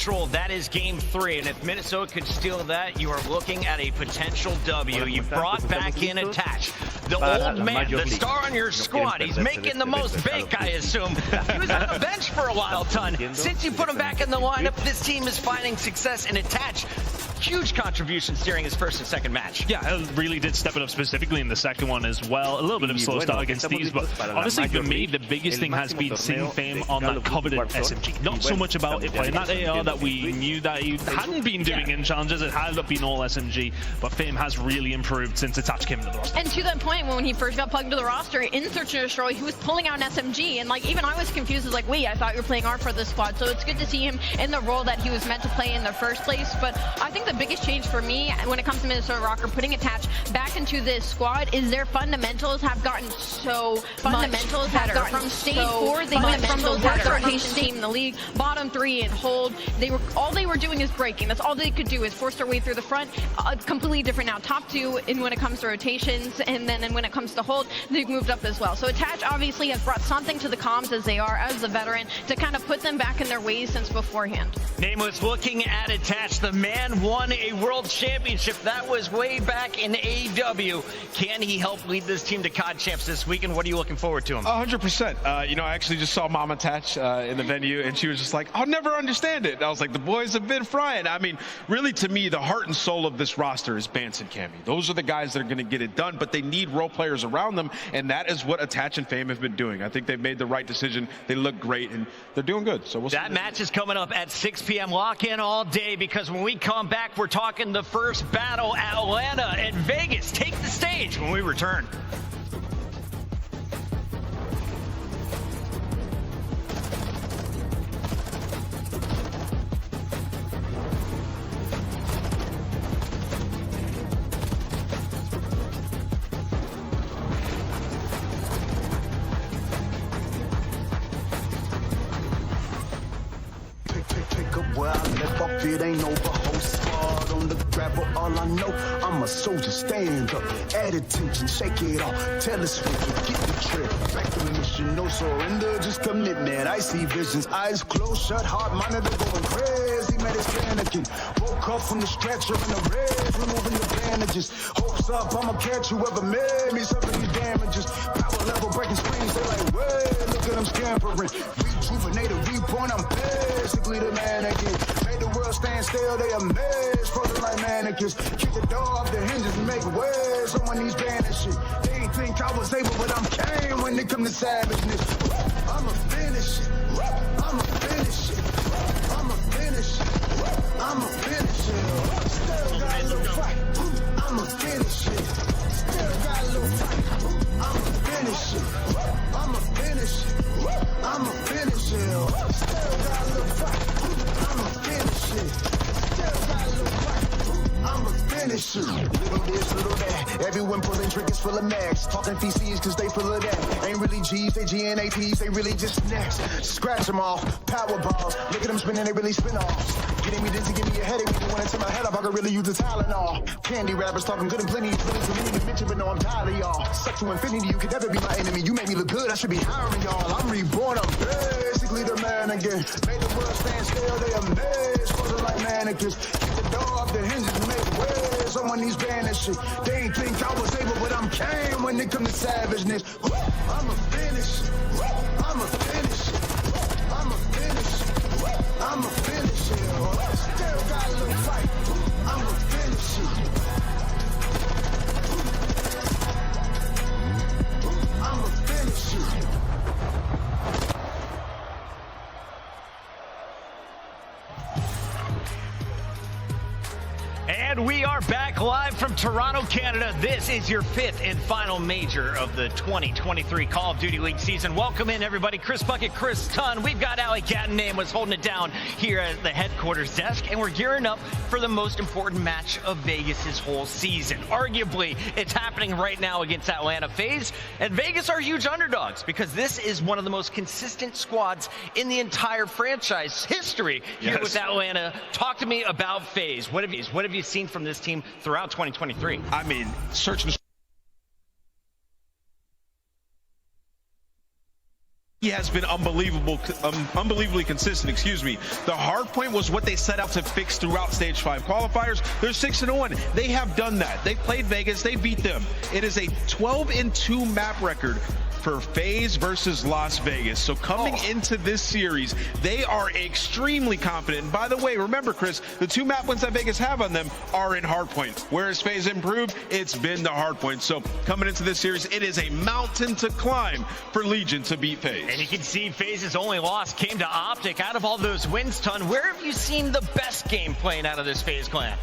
Neutral. That is game 3. And if Minnesota could steal that, you are looking at a potential W. You brought back in Attach. The old man, the star on your squad. He's making the most bank, I assume. He was on the bench for a while, Ton. Since you put him back in the lineup, this team is finding success in Attach. Huge contributions during his first and second match. Yeah, it really did step it up specifically in the second one as well. A little bit of a slow start against these, but honestly for me, the biggest thing has been seeing Fame on that coveted SMG. Not so much about it playing that AR that we knew that he hadn't been doing in challenges. It had been all SMG, but Fame has really improved since Attach came into the roster. And to that point, when he first got plugged into the roster, in Search and Destroy, he was pulling out an SMG, and like even I was confused. I was like, wait, I thought you were playing ARM for this squad. So it's good to see him in the role that he was meant to play in the first place. But I think the biggest change for me when it comes to Minnesota Rocker putting Attach back into this squad is their fundamentals have gotten so fundamentals better. From stage 4, they went from the worst rotation team in the league, bottom 3 and hold. All they were doing is breaking. That's all they could do is force their way through the front. Completely different now. Top 2 in when it comes to rotations, and then when it comes to hold, they've moved up as well. So Attach obviously has brought something to the comms as they are as the veteran to kind of put them back in their ways since beforehand. Nameless looking at Attach. The man won a world championship. That was way back in AW. Can he help lead this team to COD champs this weekend? What are you looking forward to him? 100%. You know, I actually just saw Mom Attach in the venue, and she was just like, I'll never understand it. And I was like, the boys have been frying. I mean, really, to me, the heart and soul of this roster is Bance and Cammy. Those are the guys that are going to get it done, but they need role players around them, and that is what Attach and Fame have been doing. I think they've made the right decision. They look great, and they're doing good. So we'll see. That match is coming up at 6 p.m. Lock in all day, because when we come back, we're talking the first battle. Atlanta and Vegas take the stage when we return. Where I live up, it ain't over. Whole squad on the gravel. All I know, I'm a soldier. Stand up, add attention, shake it off. Tell us when you get the trip. Back to mission, no surrender, just commitment. I see visions, eyes closed, shut, heart monitor going crazy. Man, it's panicking. Woke up from the stretcher in the red, removing the bandages. Hopes up, I'ma catch whoever made me suffering the damages. Power level breaking screens, they like, way, look at them scampering. Rejuvenated, reborn, I'm basically the man again. Made the world stand still, they amazed, frozen like mannequins. Kick the door off the hinges and make waves, someone needs vanishing. They ain't think I was able, but I'm came when it come to savageness. I'ma finish it, I'ma finish it, I'ma finish it, I'ma finish it. Still got a little fight, I'ma finish it. Still got a little fight, I'ma finish it, I'ma finish it, I'ma finish it. Still got a little fight, I'ma finish it. Still got a little fight, I'ma finish it. Little this, little that. Everyone pulling triggers full of max. Talking VCs cause they full of that. Ain't really G's, they GNAPs, they really just snacks. Scratch them off, power balls. Look at them spinning, they really spin off. Getting me dizzy, give me a headache. When you want to my head up, I could really use the Tylenol. Candy rappers talking good and plenty. Feelings for me to mention, but no, I'm tired of y'all. Sexual infinity, you could never be my enemy. You make me look good, I should be hiring y'all. I'm reborn, I'm basically the man again. Made the world stand still, they amazed. Frozen like mannequins. Kick the door off the hinges and make waves. Someone needs vanishing. They ain't think I was able, but I'm came when it come to savageness. I'ma finish it. I'ma finish it. I'ma finish it. I'ma finish it. Still got a little fight. I'ma finish it. I'ma finish it. And we are back live from Toronto, Canada. This is your 5th and final major of the 2023 Call of Duty League season. Welcome in, everybody. Chris Bucket, Chris Tunn. We've got Ali Catton Nameless holding it down here at the headquarters desk, and we're gearing up for the most important match of Vegas's whole season. Arguably, it's happening right now against Atlanta FaZe, and Vegas are huge underdogs because this is one of the most consistent squads in the entire franchise history here with Atlanta. Talk to me about FaZe. What have you seen from this team throughout 2023? I mean, search and has been unbelievably consistent, excuse me. The hard point was what they set out to fix throughout Stage 5 qualifiers. They're 6-1. They have done that. They played Vegas. They beat them. It is a 12-2 map record for FaZe versus Las Vegas. So coming into this series, they are extremely confident. And by the way, remember, Chris, the 2 map wins that Vegas have on them are in hardpoint. Whereas FaZe improved, it's been the hardpoint. So coming into this series, it is a mountain to climb for Legion to beat FaZe. And you can see FaZe's only loss came to Optic. Out of all those wins, Ton, where have you seen the best game playing out of this FaZe clan?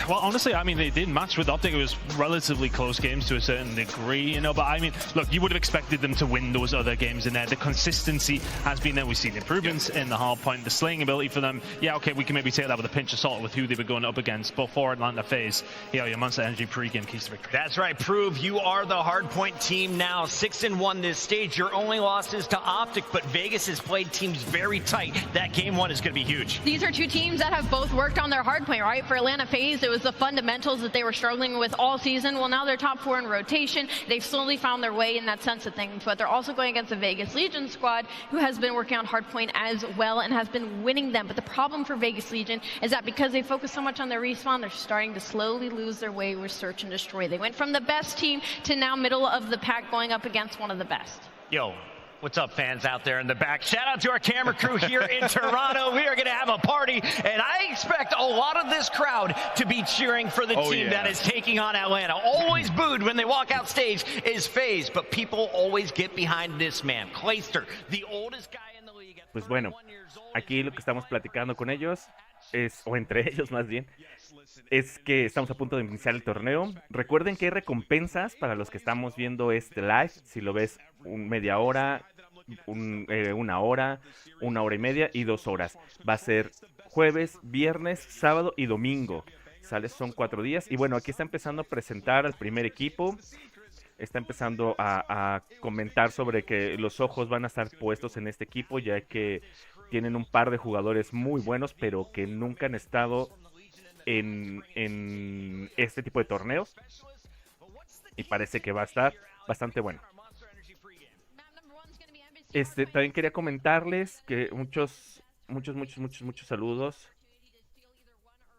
Well, honestly, I mean, they did match with Optic. It was relatively close games to a certain degree, you know, but I mean, look, you would have expected them to win those other games in there. The consistency has been there. We've seen improvements in the hard point, the slaying ability for them. Yeah, okay, we can maybe take that with a pinch of salt with who they were going up against, but for Atlanta FaZe, your Monster Energy pre-game keys to victory. That's right, Prove, you are the hard point team now. 6-1 this stage. Your only loss is to Optic, but Vegas has played teams very tight. That game 1 is going to be huge. These are 2 teams that have both worked on their hard point, right? For Atlanta FaZe, it was the fundamentals that they were struggling with all season. Well, now they're top 4 in rotation. They've slowly found their way in that sense of things, but they're also going against the Vegas Legion squad, who has been working on hardpoint as well and has been winning them. But the problem for Vegas Legion is that because they focus so much on their respawn, they're starting to slowly lose their way with search and destroy. They went from the best team to now middle of the pack going up against one of the best. Yo, what's up, fans out there in the back? Shout out to our camera crew here in Toronto. We are going to have a party, and I expect a lot of this crowd to be cheering for the team that is taking on Atlanta. Always booed when they walk out stage is FaZe, but people always get behind this man, Clayster, the oldest guy in the league. Pues bueno, aquí lo que estamos platicando con ellos es, o entre ellos más bien, es que estamos a punto de iniciar el torneo. Recuerden que hay recompensas para los que estamos viendo este live. Si lo ves media hora, 1 hora, 1 hora y media y 2 horas. Va a ser jueves, viernes, sábado y domingo. ¿Sale? Son 4 días. Y bueno, aquí está empezando a presentar al primer equipo. Está empezando a comentar sobre que los ojos van a estar puestos en este equipo, ya que tienen un par de jugadores muy buenos, pero que nunca han estado en este tipo de torneos. Y parece que va a estar bastante bueno. También quería comentarles que muchos saludos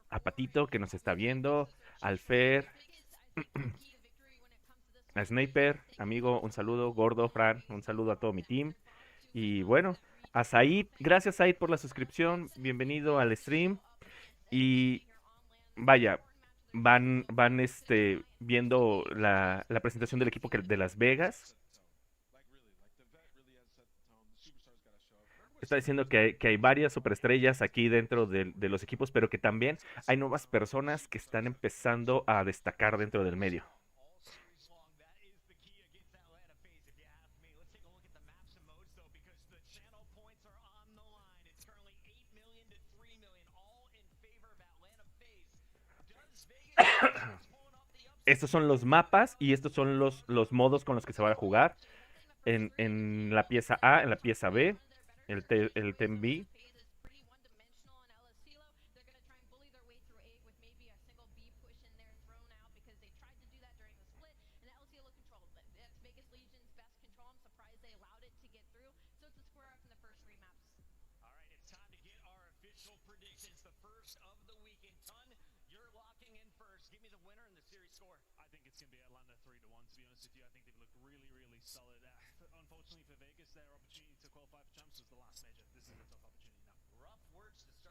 a Patito, que nos está viendo, al Fer, a Sniper, amigo, un saludo, Gordo, Fran, un saludo a todo mi team. Y bueno, a Said, gracias Said por la suscripción, bienvenido al stream. Y vaya, van viendo la presentación del equipo de Las Vegas. Está diciendo que hay varias superestrellas aquí dentro de los equipos, pero que también hay nuevas personas que están empezando a destacar dentro del medio. Estos son los mapas y estos son los modos con los que se va a jugar en la pieza A, en la pieza B, el Team B.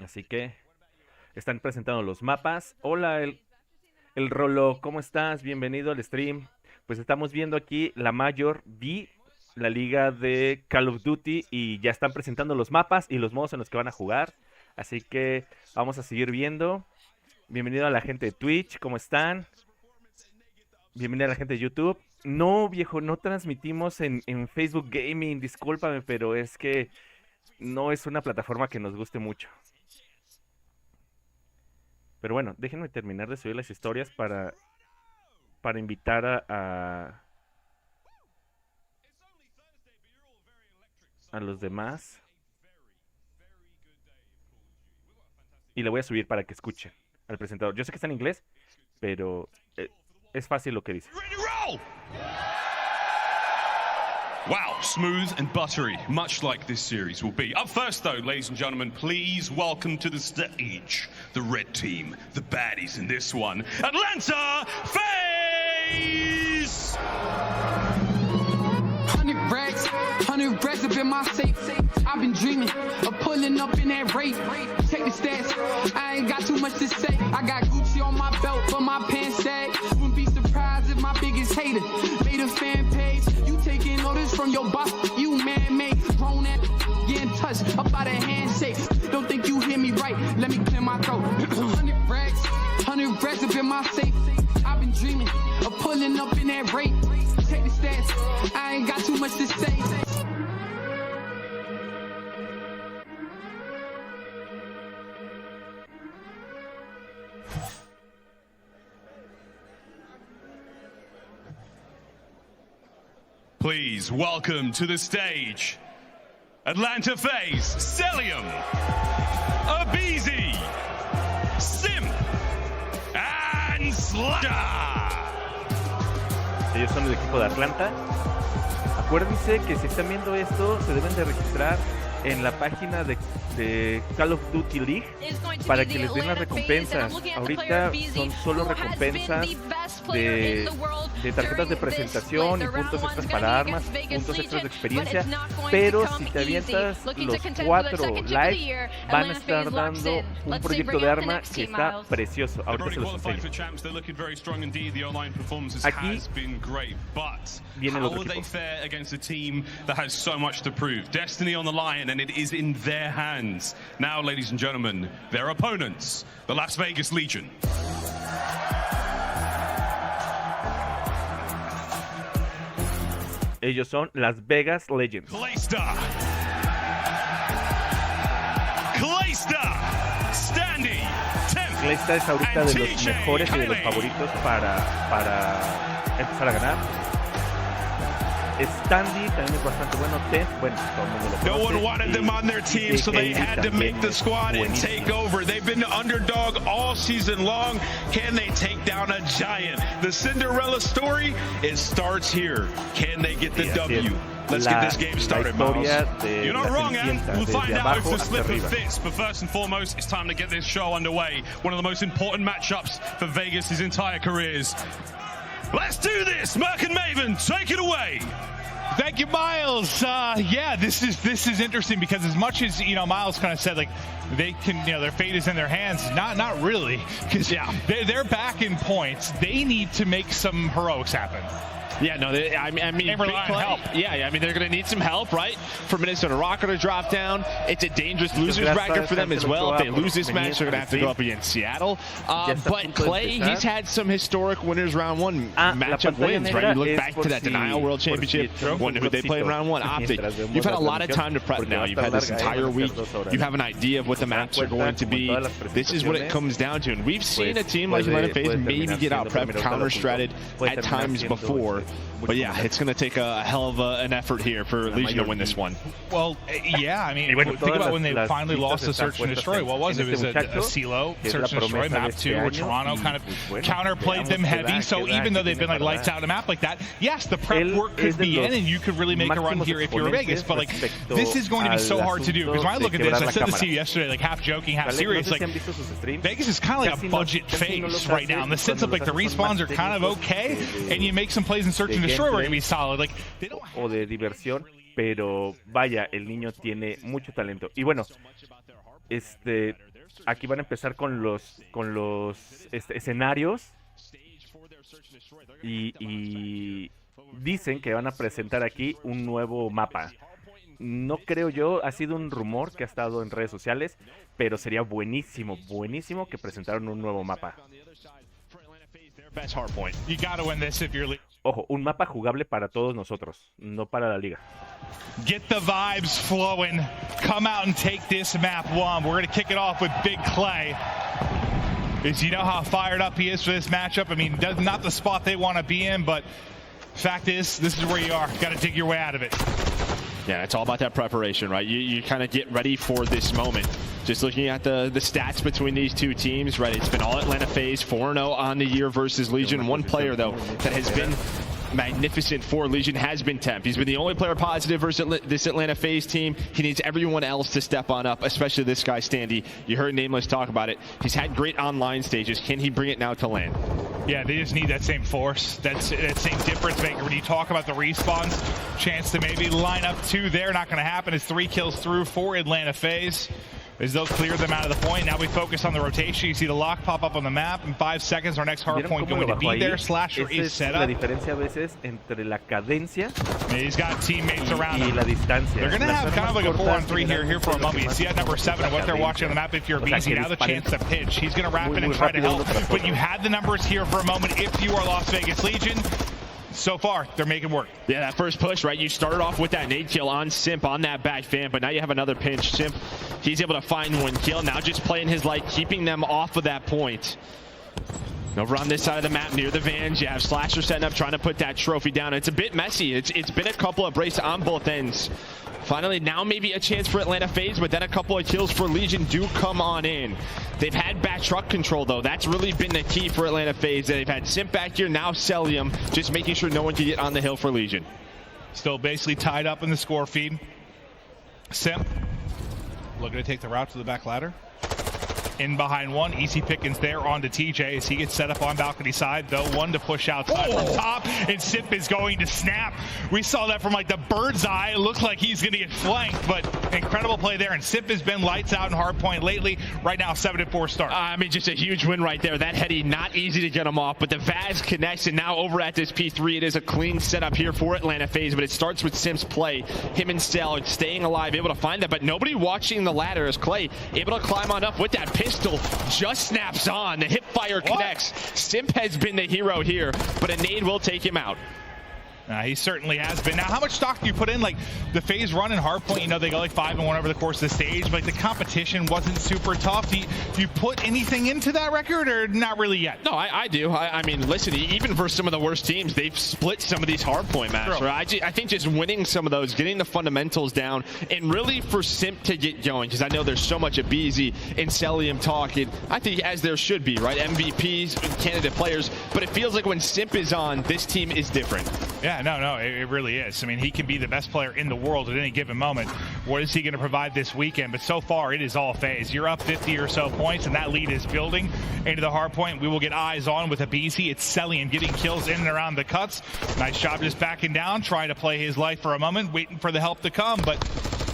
Así que están presentando los mapas. Hola, el Rolo, ¿cómo estás? Bienvenido al stream. Pues estamos viendo aquí la Major B, la liga de Call of Duty, y ya están presentando los mapas y los modos en los que van a jugar. Así que vamos a seguir viendo. Bienvenido a la gente de Twitch, ¿cómo están? Bienvenido a la gente de YouTube. No, viejo, no transmitimos en Facebook Gaming, discúlpame, pero es que no es una plataforma que nos guste mucho. Pero bueno, déjenme terminar de subir las historias para invitar a los demás. Y le voy a subir para que escuchen al presentador. Yo sé que está en inglés, pero es fácil lo que dice. Wow, smooth and buttery, much like this series will be. Up first, though, ladies and gentlemen, please welcome to the stage the red team, the baddies in this one, Atlanta FaZe! 100 racks up in my safe. I've been dreaming of pulling up in that rate. Take the stats, I ain't got too much to say. I got Gucci on my belt, but my pants sag. Wouldn't be surprised if my biggest hater made a fan page. You taking orders from your boss, you man-made. Grown ass getting touched up by the handshake. Don't think you hear me right, let me clear my throat. 100 racks up in my safe. I've been dreaming of pulling up in that rate. Take the stats, I ain't got too much to say. Please welcome to the stage Atlanta FaZe, Celium, Abizi, Simp, and Slayer. Ellos son el equipo de Atlanta. Acuérdense que si están viendo esto, se deben de registrar en la página de Call of Duty League para que les den las recompensas. Ahorita son solo recompensas de tarjetas de presentación y puntos extras para armas, puntos extras de experiencia, pero si te avientas los 4 live, van a estar dando un proyecto de arma que está precioso. Ahorita se los enseño. Aquí viene el otro equipo. Destiny on the line, and it is in their hands. Now, ladies and gentlemen, their opponents, the Las Vegas Legion. Ellos son Las Vegas Legends. Clayster, Standy, Temp, Clayster es ahorita de los mejores y de los favoritos para empezar a ganar. Standy también es bastante bueno. Temp, bueno, todo el mundo lo conoce. No one wanted them on their team, so they had to make the squad and take over. They've been the underdog all season long. Can they take down a giant? The Cinderella story, it starts here. Can they get the W? Let's get this game started, Miles. You're not wrong, Ann. We'll find out if the slipper fits. But first and foremost, it's time to get this show underway. One of the most important matchups for Vegas' entire careers. Let's do this! Merc and Maven, take it away! Thank you, Miles. Yeah, this is interesting because as much as Miles kind of said like they can, their fate is in their hands. Not really, because they're back in points. They need to make some heroics happen. Yeah, no, I mean, help. Yeah, I mean, they're going to need some help, right? For Minnesota Rocket to drop down. It's a dangerous losers bracket for them as well. If they lose this match, they're going to have to go up against Seattle. But Clay, he's had some historic winners round one matchup wins, right? You look back to that Denial World Championship, when they played in round one. Optic, you've had a lot of time to prep now. You've had this entire week. You have an idea of what the maps are going to be. This is what it comes down to. And we've seen a team like Atlanta FaZe maybe get out prepped, counter-stratted at times before. But yeah, it's going to take a hell of an effort here for Legion to win this one. Well, yeah, I mean, think about when they finally lost the Search and Destroy. What was it? It was a CeeLo, Search and Destroy, map 2, where Toronto kind of counterplayed them heavy. So even though they've been like lights out a map like that, yes, the prep work could be in and you could really make a run here if you're Vegas. But like, this is going to be so hard to do. Because when I look at this, I said this to you yesterday, like half joking, half serious. Like, Vegas is kind of like a budget phase right now in the sense of like the respawns are kind of okay, and you make some plays in Search and Destroy. O de diversión, pero vaya, el niño tiene mucho talento. Y bueno, aquí van a empezar con los escenarios y dicen que van a presentar aquí un nuevo mapa. No creo yo, ha sido un rumor que ha estado en redes sociales, pero sería buenísimo que presentaran un nuevo mapa. Ojo, un mapa jugable para todos nosotros, no para la liga. Get the vibes flowing. Come out and take this map one. We're going to kick it off with Big Clay. As you know how fired up he is for this matchup. I mean, not the spot they want to be in, but fact is, this is where you are. Got to dig your way out of it. Yeah, it's all about that preparation, right? You kind of get ready for this moment. Just looking at the stats between these two teams, right? It's been all Atlanta FaZe, 4-0 on the year versus Legion. One player, though, that has been magnificent for Legion has been Temp. He's been the only player positive versus this Atlanta FaZe team. He needs everyone else to step on up, especially this guy, Standy. You heard Nameless talk about it. He's had great online stages. Can he bring it now to LAN? Yeah, they just need that same force, that same difference maker. When you talk about the respawns, chance to maybe line up 2 there, not going to happen. It's 3 kills through for Atlanta FaZe. As those clear them out of the point, now we focus on the rotation. You see the lock pop up on the map. In 5 seconds, our next hard point going to be there. Slasher is set up. He's got teammates around him. They're going to have kind of like a 4-on-3 here for a moment. You see at number 7 what they're watching on the map. If you're BZ, now the chance to pitch. He's going to wrap it and try to help. But you had the numbers here for a moment if you are Las Vegas Legion. So far, they're making work. Yeah, that first push, right? You started off with that nade kill on Simp on that back fan, but now you have another pinch. Simp, he's able to find 1 kill. Now just playing his light, keeping them off of that point. Over on this side of the map, near the Vans, you have Slasher setting up, trying to put that trophy down. It's a bit messy. It's been a couple of braces on both ends. Finally, now maybe a chance for Atlanta FaZe, but then a couple of kills for Legion do come on in. They've had back truck control, though. That's really been the key for Atlanta FaZe. They've had Simp back here, now Celium, just making sure no one can get on the hill for Legion. Still basically tied up in the score feed. Simp looking to take the route to the back ladder. In behind 1, easy pickings there onto TJ as he gets set up on balcony side, though 1 to push outside from top, and Simp is going to snap. We saw that from like the bird's eye. It looks like he's going to get flanked, but incredible play there, and Simp has been lights out in hardpoint lately. Right now, 7-4 start. I mean, just a huge win right there. That heady, not easy to get him off, but the Vaz connects, and now over at this P3, it is a clean setup here for Atlanta FaZe, but it starts with Simp's play. Him and Cell staying alive, able to find that, but nobody watching the ladder as Clay able to climb on up with that pistol. Just snaps on. The hip fire connects. Simp has been the hero here, but a nade will take him out. He certainly has been. Now, how much stock do you put in? Like, the FaZe run in hardpoint, you know, they go like 5-1 over the course of the stage, but like, the competition wasn't super tough. Do you put anything into that record, or not really yet? No, I do. I mean, listen, even for some of the worst teams, they've split some of these hardpoint maps. Right? I think just winning some of those, getting the fundamentals down, and really for Simp to get going, because I know there's so much of BZ and Celium talking, I think as there should be, right? MVPs, candidate players, but it feels like when Simp is on, this team is different. Yeah, no, it really is. I mean, he can be the best player in the world at any given moment. What is he going to provide this weekend? But so far, it is all FaZe. You're up 50 or so points, and that lead is building into the hard point. We will get eyes on with a BZ. It's Celium getting kills in and around the cuts. Nice job just backing down, trying to play his life for a moment, waiting for the help to come. But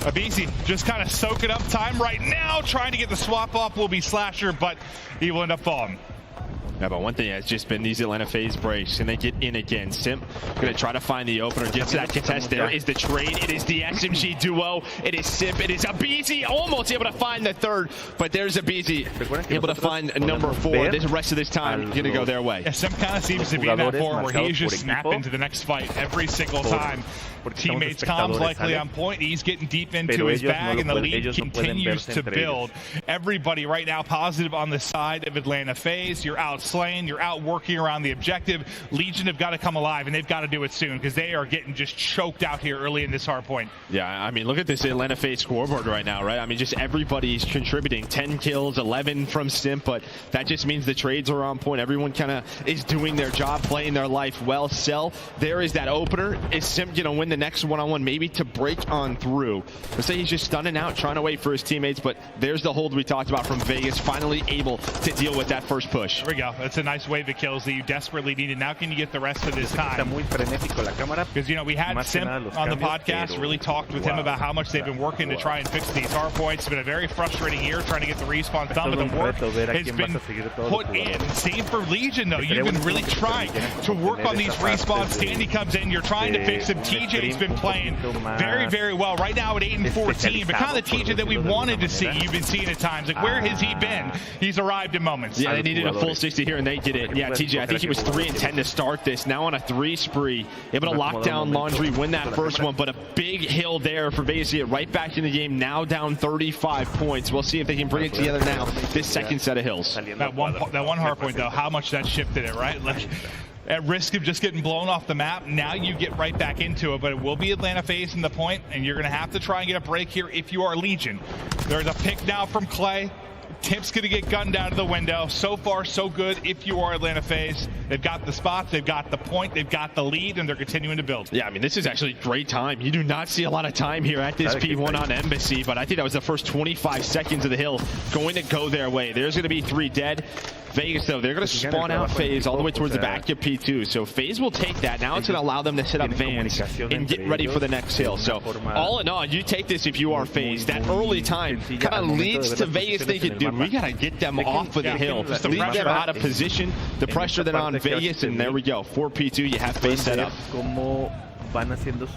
Abisi just kind of soaking up time right now, trying to get the swap off will be Slasher, but he will end up falling. Yeah, but one thing has just been these Atlanta FaZe breaks, and they get in again. Simp going to try to find the opener, gets to that contest. There is the trade. It is the SMG duo. It is Simp. It is Abisi almost able to find the 3rd, but there's Abisi able to find number 4. The rest of this time going to go their way. Yeah, Simp kind of seems to be in that form where he's just snapping to the next fight every single time. Teammates comms likely on point. He's getting deep into his bag, and the lead continues to build. Everybody right now positive on the side of Atlanta FaZe. You're out slaying, you're out working around the objective. Legion have got to come alive, and they've got to do it soon because they are getting just choked out here early in this hard point. Yeah, I mean, look at this Atlanta FaZe scoreboard right now, right? I mean, just everybody's contributing. 10 kills, 11 from Simp, but that just means the trades are on point. Everyone kind of is doing their job, playing their life well. Cell, there is that opener. Is Simp going to win the next one-on-one, maybe to break on through? Let's say he's just stunning out, trying to wait for his teammates, but there's the hold we talked about from Vegas, finally able to deal with that first push. There we go. That's a nice wave of kills that you desperately needed. Now can you get the rest of this time? Because, you know, we had Simp on the podcast, really talked with him about how much they've been working to try and fix these hard points. It's been a very frustrating year trying to get the respawn done, but the work has been put in. Same for Legion, though. You've been really trying to work on these respawns. Standy comes in, you're trying to fix him. TJ's been playing very, very well. Right now at 8-14, but kind of the TJ that we wanted to see. You've been seeing at times. Like, where has he been? He's arrived in moments. Yeah, they needed a full 60 here, and they did it. Yeah, TJ, I think he was 3-10 to start this. Now on a 3 spree, able to lock down Laundry, win that first one, but a big hill there for Vegas to get right back in the game. Now down 35 points. We'll see if they can bring it together now, this second set of hills. That one hard point, though, how much that shifted it, right? Like, at risk of just getting blown off the map, now you get right back into it, but it will be Atlanta FaZe in the point, and you're going to have to try and get a break here if you are Legion. There's a pick now from Clay. Timp's going to get gunned out of the window. So far, so good if you are Atlanta FaZe. They've got the spots, they've got the point, they've got the lead, and they're continuing to build. Yeah, I mean, this is actually great time. You do not see a lot of time here at this P1 on Embassy, but I think that was the first 25 seconds of the hill going to go their way. There's going to be 3 dead. Vegas, though, they're going to spawn out FaZe all the way towards the back of P2. So FaZe will take that. Now it's going to allow them to set up vans and get ready for the next hill. So all in all, you take this if you are FaZe. That early time kind of leads to Vegas thinking, dude, we got to get them off of the hill. Lead them out of position. The pressure then on Vegas, and there we go. For P2, you have FaZe set up.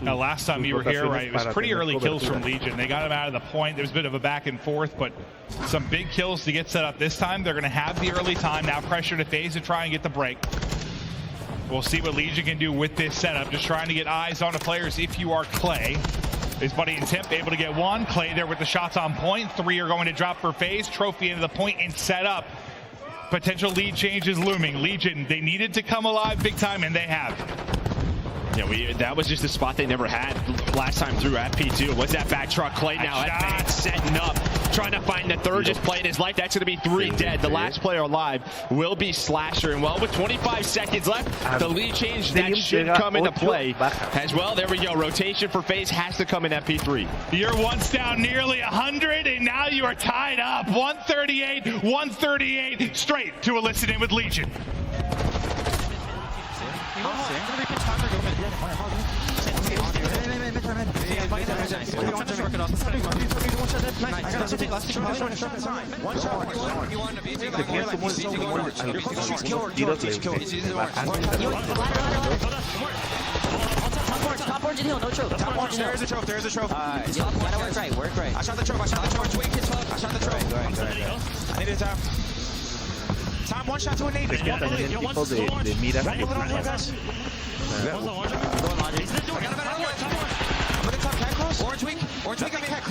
Now, last time you were here, right, it was pretty early kills from Legion. They got him out of the point. There was a bit of a back and forth, but some big kills to get set up this time. They're going to have the early time. Now pressure to FaZe to try and get the break. We'll see what Legion can do with this setup. Just trying to get eyes on the players if you are Clay. His buddy and Timp able to get 1. Clay there with the shots on point. 3 are going to drop for FaZe. Trophy into the point and set up. Potential lead change is looming. Legion, they needed to come alive big time, and they have. Yeah, that was just a spot they never had last time through at P2. What's that back truck? Clay now at man setting up, trying to find the third, just playing his life. That's going to be 3 dead. The last player alive will be Slasher. And well, with 25 seconds left, the lead change that should come into play as well. There we go. Rotation for FaZe has to come in at P3. You're once down nearly 100, and now you are tied up. 138, 138, straight to a listen-in with Legion. Top orange and hill, no choke. Top orange, there is a trope, there is a trope. Gotta work right, work right. I shot the trope, I shot the trope. I shot the trope. I needed time. Time, 1 shot to a nade. Orange weak, orange weak, I'm cat.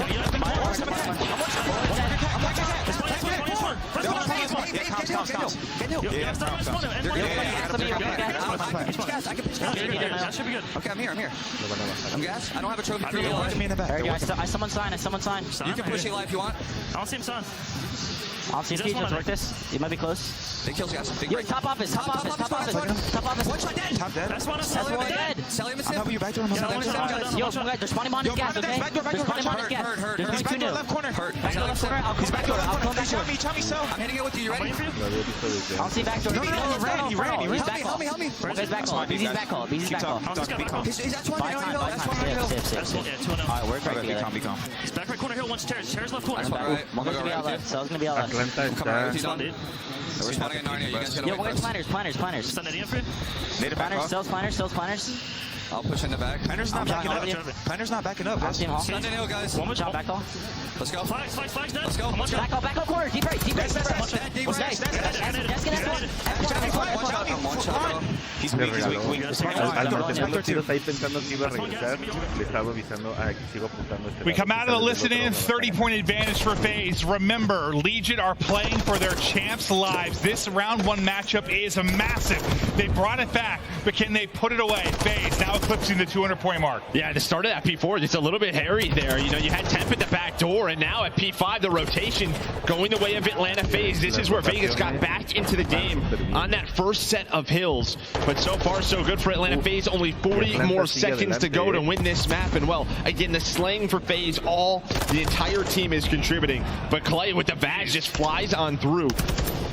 Okay, I'm here. I'm gas. I don't have a trophy for you. Look at me in the back. I someone sign. You can push Eli if you want. I don't see him sign. I'll see if he just work this. It might be close. Big kills, guys. Yo, top office. One shot dead. Top dead. That's one dead. Sally him. Yo, they're spawning on his gas, okay? They're spawning on his gas. There's only 2 new. Left corner. Back door, left corner. I'll come back door. Tell me so. I'm hitting it with you. You ready? I'll see back door. No, he ran. Help me. Where's back call? BZ's back call. He's that's one. Alright, work right together. Be calm. He's back right corner, hill, one's terrace left corner. One's gonna be out left. Cell's gonna be out left. We're spawning at Narnia. You guys gotta Yo, where's planners? Planners. I'll push in the back. Planner's not backing up. I'll see him hall. Send in hill, guys. One more shot, back call. Let's go. Flags dead. Let's go. Back call corner. Deep right. That's He's weak. We come out of the listen-in, 30-point advantage for FaZe. Remember, Legion are playing for their champs' lives. This round 1 matchup is massive. They brought it back, but can they put it away? FaZe now eclipsing the 200-point mark. Yeah, the start of that P4, just a little bit hairy there. You know, you had Temp at the back door, and now at P5, the rotation going the way of Atlanta FaZe. This is where Vegas got back into the game on that first set of hills. But so far, so good for Atlanta FaZe. Only 40 more seconds to go to win this map. And well, again, the slaying for FaZe, the entire team is contributing. But Clay with the badge just flies on through.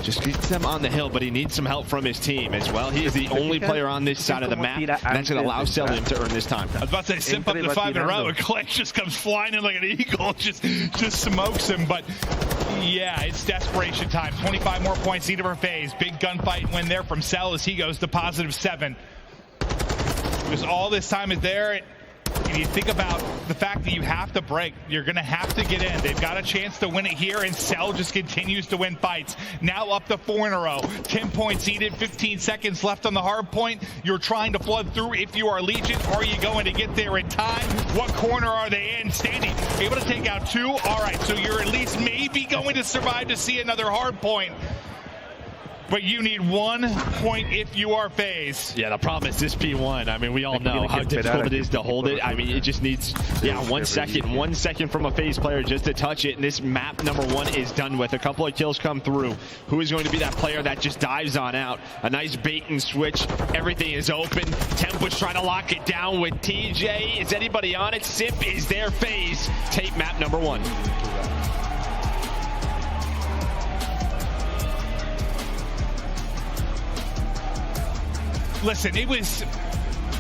Just gets them on the hill, but he needs some help from his team as well. He is the only player on this side of the map, and that's going to allow Celium to earn this time. I was about to say, simp up to 5 in a row, and Clay just comes flying in like an eagle, just smokes him. But yeah, it's desperation time. 25 more points needed for FaZe. Big gunfight win there from Cell as he goes to +7. Because all this time is there. And you think about the fact that you have to break, you're going to have to get in. They've got a chance to win it here, and Cell just continues to win fights. Now up to 4 in a row. 10 points needed, 15 seconds left on the hard point. You're trying to flood through if you are Legion. Are you going to get there in time? What corner are they in? Standing, able to take out 2. All right, so you're at least maybe going to survive to see another hard point. But you need 1 point if you are FaZe. Yeah, the problem is this P1. I mean, we all know how difficult it is to hold it. I mean, it just needs, 1 second. 1 second from a FaZe player just to touch it. And this map number 1 is done with. A couple of kills come through. Who is going to be that player that just dives on out? A nice bait and switch. Everything is open. Temp was trying to lock it down with TJ. Is anybody on it? Sip is there. FaZe take map number 1. Listen, it was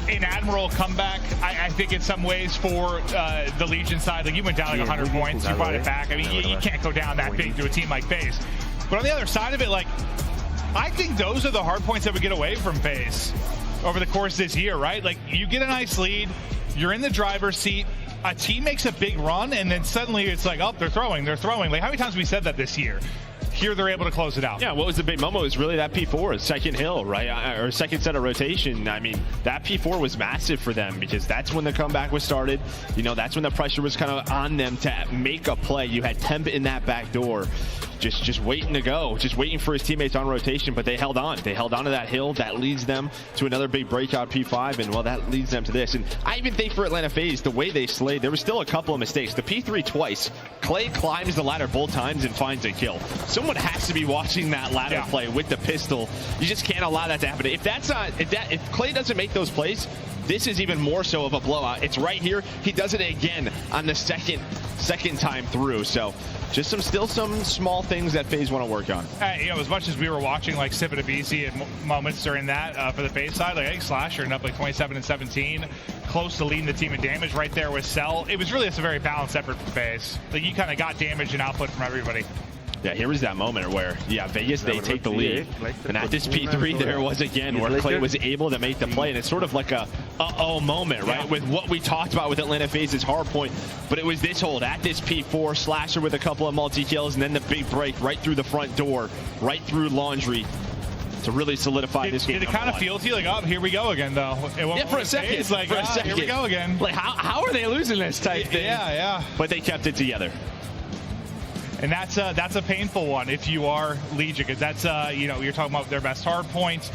an admirable comeback, I think, in some ways for the Legion side. Like, you went down like 100 points, you brought it back. I mean, you can't go down that big to a team like FaZe. But on the other side of it, like, I think those are the hard points that we get away from FaZe over the course of this year, right? Like, you get a nice lead, you're in the driver's seat, a team makes a big run, and then suddenly it's like, oh, they're throwing. Like, how many times have we said that this year? Here they're able to close it out. Yeah, what was the big moment was really that P4, second hill, right? Or second set of rotation. I mean, that P4 was massive for them because that's when the comeback was started. You know, that's when the pressure was kind of on them to make a play. You had Temp in that back door. Just waiting to go, just waiting for his teammates on rotation, but they held on. They held on to that hill. That leads them to another big breakout P5, and well, that leads them to this. And I even think for Atlanta FaZe, the way they slayed, there was still a couple of mistakes. The P3 twice, Clay climbs the ladder both times and finds a kill. Someone has to be watching that ladder play with the pistol. You just can't allow that to happen. If Clay doesn't make those plays, this is even more so of a blowout. It's right here. He does it again on the second time through. So just still some small things that FaZe want to work on. You know, as much as we were watching like Sip and Abisi at moments during that for the FaZe side, like I think Slasher ended up like 27 and 17, close to leading the team in damage right there with Cell. It was really just a very balanced effort for FaZe. Like, you kind of got damage and output from everybody. Yeah, here was that moment where, Vegas, they take the lead. And at this P3, there it was again, where Clay was able to make the play. And it's sort of like a uh-oh moment, right? With what we talked about with Atlanta FaZe's hard point. But it was this hold at this P4, Slasher with a couple of multi-kills, and then the big break right through the front door, right through Laundry, to really solidify this game. Did it kind of feel to you like, oh, here we go again, though? For a second. It's like, here we go again. Like, how are they losing this type thing? Yeah. But they kept it together. And that's a painful one if you are Legion, because that's you're talking about their best hard points.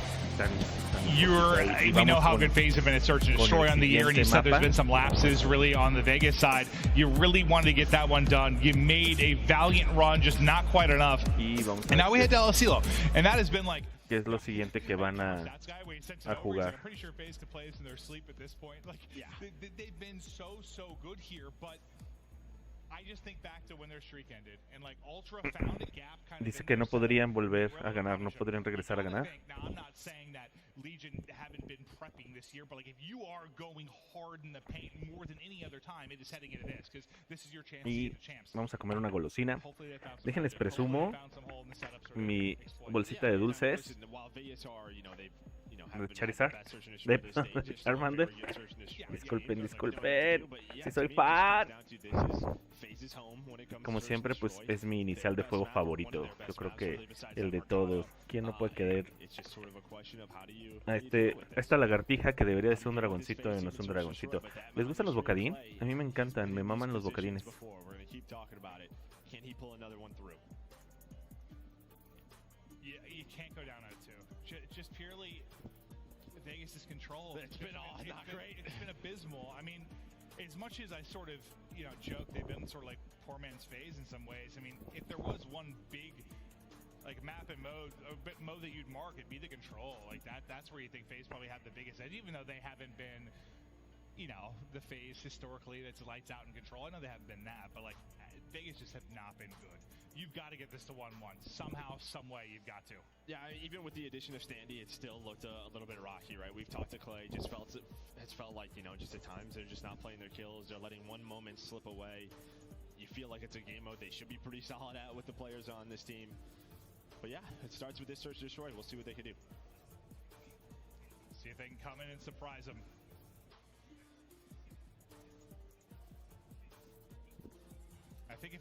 We know how good FaZe have been at search and destroy on the year, and you said there's been some lapses really on the Vegas side. You really wanted to get that one done. You made a valiant run, just not quite enough. And now we head to El Asilo, and that has been like. ¿Qué es lo siguiente que van a jugar? I'm pretty sure FaZe could play this in their sleep at this point. Like, they've been so good here, but I just think back to when their streak ended, and like Ultra found a gap kind of. Dice que no podrían volver a ganar, no podrían regresar a ganar. Now, I'm not saying that Legion haven't been prepping this year, but like if you are going hard in the paint more than any other time, it is heading into this, because this is your chance to get the champs. Vamos a comer una golosina. Déjenles presumo mi bolsita de dulces. De Charizard, de Charmander. Disculpen, si soy fan. Como siempre, pues es mi inicial de fuego favorito. Yo creo que el de todos. ¿Quién no puede querer a esta lagartija que debería de ser un dragoncito y no es un dragoncito? ¿Les gustan los bocadín? A mí me encantan, me maman los bocadines. Just purely Vegas' control. It's been not great. It's been abysmal. I mean, as much as I sort of, joke, they've been sort of like poor man's FaZe in some ways. I mean, if there was one big, like, map and mode that you'd mark, it'd be the control. Like, that's where you think FaZe probably have the biggest edge, even though they haven't been, the FaZe historically that's lights out in control. I know they haven't been that, but, like, Vegas just have not been good. You've got to get this to 1-1. Somehow, some way, you've got to. Yeah, even with the addition of Standy, it still looked a little bit rocky, right? We've talked to Clay, it's felt like, just at times they're just not playing their kills. They're letting one moment slip away. You feel like it's a game mode they should be pretty solid at with the players on this team. But yeah, it starts with this search and destroy. We'll see what they can do. See if they can come in and surprise them. I think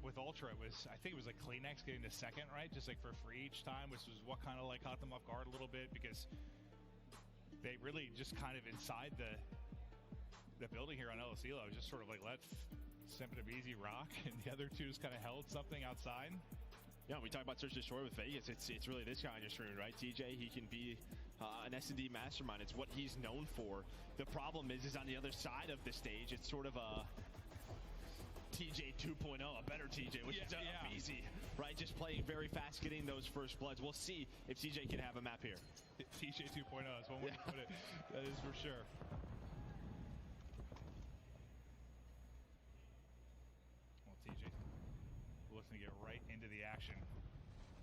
with Ultra, I think it was like Kleenex getting the second, right? Just like for free each time, which was what kind of like caught them off guard a little bit, because they really just kind of inside the building here on El Asilo just sort of like let Simp and Abizi rock, and the other two just kind of held something outside. Yeah, we talk about search and destroy with Vegas. It's really this guy on your screen, right? TJ, he can be an S&D mastermind. It's what he's known for. The problem is on the other side of the stage, it's sort of a TJ 2.0, a better TJ, which is easy, right? Just playing very fast, getting those first bloods. We'll see if TJ can have a map here. TJ 2.0 is one way to put it. That is for sure. Well, TJ looking to get right into the action.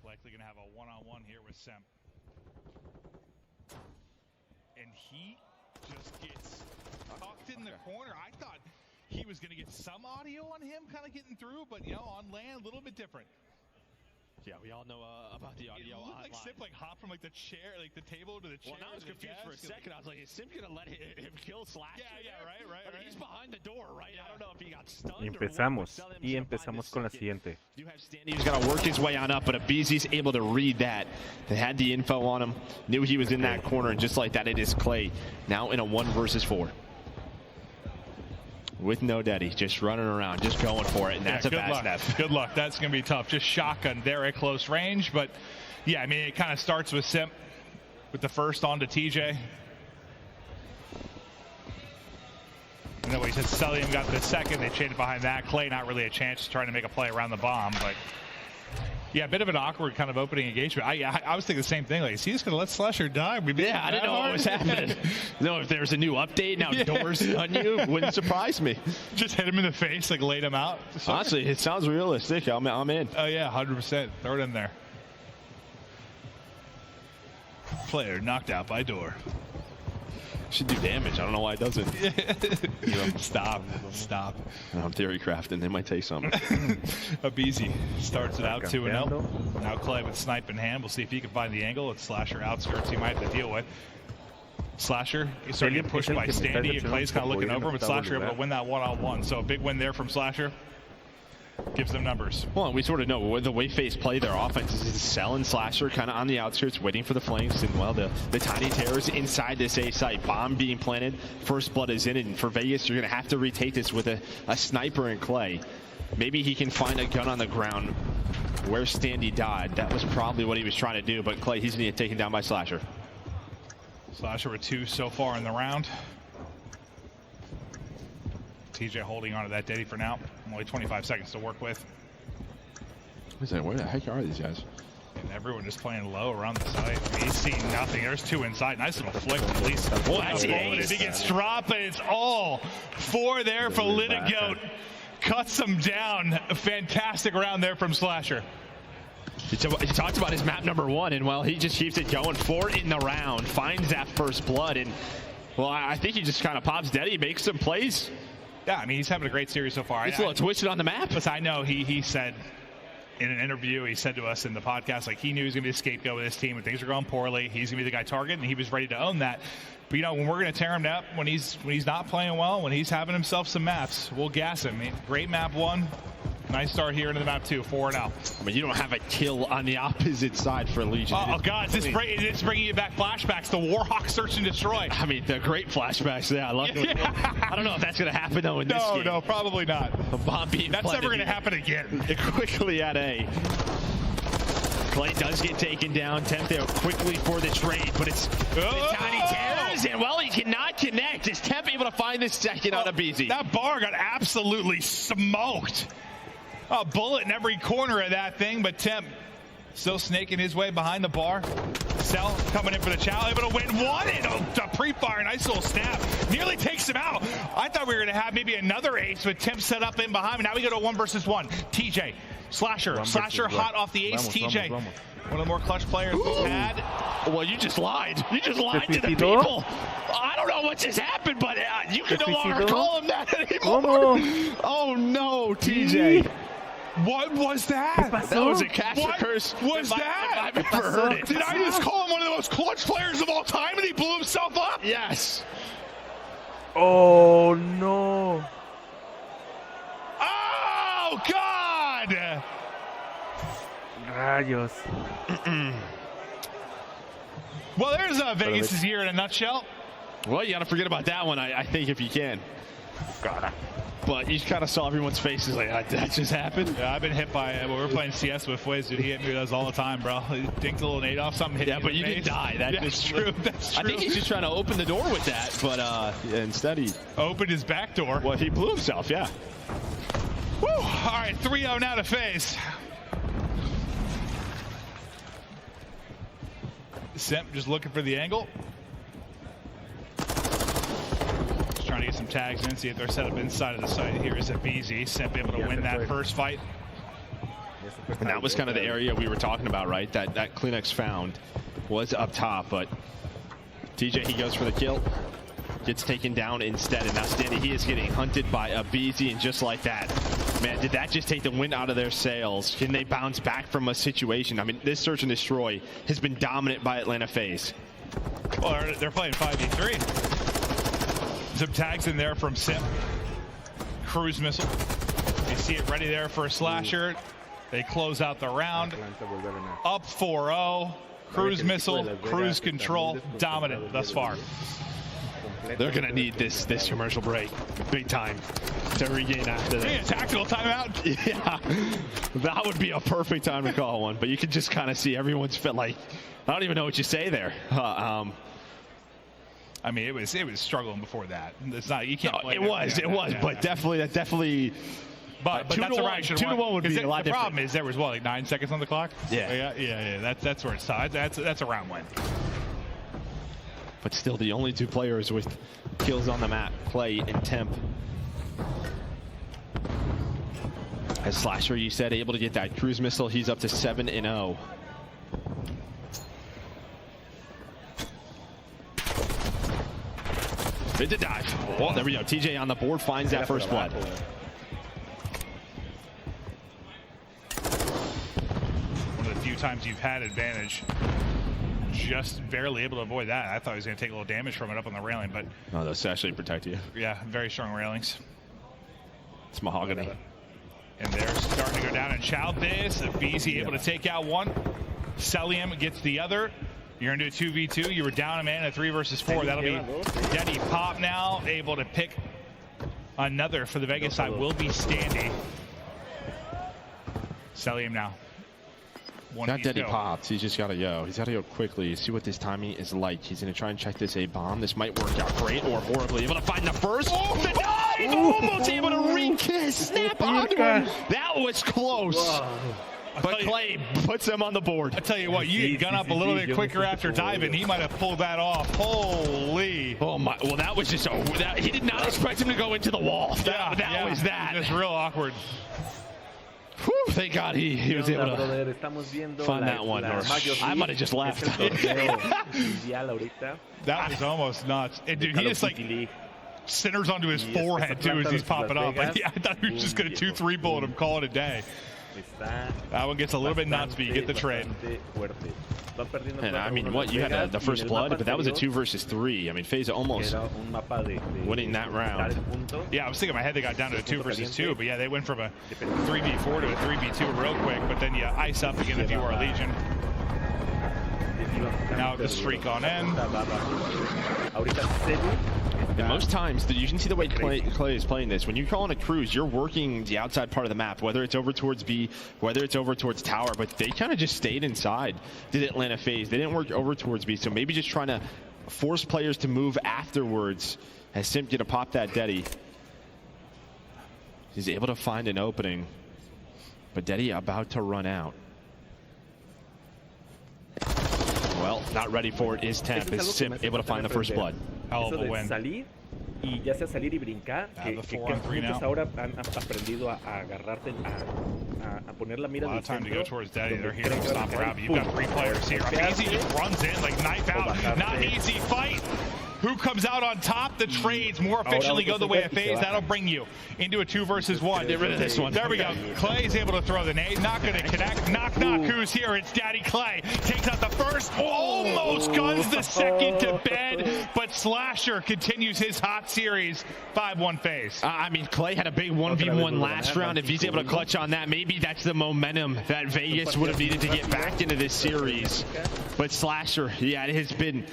Likely going to have a one-on-one here with Semp. And he just gets tucked in the corner. I thought he was going to get some audio on him kind of getting through, but, you know, on land, a little bit different. Yeah, we all know about the audio online. Like Simp hopped from the chair, the table to the chair. Well, now I was confused for a second. I was like, is Simp gonna let him kill Slasher? Yeah, right. I mean, he's behind the door, right? I don't know if he got stunned. Empezamos con la siguiente. He's got to work his way on up, but Abizi's able to read that. They had the info on him, knew he was in that corner, and just like that, it is Clay now in a 1 versus 4. With no daddy, just running around, just going for it, and that's a bad snap. Good luck. That's going to be tough. Just shotgun there at close range, but yeah, I mean, it kind of starts with Simp with the first on to TJ. And then we said Celium got the second. They chased behind that. Clay not really a chance trying to make a play around the bomb, but yeah, a bit of an awkward kind of opening engagement. I was thinking the same thing. Like, is he just going to let Slasher die? I didn't know what was happening. No, if there's a new update now, doors on you, wouldn't surprise me. Just hit him in the face, laid him out. Honestly, it sounds realistic. I'm in. Oh yeah, 100%. Throw it in there. Player knocked out by door. Should do damage. I don't know why it doesn't. Stop. I'm theory crafting. They might take something. Abizi starts it out 2-0. Now Clay with snipe in hand. We'll see if he can find the angle. It's Slasher outskirts he might have to deal with. Slasher is starting to get pushed by Standy, and Clay's kind of looking over him, but Slasher able to win that one-on-one. So a big win there from Slasher. Gives them numbers. Well, we sort of know the way FaZe play their offense is selling Slasher kind of on the outskirts, waiting for the flanks, and well, the tiny terrors inside this A site. Bomb being planted, first blood is in, and for Vegas, you're going to have to retake this with a sniper in Clay. Maybe he can find a gun on the ground where Standy died. That was probably what he was trying to do, but Clay, he's going to get taken down by Slasher. Slasher with 2 so far in the round. TJ holding on to that Diddy for now. Only 25 seconds to work with. Where the heck are these guys? And everyone just playing low around the site. I mean, he's seeing nothing. There's 2 inside. Nice little flick at least. Well, that's if he gets dropped, but it's all 4 there for Litigoat. Cuts him down. A fantastic round there from Slasher. He talked about his map number 1, and well, he just keeps it going. 4 in the round. Finds that first blood, and well, I think he just kind of pops Diddy, makes some plays. Yeah, I mean, he's having a great series so far. He's a little twisted on the map. Listen, I know he said in an interview, he said to us in the podcast, like, he knew he was going to be a scapegoat with his team when things are going poorly. He's going to be the guy targeted, and he was ready to own that. But, you know, when we're going to tear him down, when he's not playing well, when he's having himself some maps, we'll gas him. I mean, great map 1. Nice start here into the map 2, 4-0. I mean, you don't have a kill on the opposite side for Legion. Oh, God, is this bringing you back flashbacks? The Warhawk search and destroy. I mean, the great flashbacks. Yeah, I love it. I don't know if that's going to happen, though, in this game. No, probably not. A bomb being That's never going to happen again. Quickly at A. Clay does get taken down. Temp there quickly for the trade, but it's the tiny terrors, and well, he cannot connect. Is Temp able to find the second on Abizi? That bar got absolutely smoked. A bullet in every corner of that thing, but Temp still snaking his way behind the bar. Cell coming in for the challenge, able to win 1 and a pre-fire, nice little snap. Nearly takes him out. I thought we were going to have maybe another ace with Temp set up in behind me. Now we go to 1 versus 1. TJ, Slasher hot off the ace. TJ, one of the more clutch players we've had. Well, you just lied. You just lied to the people. I don't know what just happened, but you can no longer call him that anymore. Oh no, TJ. What was that? That was a caster curse. What was that? I've never heard it. Did I just call him one of the most clutch players of all time and he blew himself up? Yes. Oh, no. Oh, God. Rayos. Well, there's Vegas' year in a nutshell. Well, you got to forget about that one, I think, if you can. God. but you kind of saw everyone's faces like, that just happened. Yeah, I've been hit by when we're playing CS with Wiz, dude. He hit me with those all the time, bro. He dinked a little nade off something. Hit yeah, but you didn't die. That's true. That's true. I think he's just trying to open the door with that, but instead he opened his back door. Well, he blew himself. Yeah. Woo! All right, 3-0 now to FaZe. Simp just looking for the angle. Just trying to get some tags in, see if they're set up inside of the site. Here is a BZ. Simp able to win that first fight. And that was kind of the area we were talking about, right? That Kleenex found was up top, but TJ, he goes for the kill. Gets taken down instead, and now Standy, he is getting hunted by a BZ, and just like that, man, did that just take the wind out of their sails? Can they bounce back from a situation? I mean, this search and destroy has been dominant by Atlanta FaZe. Well, they're playing 5v3. Some tags in there from Simp. Cruise missile. You see it ready there for a slasher. They close out the round. Up 4-0. Cruise missile, cruise control, dominant thus far. They're going to need this commercial break big time to regain after this. Yeah, tactical timeout. Yeah, that would be a perfect time to call one, but you can just kind of see everyone's fit like, I don't even know what you say there. I mean, it was struggling before that. It's not, you can't play it was, but definitely. But 2-1 would be a lot different. The problem is there was what, like 9 seconds on the clock? Yeah. That's where it's tied. That's a round win. But still, the only two players with kills on the map, Clay and Temp. As Slasher, you said, able to get that cruise missile, he's up to 7-0. Bid to dive. Oh, there we go. TJ on the board finds that first blood. One of the few times you've had advantage. Just barely able to avoid that. I thought he was going to take a little damage from it up on the railing, but... No, those actually protect you. Yeah, very strong railings. It's mahogany. And they're starting to go down and shout this. BZ able to take out one. Celium gets the other. You're going to do a 2v2. You were down a man at 3 versus 4. That'll be Denny Pop now. Able to pick another for the Vegas side. Will be Standy. Celium now. Not Denny Pops. He's just got to go. He's got to go quickly. See what this timing is like. He's going to try and check this A bomb. This might work out great or horribly. Able to find the first. Oh, the dive! Almost able to snap onto him. That was close. Whoa. But Clay puts them on the board. I tell you what, you gun up a little bit quicker after diving. He might have pulled that off. Holy. Oh my. Well, that was just he did not expect him to go into the wall. That was that. It was real awkward. Whew, thank God he was able to find that one. Or I might have just left. That was almost nuts. And dude, he just like centers onto his forehead too as he's popping up. Like, I thought he was just going to 2-3 bullet him, call it a day. That one gets a little bit nuts, but you get the trade. And I mean, what, you had the first blood, but that was a 2 versus 3. I mean, FaZe almost winning that round. Yeah, I was thinking in my head they got down to a 2 versus 2, but yeah, they went from a 3v4 to a 3v2 real quick, but then you ice up again if you are a Legion. Now the streak on end. And most times, you can see the way Clay is playing this. When you call on a cruise, you're working the outside part of the map, whether it's over towards B, whether it's over towards tower, but they kind of just stayed inside, did Atlanta FaZe. They didn't work over towards B, so maybe just trying to force players to move afterwards as Simp get to pop that Deddy. He's able to find an opening, but Deddy about to run out. Well, not ready for it is Temp. Is Simp able to find the first blood? Hell of a win. Y ya sea salir y brincar, que muchos ahora han aprendido a agarrarte, a poner la mira del centro. A lot of time to go towards Daddy. They're here to stop grab. You've got 3 players here. Easy just runs in like knife out. Not an easy fight. Who comes out on top? The trades more efficiently go the way of FaZe. That'll bring you into a 2 versus 1. Get rid of this one. There we go. Clay's able to throw the nade. Not going to connect. Knock, knock. Who's here? It's Daddy Clay. Takes out the first. Almost guns the second to bed. But Slasher continues his hot series. 5-1 FaZe. I mean, Clay had a big 1v1 last round. If he's able to clutch on that, maybe that's the momentum that Vegas would have needed to get back into this series. But Slasher, yeah, it has been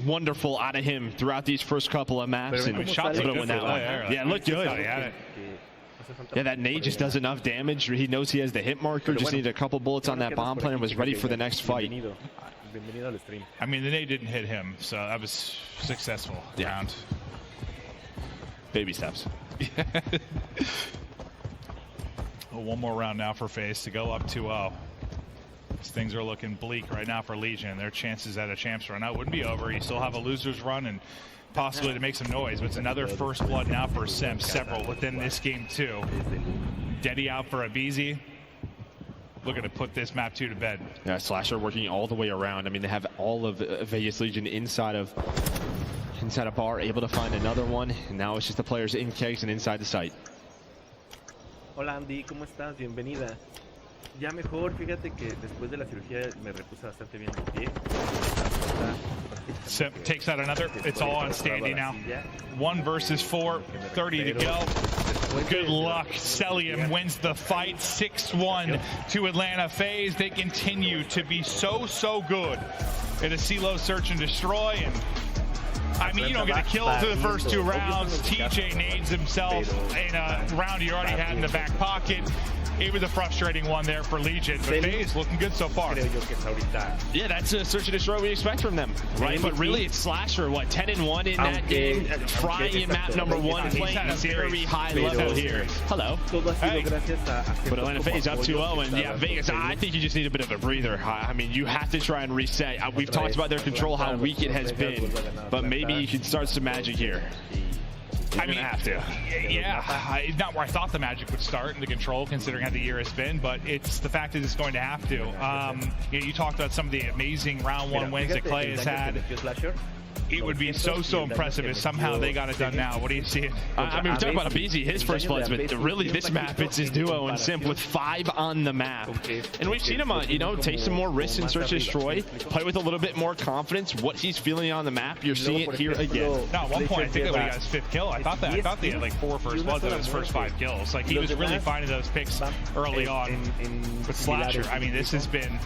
wonderful out of him throughout these first couple of maps. And shots able to win that one. Yeah, it looked good. Yeah, that nade just does enough damage. He knows he has the hit marker, just needed a couple bullets on that bomb plan and was ready for the next fight. I mean, the nade didn't hit him, so that was successful round. Baby steps. Well, one more round now for FaZe to go up 2-0. Things are looking bleak right now for Legion. Their chances at a champs run out wouldn't be over. You still have a loser's run and possibly to make some noise, but it's another first blood now for Sim. Several within this game too. Deddy out for Abizi. Looking to put this map 2 to bed. Yeah, Slasher working all the way around. I mean, they have all of Vegas Legion inside of bar, able to find another one. And now it's just the players in kegs and inside the site. Hola Andy, ¿cómo estás? Bienvenida. Ya mejor, fíjate que después de la cirugía me repuse bastante bien de pie. Sim takes out another. It's all on Standy now. 1 versus 4, 30 to go. Good luck. Celium wins the fight 6-1 to Atlanta FaZe. They continue to be so good in a CeeLo search and destroy. And I mean, you don't get a kill through the first 2 rounds. TJ nades himself in a round he already had in the back pocket. It was a frustrating one there for Legion, but FaZe looking good so far. Yeah, that's a search and destroy we expect from them, right? But really, it's Slasher, what, 10-1 in that game, frying in map number 1, playing at a very high level here. Hello. Hey. But Atlanta FaZe up 2-0, and yeah, Vegas, I think you just need a bit of a breather. I mean, you have to try and reset. We've talked about their control, how weak it has been, but maybe you can start some magic here. I mean, have to. Yeah, not where I thought the magic would start in the control, considering how the year has been, but it's the fact that it's going to have to. You talked about some of the amazing round 1 wins that Clay has had. It would be so impressive if somehow they got it done now. What do you see? I mean, we talked about Abizi, his first bloods, but really this map, it's his duo and Simp with 5 on the map. And we've seen him, you know, take some more risks in search and destroy, play with a little bit more confidence. What he's feeling on the map, you're seeing it here again. No, at one point, I think that when he got his 5th kill, I thought he had like 4 first bloods out of his first 5 kills. Like, he was really finding those picks early on with Slasher. I mean, this has been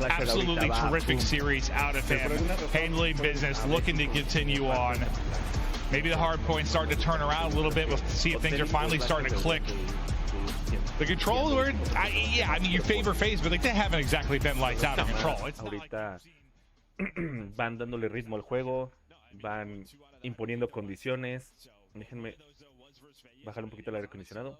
absolutely terrific series out of him, handling business, looking to continue on. Maybe the hard points starting to turn around a little bit. We'll see if things are finally starting to click. The control, I mean, you favor FaZe, but like, they haven't exactly been lights out of control. Ahorita van dándole ritmo al juego, van imponiendo condiciones. Déjenme bajar un poquito el aire acondicionado.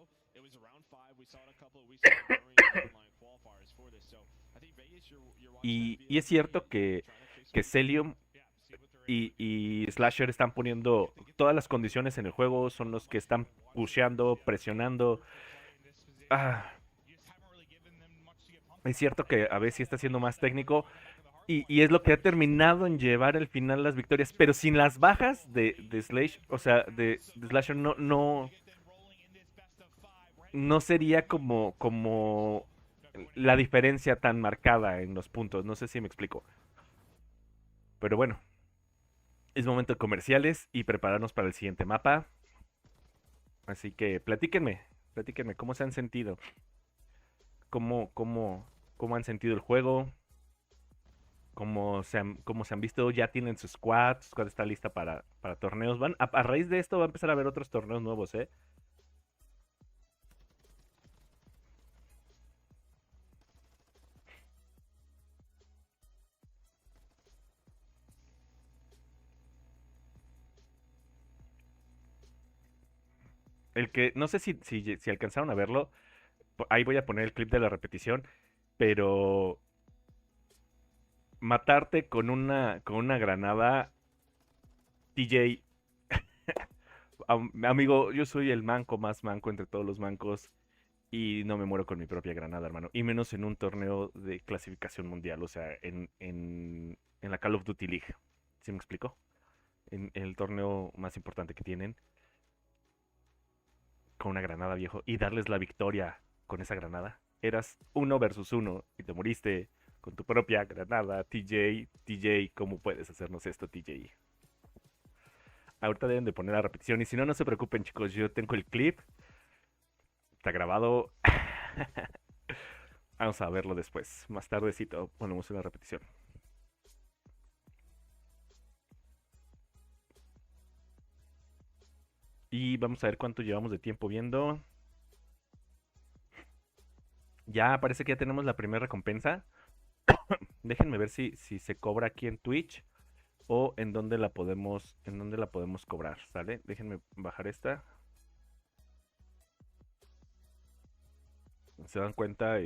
Y es cierto que Celium y Slasher están poniendo todas las condiciones en el juego, son los que están pusheando, presionando. Es cierto que a veces sí está siendo más técnico y es lo que ha terminado en llevar al final las victorias, pero sin las bajas de Slash, o sea, de Slasher no sería como la diferencia tan marcada en los puntos. No sé si me explico. Pero bueno, es momento de comerciales y prepararnos para el siguiente mapa. Así que platíquenme cómo se han sentido. Cómo han sentido el juego. Cómo se han visto. Ya tienen su squad. Su squad está lista para torneos. A raíz de esto va a empezar a haber otros torneos nuevos, ¿eh? El que, no sé si alcanzaron a verlo, ahí voy a poner el clip de la repetición, pero matarte con una granada, TJ, amigo, yo soy el manco más manco entre todos los mancos y no me muero con mi propia granada, hermano, y menos en un torneo de clasificación mundial, o sea, en la Call of Duty League, ¿sí me explico? En el torneo más importante que tienen. Con una granada, viejo, y darles la victoria con esa granada. Eras 1 versus 1 y te moriste con tu propia granada. TJ, ¿cómo puedes hacernos esto, TJ? Ahorita deben de poner la repetición y si no, no se preocupen, chicos, yo tengo el clip. Está grabado. Vamos a verlo después. Más tardecito ponemos una repetición. Y vamos a ver cuánto llevamos de tiempo viendo. Ya parece que ya tenemos la primera recompensa. Déjenme ver si se cobra aquí en Twitch o en dónde la podemos cobrar, ¿sale? Déjenme bajar esta. ¿Se dan cuenta?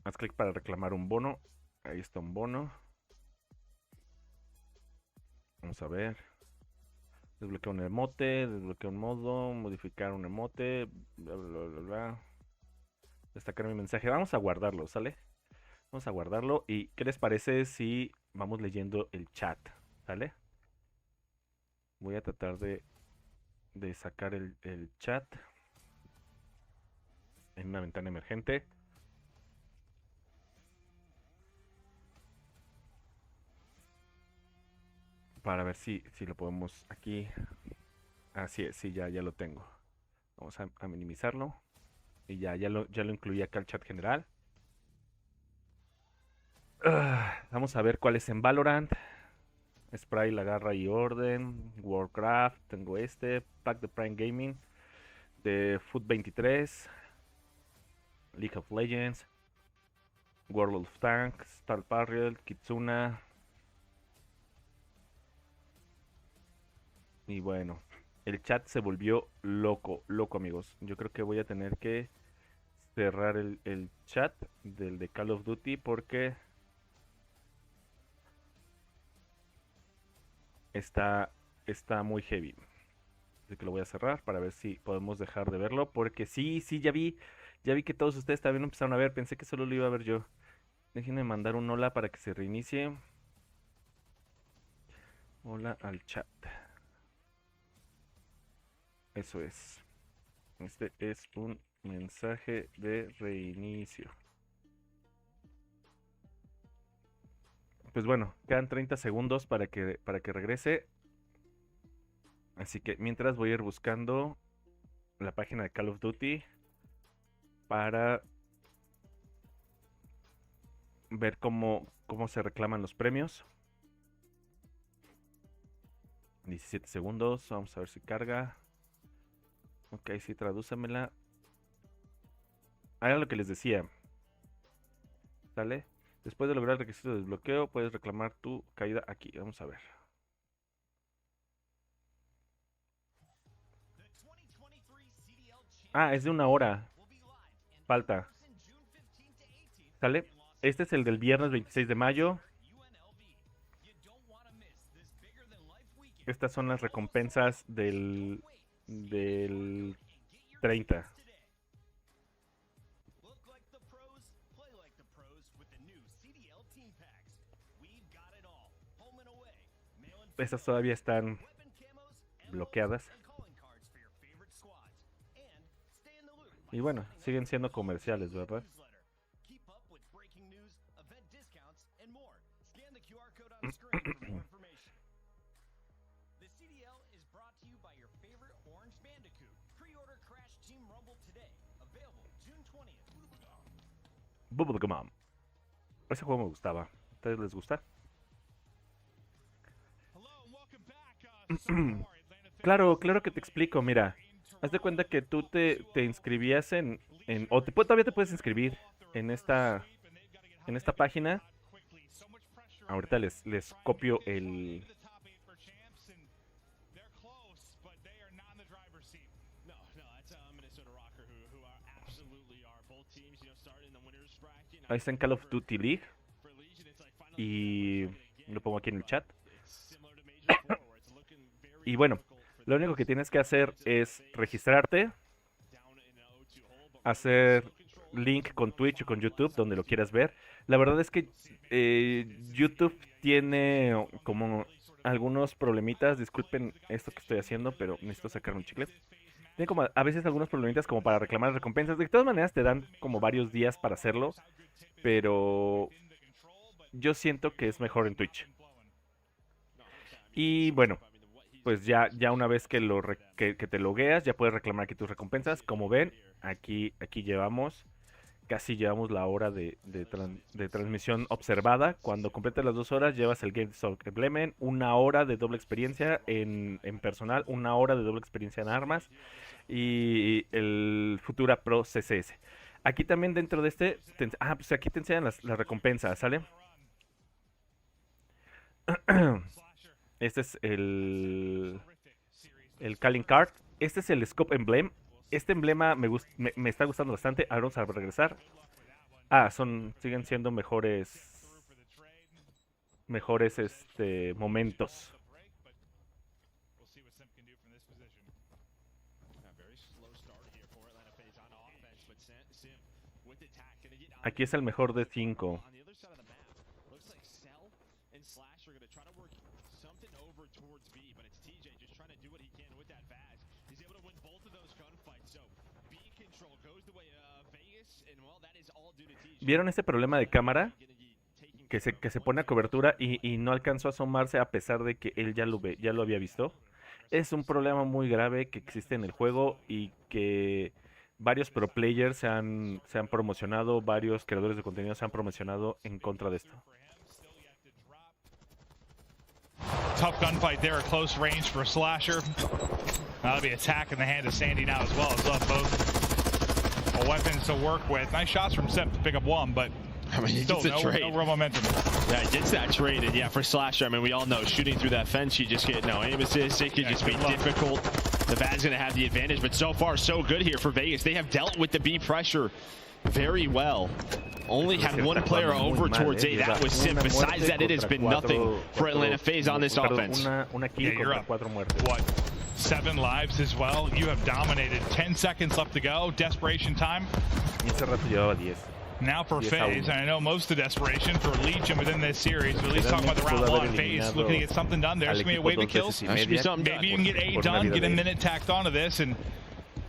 Haz clic para reclamar un bono. Ahí está un bono. Vamos a ver. Desbloquea un emote, desbloquea un modo, modificar un emote, bla, bla, bla, bla. Destacar mi mensaje. Vamos a guardarlo, ¿sale? Vamos a guardarlo. ¿Y qué les parece si vamos leyendo el chat? ¿Sale? Voy a tratar de sacar el chat en una ventana emergente. Para ver si lo podemos aquí. Así es, sí, ya lo tengo. Vamos a minimizarlo. Y ya lo incluí acá al chat general. Vamos a ver cuál es en Valorant. Spray, la garra y orden. Warcraft, tengo Pack de Prime Gaming. De Foot 23. League of Legends. World of Tanks. Star Parriel, Kitsuna. Y bueno, el chat se volvió loco, amigos. Yo creo que voy a tener que cerrar el chat del de Call of Duty porque está muy heavy. Así que lo voy a cerrar para ver si podemos dejar de verlo. Porque sí, ya vi que todos ustedes también empezaron a ver. Pensé que solo lo iba a ver yo. Déjenme mandar un hola para que se reinicie. Hola al chat. Eso es. Este es un mensaje de reinicio. Pues bueno, quedan 30 segundos para que regrese. Así que mientras voy a ir buscando la página de Call of Duty para ver cómo se reclaman los premios. 17 segundos, vamos a ver si carga. Ok, sí, tradúcemela. Era lo que les decía. ¿Sale? Después de lograr el requisito de desbloqueo, puedes reclamar tu caída aquí. Vamos a ver. Ah, es de 1 hora. Falta. ¿Sale? Este es el del viernes 26 de mayo. Estas son las recompensas del 30. Estas todavía están bloqueadas. Y bueno, siguen siendo comerciales, ¿verdad? Bubblegum. Ese juego me gustaba. ¿A ustedes les gusta? Claro que te explico. Mira, haz de cuenta que tú te inscribías todavía te puedes inscribir en esta página. Ahorita les copio el... Ahí está en Call of Duty League. Y lo pongo aquí en el chat. Y bueno, lo único que tienes que hacer es registrarte, hacer link con Twitch o con YouTube, donde lo quieras ver. La verdad es que YouTube tiene como algunos problemitas. Disculpen esto que estoy haciendo, pero necesito sacar un chicle. Tiene como a veces algunos problemitas como para reclamar recompensas. De todas maneras te dan como varios días para hacerlo, pero yo siento que es mejor en Twitch. Y bueno, pues ya una vez que te logueas, ya puedes reclamar aquí tus recompensas. Como ven, aquí llevamos casi llevamos la hora de transmisión observada. Cuando completes las 2 horas, llevas el Game Stock Emblem, 1 hora de doble experiencia en personal, 1 hora de doble experiencia en armas y el Futura Pro CCS. Aquí también dentro de este, pues aquí te enseñan las recompensas, ¿sale? Este es el Calling Card. Este es el Scope Emblem. Este emblema me está gustando bastante. Ahora vamos a regresar. Siguen siendo mejores momentos. Aquí es el mejor de 5. ¿Vieron este problema de cámara? Que se pone a cobertura y no alcanzó a asomarse a pesar de que él ya lo había visto. Es un problema muy grave que existe en el juego y que varios pro players se han promocionado, varios creadores de contenido se han promocionado en contra de esto. Tough gunfight there at close range for Slasher. That'll be attack in the hand of Sandy now as well. It's up both weapons to work with. Nice shots from Sep to pick up one, but I mean, he gets a trade. No real momentum. Yeah, he gets that trade, and yeah, for Slasher, I mean, we all know shooting through that fence, you just get no aim assist. It could just be difficult. The Bad's going to have the advantage, but so far, so good here for Vegas. They have dealt with the B pressure very well. Only had one player over towards A. That was Sim. Besides that, it has been nothing for Atlanta FaZe on this offense. You're up. What? 7 lives as well. You have dominated. 10 seconds left to go. Desperation time. Now for FaZe, and I know most of the desperation for Legion within this series, but at least talking about the round 1, FaZe looking to get something done there. It's going to be a wave of kills. Maybe you can get A done, get a minute tacked onto this, and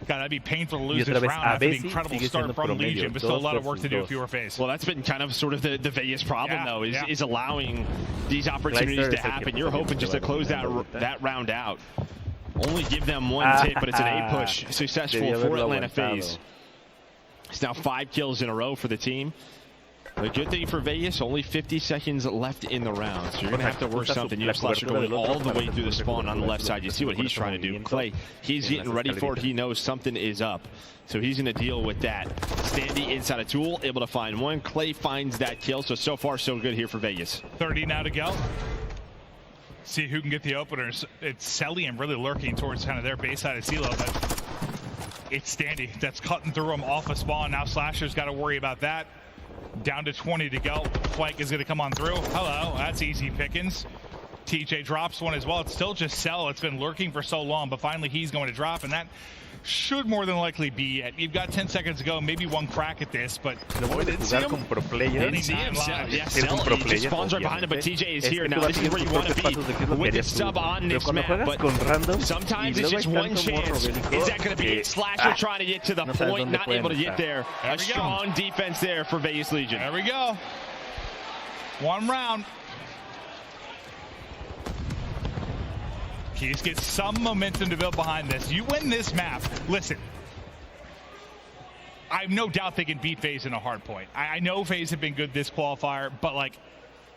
God, that'd be painful to lose this round after the incredible start from Legion, but still a lot of work to do if you were FaZe. Well, that's been kind of sort of the Vegas problem, though, is allowing these opportunities to happen. You're hoping just to close that round out. Only give them one tip, but it's an A push successful for Atlanta FaZe. It's now 5 kills in a row for the team. The good thing for Vegas, only 50 seconds left in the round, so you're going to have to work something. You have Slasher going all the way through the spawn on the left side. You see what he's trying to do. Clay, he's getting ready for it. He knows something is up, so he's going to deal with that. Standy inside a tool, able to find one. Clay finds that kill, so far so good here for Vegas. 30 now to go. See who can get the openers. It's Celium really lurking towards kind of their base side of CeeLo, but it's Standy that's cutting through him off a spawn. Now Slasher's got to worry about that. Down to 20 to go. Flank is going to come on through. Hello, that's easy pickings. TJ drops one as well. It's still just Cell. It's been lurking for so long, but finally he's going to drop, and that should more than likely be it. You've got 10 seconds to go, maybe one crack at this, but didn't see him. Didn't see him. Yeah, Cell, he just spawns right behind him, but TJ is here now. This is where you want to be with the sub on this map, but sometimes it's just one chance. Is that going to be it? Slasher trying to get to the point, not able to get there. A strong defense there for Vegas Legion. There we go. One round. You just get some momentum to build behind this. You win this map. Listen, I have no doubt they can beat FaZe in a hard point. I know FaZe have been good this qualifier, but like,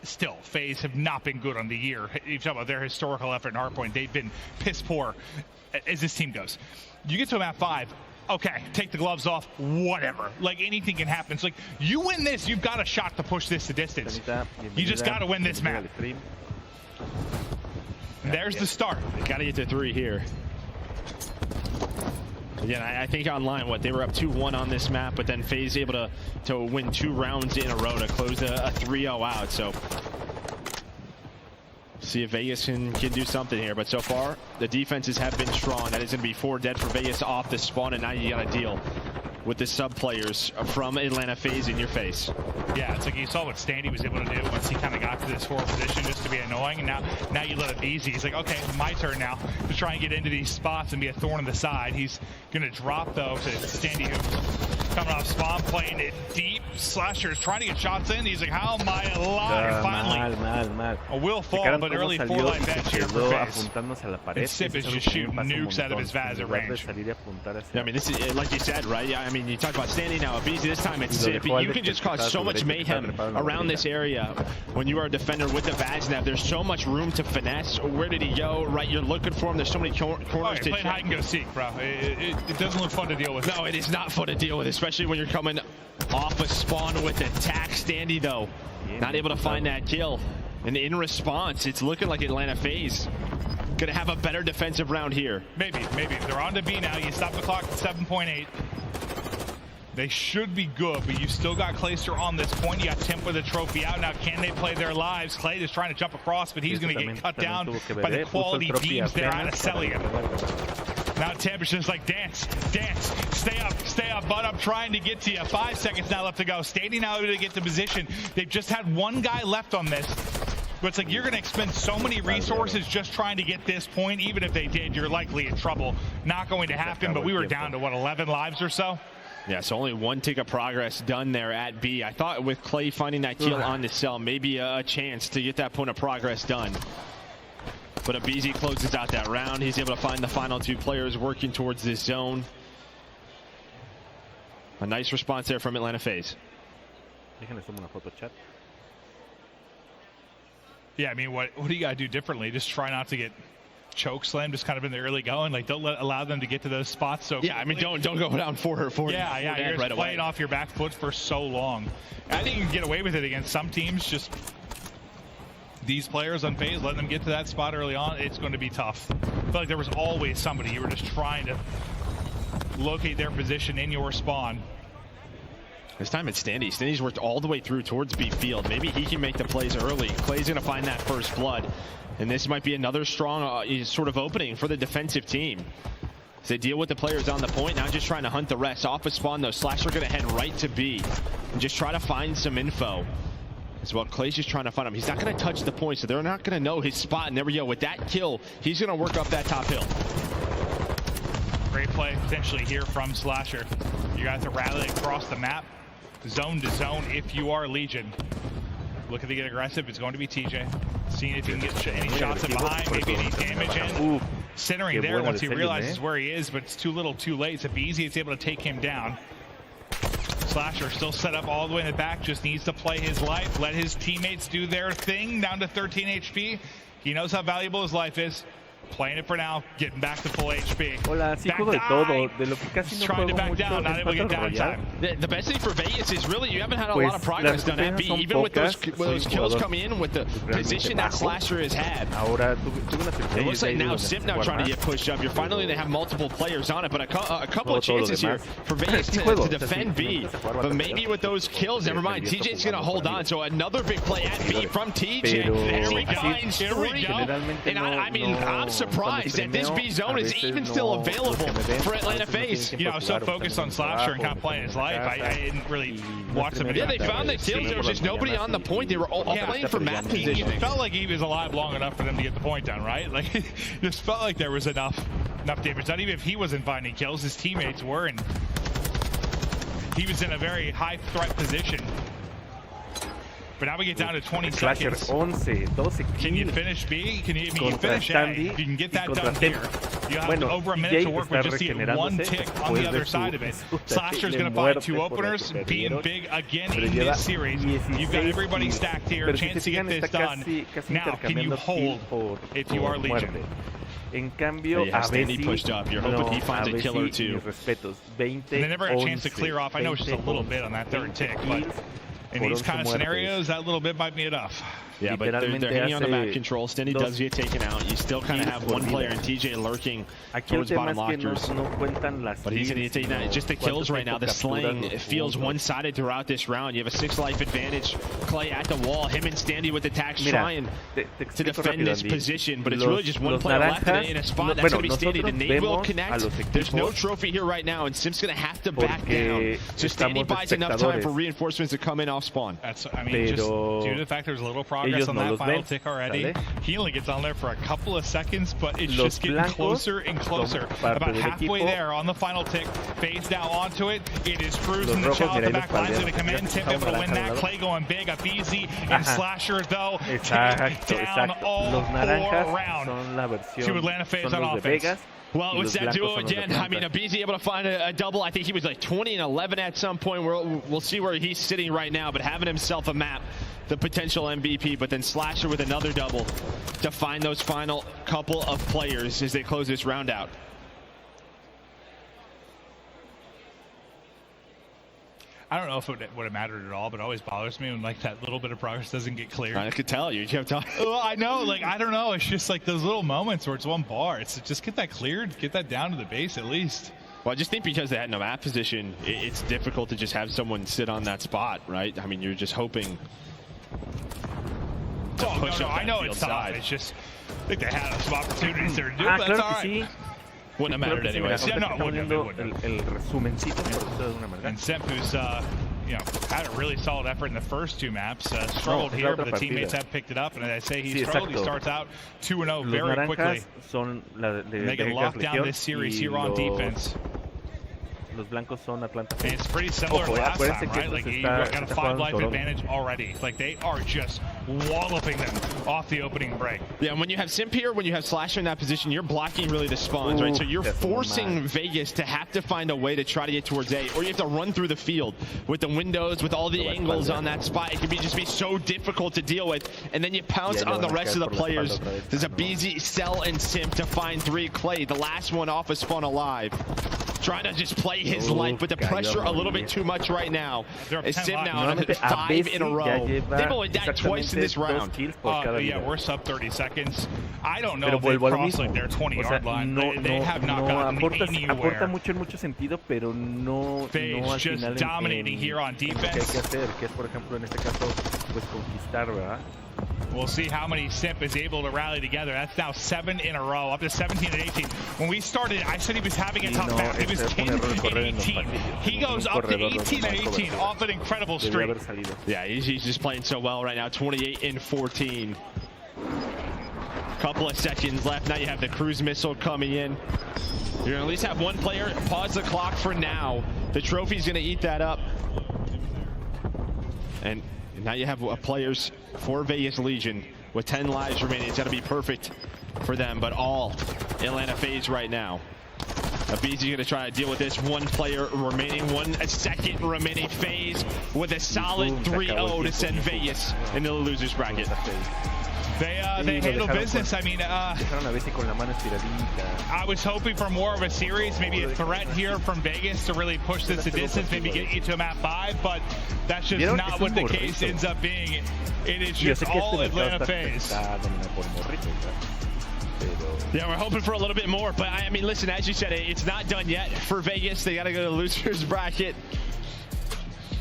still, FaZe have not been good on the year. You talk about their historical effort in hard point. They've been piss poor as this team goes. You get to a map 5. Okay, take the gloves off, whatever. Like, anything can happen. It's like, you win this, you've got a shot to push this to distance. You just got to win this map. There's the start. Got to get to 3 here. Again, I think online, they were up 2-1 on this map, but then FaZe able to win 2 rounds in a row to close a 3-0 out. So, see if Vegas can do something here. But so far, the defenses have been strong. That is going to be 4 dead for Vegas off the spawn, and now you got to deal with the sub players from Atlanta FaZe in your face. Yeah, it's like you saw what Standy was able to do once he kind of got to this 4 position just to be annoying, and now you let it be easy. He's like, okay, my turn now to try and get into these spots and be a thorn in the side. He's going to drop, though, to Standy, who coming off spawn, playing it deep. Slasher's trying to get shots in. He's like, how am I alive? Finally. A will fall, but early 4-line bench here for FaZe. And Sip is just shooting nukes out of his Vaz at range. I mean, this is, like you said, right? I mean, you talk about standing now. Beezy, this time it's Sip. You can just cause so much mayhem around this area when you are a defender with the Vaz now. There's so much room to finesse. Where did he go? Right, you're looking for him. There's so many corners to check. Hide and go seek, bro. It doesn't look fun to deal with. No, it is not fun to deal with, especially when you're coming off a spawn with attack. Standy, though, not able to find that kill. And in response, it's looking like Atlanta FaZe gonna have a better defensive round here. Maybe. They're on to B now. You stop the clock at 7.8. They should be good, but you still got Clayster on this point. You got Temp with a trophy out. Now, can they play their lives? Clay is trying to jump across, but he's going to get cut down by the quality beams there out of Celia. Now Temp is just like, dance, stay up, bud, I'm trying to get to you. 5 seconds now left to go. Standing now to get to position. They've just had one guy left on this. But it's like you're going to expend so many resources just trying to get this point. Even if they did, you're likely in trouble. Not going to happen, but we were down to, what, 11 lives or so? Yeah, so only one tick of progress done there at B. I thought with Clay finding that kill on the cell, maybe a chance to get that point of progress done. But Abizi closes out that round. He's able to find the final 2 players working towards this zone. A nice response there from Atlanta FaZe. Yeah, I mean, what do you got to do differently? Just try not to get choke slam, just kind of in the early going. Like, don't allow them to get to those spots so quickly. Yeah, I mean, don't go down for her. Yeah, you're just right playing away off your back foot for so long. I think you can get away with it against some teams. Just these players on FaZe, letting them get to that spot early on, it's going to be tough. I feel like there was always somebody. You were just trying to locate their position in your spawn. This time it's Standy. Standy's worked all the way through towards B field. Maybe he can make the plays early. Clay's going to find that first blood. And this might be another strong sort of opening for the defensive team. As they deal with the players on the point, now just trying to hunt the rest. Off a spawn, though, Slasher going to head right to B and just try to find some info. As well, Clay's just trying to find him. He's not going to touch the point, so they're not going to know his spot. And there we go. With that kill, he's going to work up that top hill. Great play potentially here from Slasher. You guys are rallying across the map, zone to zone if you are Legion. Looking to get aggressive. It's going to be TJ. Seeing if he can get any shots in behind, maybe any damage in. Centering there once he realizes where he is, but it's too little too late. So Beezy is able to take him down. Slasher still set up all the way in the back, just needs to play his life, let his teammates do their thing, down to 13 HP. He knows how valuable his life is. Playing it for now, getting back to full HP. Hola, sí juego de todo, de lo que casi no trying to juego back mucho down, not able to get downtime. The best thing for Vegas is really you haven't had a lot of progress done at B, even with those kills coming in with the position that Slasher has had. It looks like now Sim now trying to get pushed up. You're finally going to have multiple players on it, but a couple of chances here for Vegas to defend B. But maybe with those kills, never mind. TJ's going to hold on. So another big play at B from TJ. There we go. And I mean, I'm surprised that this B zone is even still available for Atlanta FaZe. You know, I was so focused on Slasher and kind of playing his life, I didn't really watch them. Yeah, they found the kills. There was just nobody on the point. They were all playing for map position. It felt like he was alive long enough for them to get the point down, right? Like, it just felt like there was enough damage. Not even if he wasn't finding kills, his teammates were, and he was in a very high threat position. But now we get down to 20 seconds. 11, 12 Can you finish B? Can you finish A? You can get that done here. You have over a minute to work with just the one tick on the other side of it. Slasher's going to find 2 openers, being big again in this series. You've got everybody stacked here, a chance to get this done. Now, can you hold if you are Legion? En cambio, Standy pushed up. You're hoping he finds a kill or 2. And they never got a chance to clear off. I know it's just a little bit on that third tick, but in these kind of scenarios, that little bit might be enough. Yeah, but they're hanging on the map control. Standy does get taken out. You still kind of have one player in TJ lurking towards bottom lockers. But he's going to take that. Just the kills right now. The slaying, it feels one-sided throughout this round. You have a 6 life advantage. Clay at the wall. Him and Standy with attacks trying to defend this position. But it's really just one player left in a spot. That's going to be Standy. And they will connect. There's no trophy here right now. And Sim's going to have to back down. So Standy buys enough time for reinforcements to come in off spawn. I mean, just due to the fact there's a little progress on that final tick already. He only gets on there for a couple of seconds, but it's just getting closer and closer. About halfway there on the final tick. FaZe now onto it. It is Cruz in the chill out the back line. Going to come in. Tip able to win that. Clay going big. A BZ and Slasher, though, down all 4 round to Atlanta FaZe on offense. Well, it's that duo again. I mean, Abizi able to find a double. I think he was like 20 and 11 at some point. We'll see where he's sitting right now, but having himself a map, the potential MVP, but then Slasher with another double to find those final couple of players as they close this round out. I don't know if it would have mattered at all, but it always bothers me when like that little bit of progress doesn't get cleared. I could tell you. Well, I know, like I don't know. It's just like those little moments where it's one bar. It's just get that cleared, get that down to the base at least. Well, I just think because they had no map position, it's difficult to just have someone sit on that spot, right? I mean, you're just hoping. I know it's tough. It's just I think they had some opportunities there to do it, but that's all right. Wouldn't have mattered anyways. Yeah, no, it wouldn't have. And Sempu's, had a really solid effort in the first 2 maps. Struggled here, but the teammates have picked it up. And as I say, he struggled. He starts out 2-0 very quickly. And they can lock down this series here on defense. Los blancos son Atlanta. And it's pretty similar to last time, right? Like you got a 5-life advantage already. Like they are just walloping them off the opening break. Yeah, and when you have Simp here, when you have Slasher in that position, you're blocking really the spawns, right? So you're forcing Vegas to have to find a way to try to get towards A, or you have to run through the field with the windows, with all the angles on that spot. It can just be so difficult to deal with. And then you pounce on the rest of the players. There's a BZ, Cell, and Simp to find 3. Clay, the last one off of spawn alive. Trying to just play his life, but the pressure a little bit too much right now. It's Sim now on 5 in a row. They've only died twice in this round. Yeah, we're sub 30 seconds. I don't know if they crossed like their 20-yard line. They have not gotten anywhere. Aporta mucho en mucho sentido, pero no FaZe just dominating here on defense. ¿Qué hay que hacer? Que es, por ejemplo, en este caso, pues conquistar, ¿verdad? We'll see how many Simp is able to rally together. That's now 7 in a row, up to 17 and 18. When we started, I said he was having a tough map. He was 10 and 18. He goes up to 18 and 18 off an incredible streak. Yeah, he's just playing so well right now. 28 and 14. Couple of seconds left. Now you have the cruise missile coming in. You're gonna at least have one player pause the clock for now. The trophy's gonna eat that up. And now you have players for Vegas Legion with 10 lives remaining. It's got to be perfect for them, but all Atlanta FaZe right now. Abizi's going to try to deal with this. 1 player remaining, 1 second remaining. FaZe with a solid 3-0 to send Vegas into the losers bracket. They handle business. I mean, I was hoping for more of a series, maybe a threat here from Vegas to really push this a distance, maybe get you to map 5, but that's just not what the case ends up being. It is just all Atlanta FaZe. Yeah, we're hoping for a little bit more, but I mean, listen, as you said, it's not done yet for Vegas. They got to go to the losers bracket.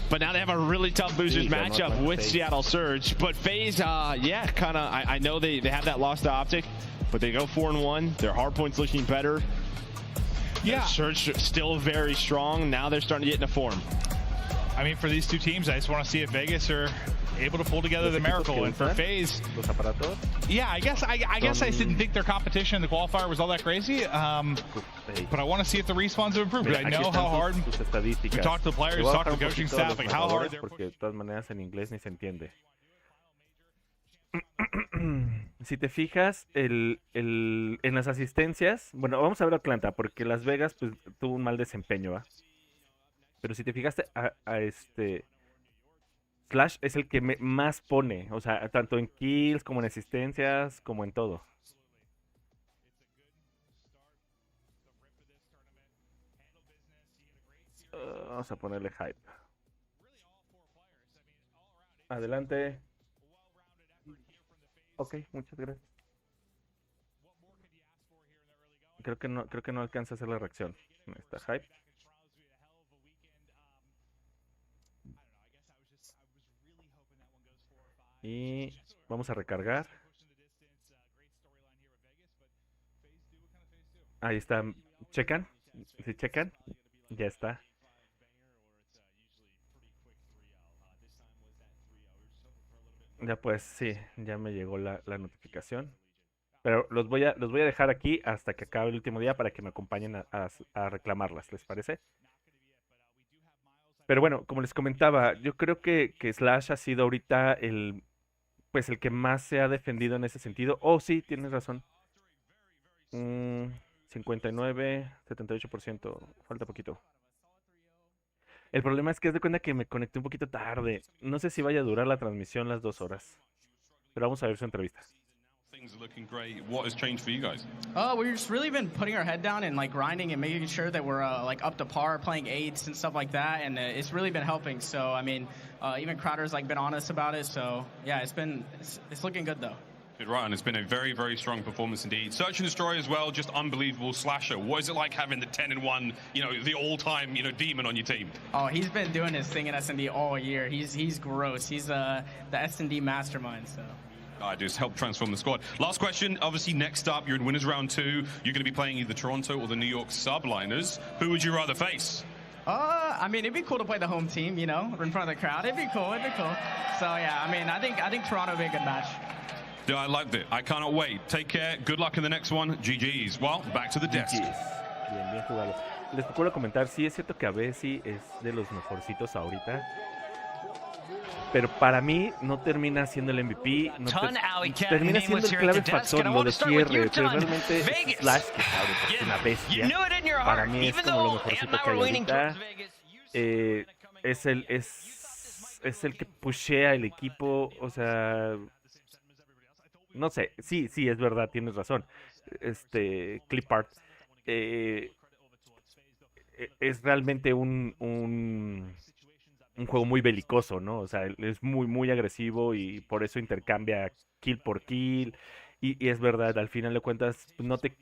But now they have a really tough losers matchup with Seattle Surge. But FaZe, yeah, kind of, I know they have that loss to Optic, but they go 4-1. Their hardpoint's looking better. Yeah. Surge still very strong. Now they're starting to get into form. I mean, for these 2 teams, I just want to see if Vegas are able to pull together the miracle. And for FaZe, yeah, I guess I didn't think their competition in the qualifier was all that crazy. But I want to see if the respawns have improved. I know how hard we talk to the players, talk to the coaching staff, like how hard they're. Porque de todas maneras en inglés ni se entiende. Si te fijas, en las asistencias, bueno, vamos a ver Atlanta, porque Las Vegas pues, tuvo un mal desempeño, ¿va? Pero si te fijaste a Slash es el que más pone, o sea, tanto en kills como en asistencias, como en todo. Vamos a ponerle hype. Adelante. Ok, muchas gracias. Creo que no alcanza a hacer la reacción. Está hype. Y vamos a recargar. Ahí está. ¿Checan? ¿Sí checan? Ya está. Ya pues sí, ya me llegó la notificación. Pero los voy a dejar aquí hasta que acabe el último día para que me acompañen a reclamarlas, ¿les parece? Pero bueno, como les comentaba, yo creo que Slash ha sido ahorita el que más se ha defendido en ese sentido. Oh, sí, tienes razón. 59, 78%, falta poquito. El problema es que es de cuenta que me conecté un poquito tarde. No sé si vaya a durar la transmisión las 2 horas. Pero vamos a ver su entrevista. Things are looking great. What has changed for you guys? We've just really been putting our head down and like grinding and making sure that we're like up to par, playing aids and stuff like that, and it's really been helping. So I mean, even Crowder's like been honest about it. So yeah, it's looking good though. Good, right, and it's been a very, very strong performance indeed. Search and Destroy as well, just unbelievable slasher. What is it like having the 10-1, the all-time, demon on your team? Oh, he's been doing his thing in S&D all year. He's gross. He's the S&D mastermind. So. Just help transform the squad. Last question, obviously next up, you're in winners round 2. You're going to be playing either Toronto or the New York Subliners. Who would you rather face? I mean, it'd be cool to play the home team, in front of the crowd. It'd be cool. So yeah, I mean, I think Toronto would be a good match. Yeah, I loved it. I cannot wait. Take care. Good luck in the next one. GG's. Well, back to the desk. Bien jugado. Les procuro comentar, sí es cierto que a Bessie es de los mejorcitos ahorita. Pero para mí no termina siendo el MVP, termina siendo el clave factor, lo de cierre, pero realmente Slash, que ahorita es una bestia, para mí es como lo mejorcito que hay ahorita, es el que pushea el equipo, o sea, no sé, sí, es verdad, tienes razón, Clip Art, es realmente un juego muy belicoso, ¿no? O sea, es muy agresivo y por eso intercambia kill por kill. Y es verdad, al final de cuentas, no te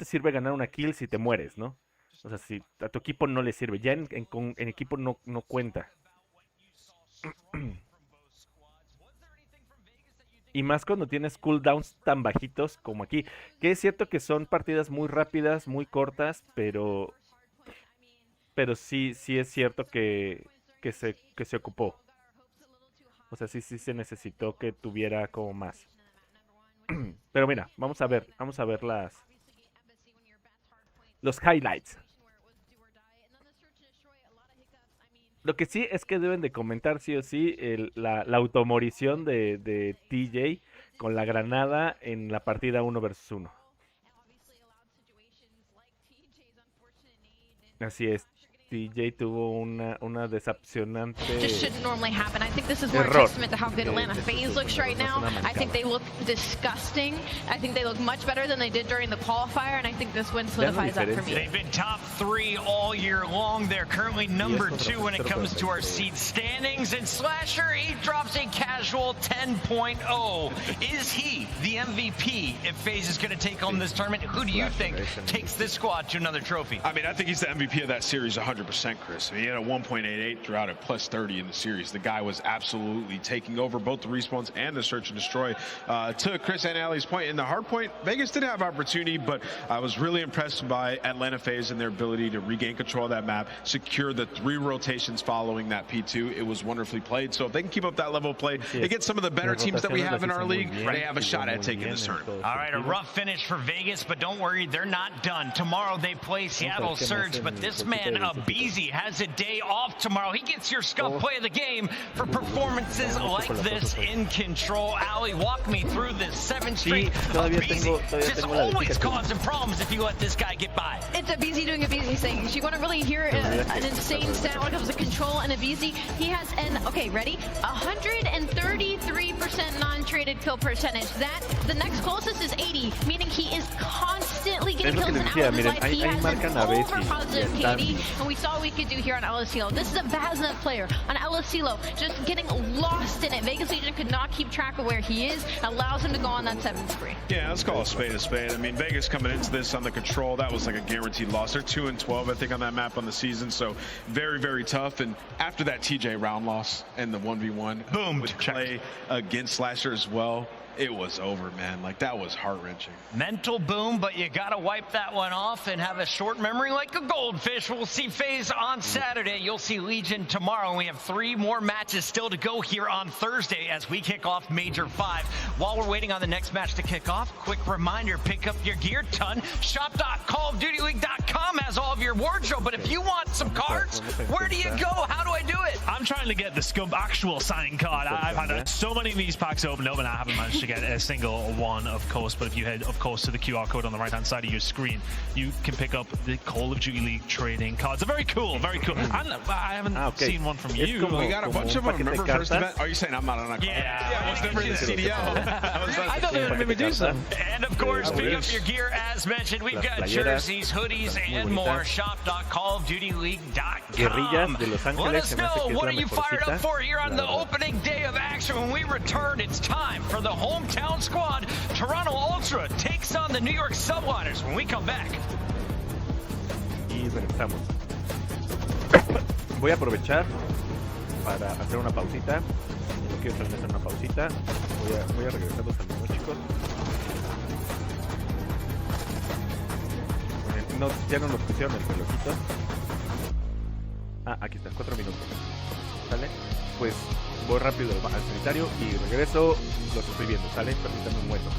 sirve ganar una kill si te mueres, ¿no? O sea, si a tu equipo no le sirve. Ya en equipo no cuenta. Y más cuando tienes cooldowns tan bajitos como aquí. Que es cierto que son partidas muy rápidas, muy cortas, pero sí es cierto que se ocupó. O sea, sí se necesitó que tuviera como más. Pero mira, vamos a ver los highlights. Lo que sí es que deben de comentar sí o sí la automorición de TJ con la granada en la partida 1 versus 1. Así es. TJ tuvo una decepcionante Just shouldn't normally happen. I think this is more a testament to how good Atlanta FaZe looks right now. I think they look disgusting. I think they look much better than they did during the qualifier, and I think this win solidifies that for me. They've been top 3 all year long. They're currently number 2 when it comes to our seed standings, and Slasher, he drops a casual 10.0. Is he the MVP if FaZe is going to take home this tournament? Who do you think takes this squad to another trophy? I mean, I think he's the MVP of that series 100%, Chris. I mean, he had a 1.88 throughout at plus 30 in the series. The guy was absolutely taking over both the respawns and the search and destroy. To Chris and Ali's point, in the hard point, Vegas did have opportunity, but I was really impressed by Atlanta FaZe and their ability to regain control of that map, secure the 3 rotations following that P2. It was wonderfully played. So if they can keep up that level of play against some of the better teams that we have in our league, they have a shot at taking this tournament. All right, a rough finish for Vegas, but don't worry, they're not done. Tomorrow they play Seattle Surge, but this man, Beezy, has a day off tomorrow. He gets your Scuff play of the game for performances like this in Control. Ali, walk me through this 7 straight of Beezy. Just always causing problems if you let this guy get by. It's a Beezy doing a Beezy thing. If you want to really hear an insane stat when it comes to Control and a Beezy, he has okay, ready? 133% non-traded kill percentage. The next closest is 80, meaning he is constantly getting kills in out of his life. He has an over-positive KD, and we saw what we could do here on LSCLO. This is a Vazna player on LSCLO, just getting lost in it. Vegas Legion could not keep track of where he is, allows him to go on that 7th spree. Yeah, let's call a spade a spade. I mean, Vegas coming into this on the Control, that was like a guaranteed loss. They're 2-12, I think, on that map on the season, so very, very tough. And after that TJ round loss and the 1v1, boom, to play against Slasher as well, it was over, man. Like, that was heart-wrenching. Mental boom, but you got to wipe that one off and have a short memory like a goldfish. We'll see FaZe on Saturday. You'll see Legion tomorrow. And we have 3 more matches still to go here on Thursday as we kick off Major 5. While we're waiting on the next match to kick off, quick reminder, pick up your gear ton. Shop.callofdutyleague.com has all of your wardrobe. But if you want some cards, where do you go? How do I do it? I'm trying to get the Scum actual signing card. I've had so many of these packs opened up and I haven't managed to get a single one, of course. But if you head, of course, to the QR code on the right-hand side of your screen, you can pick up the Call of Duty League trading cards. They're very cool, very cool. And I haven't seen one from you. We got a bunch of them. Remember first event? Are you saying I'm not on a card? Yeah, I was never in the CDL. I thought they were going to do some. And of course, pick up your gear as mentioned. We've got jerseys, hoodies, and more. Shop.callofdutyleague.com. Let us know, what are you fired up for here on the opening day of action? When we return, it's time for the hometown squad. Toronto Ultra takes on the New York Subliners when we come back. Y regresamos. Voy a aprovechar para hacer una pausita. No quiero hacer una pausita. Voy a regresar los saludos, chicos. No, ya no nos pusieron el relojito. Ah, aquí está, 4 minutos. ¿Sale? Pues voy rápido al sanitario y regreso. Los estoy viendo, ¿sale? Permítanme un momento.